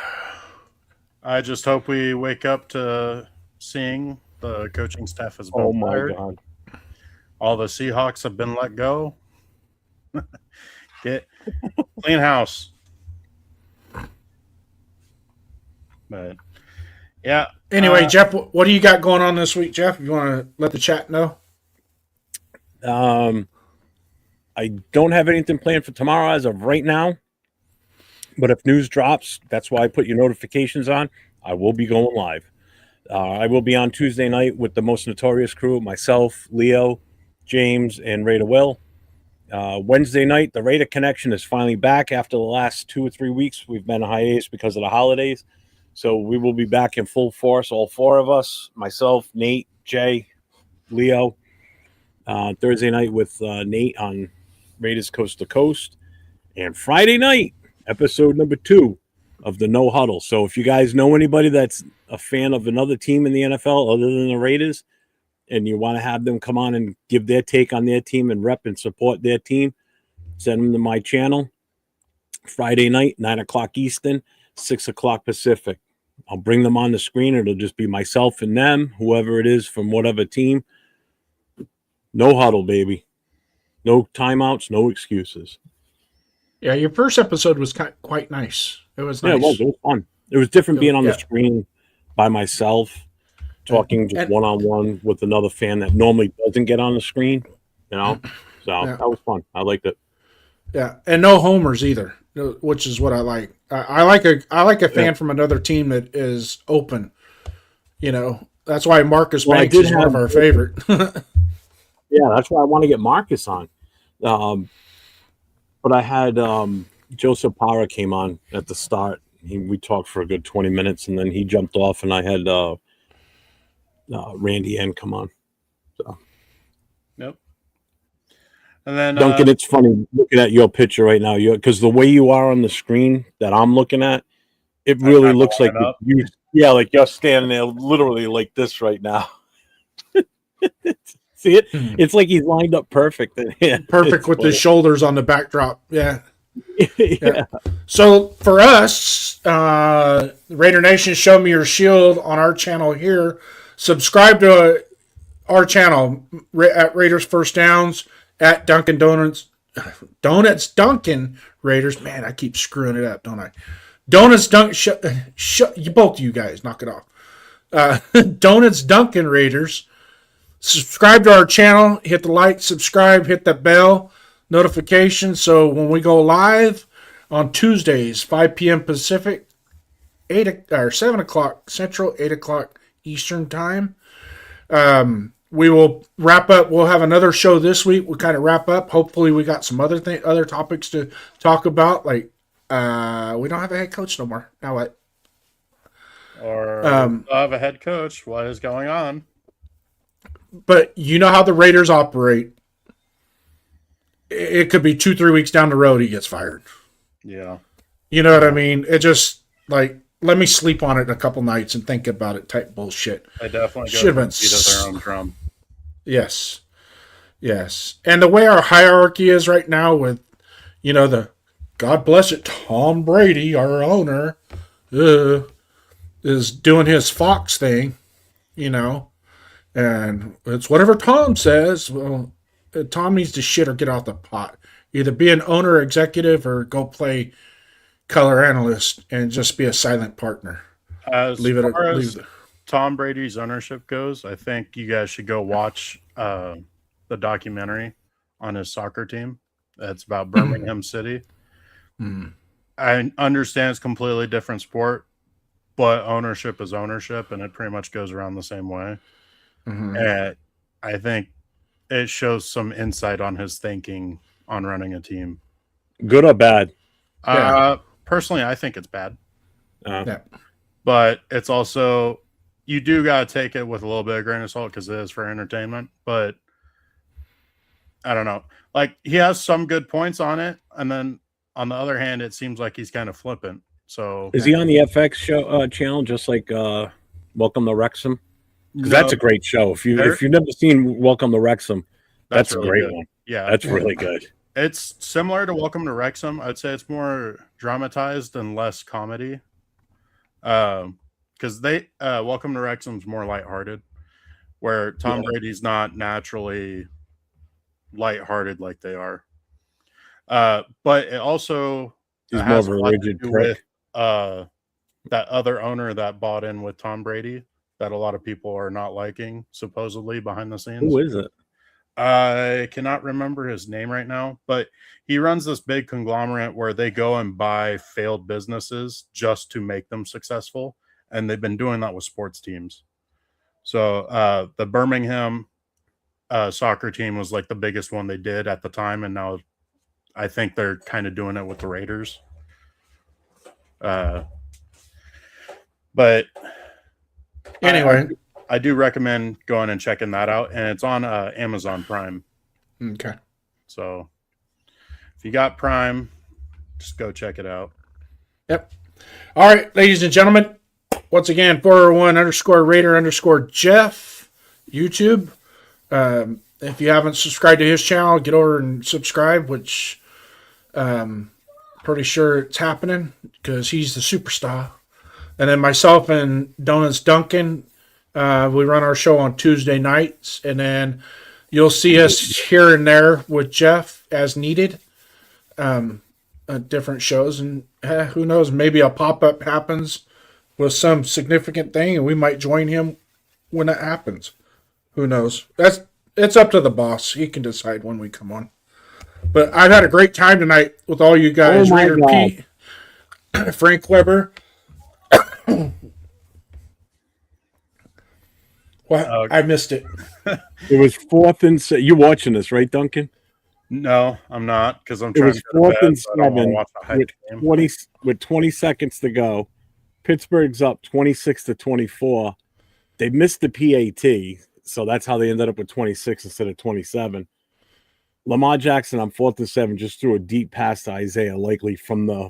I just hope we wake up to seeing the coaching staff has been fired. God. All the Seahawks have been let go. Get clean house. But yeah. Anyway, Jeff, what do you got going on this week, Jeff? You want to let the chat know? I don't have anything planned for tomorrow as of right now. But if news drops, that's why I put your notifications on. I will be going live. I will be on Tuesday night with the Most Notorious crew, myself, Leo, James, and Raider Will. Wednesday night, the Raider Connection is finally back after the last 2 or 3 weeks. We've been on hiatus because of the holidays. So we will be back in full force, all four of us, myself, Nate, Jay, Leo. Thursday night with Nate on Raiders Coast to Coast. And Friday night, episode number 2 of the No Huddle. So if you guys know anybody that's a fan of another team in the NFL other than the Raiders, and you want to have them come on and give their take on their team and rep and support their team, send them to my channel. Friday night, 9 o'clock Eastern, 6 o'clock Pacific. I'll bring them on the screen. It'll just be myself and them, whoever it is from whatever team. No huddle, baby. No timeouts, no excuses. Yeah, your first episode was quite nice. It was nice. Yeah, it was fun. It was different being on the screen by myself, talking just one-on-one with another fan that normally doesn't get on the screen, you know? So that was fun. I liked it. Yeah, and no homers either, which is what I like. I like a fan from another team that is open. You know, that's why Marcus Banks is one of our favorite. Yeah, that's why I want to get Marcus on. But I had Joseph Parra came on at the start. We talked for a good 20 minutes, and then he jumped off, and I had Randy N come on. So. Yep. And then Duncan, it's funny looking at your picture right now, because the way you are on the screen that I'm looking at, it really looks like you. Yeah, like you're standing there literally like this right now. See it? It's like he's lined up perfect. Perfect with his shoulders on the backdrop. Yeah. Yeah. So for us, Raider Nation, show me your shield on our channel here. Subscribe to our channel at Raiders First Downs, at Dunkin' Donuts Dunkin' Raiders. Man, I keep screwing it up, don't I? Donuts Dunkin'. You both of you guys, knock it off. Donuts Dunkin' Raiders. Subscribe to our channel. Hit the like, subscribe, hit that bell notification. So when we go live on Tuesdays, 5 p.m. Pacific, 7 o'clock Central, 8 o'clock Eastern time, we will wrap up. We'll have another show this week. We'll kind of wrap up. Hopefully, we got some other topics to talk about. Like we don't have a head coach no more. Now what? Or we'll have a head coach. What is going on? But you know how the Raiders operate. It could be 2-3 weeks down the road he gets fired. Yeah. You know what I mean? It just like let me sleep on it a couple nights and think about it type bullshit. They definitely go Should have to been the beat of their own drum. Yes. Yes. And the way our hierarchy is right now with, the God bless it, Tom Brady, our owner, is doing his Fox thing, and it's whatever Tom says. Well, Tom needs to shit or get out the pot. Either be an owner or executive or go play color analyst and just be a silent partner. As far as Tom Brady's ownership goes, I think you guys should go watch the documentary on his soccer team. That's about Birmingham City. I understand it's a completely different sport, but ownership is ownership, and it pretty much goes around the same way. And I think it shows some insight on his thinking on running a team. Good or bad? Personally, I think it's bad. Yeah. But it's also, you do got to take it with a little bit of grain of salt because it is for entertainment. But I don't know. Like, he has some good points on it. And then on the other hand, it seems like he's kind of flippant. So is he on the FX show channel just like Welcome to Wrexham? Because that's a great show. If you've never seen Welcome to Wrexham, that's a great one. Yeah, that's really good. It's similar to Welcome to Wrexham. I'd say it's more dramatized and less comedy. Because Welcome to Wrexham's more lighthearted, where Tom Brady's not naturally lighthearted like they are. But it also has more of a rigid prick. With that other owner that bought in with Tom Brady that a lot of people are not liking, supposedly behind the scenes. Who is it? I cannot remember his name right now, but he runs this big conglomerate where they go and buy failed businesses just to make them successful. And they've been doing that with sports teams. So the Birmingham soccer team was like the biggest one they did at the time. And now I think they're kind of doing it with the Raiders. But anyway, I do recommend going and checking that out, and it's on Amazon Prime. Okay. So if you got Prime, just go check it out. Yep. All right, ladies and gentlemen, once again, 401_Raider_Jeff, YouTube. If you haven't subscribed to his channel, get over and subscribe, which pretty sure it's happening because he's the superstar. And then myself and Donuts Duncan, we run our show on Tuesday nights, and then you'll see us here and there with Jeff as needed, at different shows. And who knows, maybe a pop-up happens with some significant thing, and we might join him when it happens. Who knows? It's up to the boss. He can decide when we come on. But I've had a great time tonight with all you guys. Raider Pete, Frank Weber. What? I missed it. It was 4th and 7. You're watching this, right, Duncan? No, I'm not, because I'm trying to go to bed, so I don't want to watch the game. With 20 seconds to go. Pittsburgh's up 26-24. They missed the PAT, so that's how they ended up with 26 instead of 27. Lamar Jackson on 4th and 7 just threw a deep pass to Isaiah, likely from their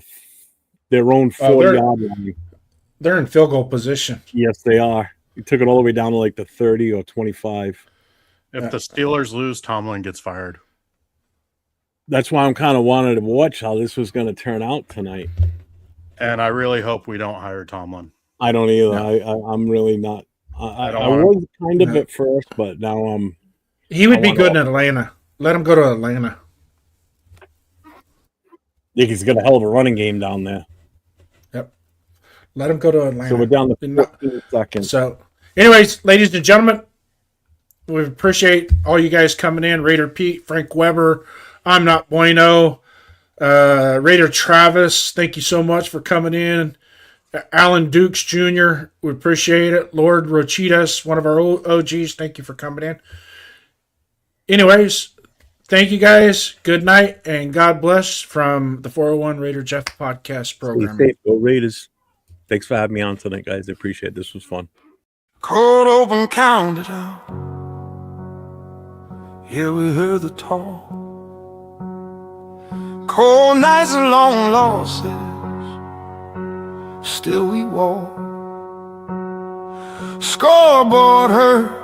own 40-yard line. They're in field goal position. Yes, they are. He took it all the way down to like the 30 or 25. If the Steelers lose, Tomlin gets fired. That's why I'm kind of wanted to watch how this was going to turn out tonight. And I really hope we don't hire Tomlin. I don't either. No. I'm really not. I was kind of at first, but now he would be good in Atlanta. Let him go to Atlanta. I think he's got a hell of a running game down there. Yep. Let him go to Atlanta. So we're down to 15 seconds. So, anyways, ladies and gentlemen, we appreciate all you guys coming in. Raider Pete, Frank Weber, I'm Not Bueno, Raider Travis, thank you so much for coming in. Alan Dukes Jr., we appreciate it. Lord Rochitas, one of our OGs, thank you for coming in. Anyways, thank you guys. Good night and God bless from the 401 Raider Jeff podcast program. Stay safe, go Raiders. Thanks for having me on tonight, guys. I appreciate it. This was fun. Cold open, counted out. Yeah, we heard the talk. Cold nights and long losses, still we walk. Scoreboard hurt,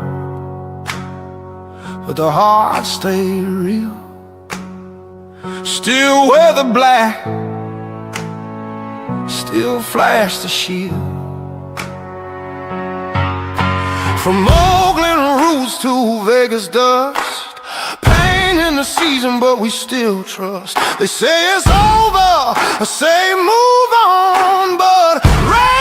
but the heart stayed real. Still wear the black, still flash the shield. From Oakland roots to Vegas dust, pain in the season, but we still trust. They say it's over, I say move on, but rain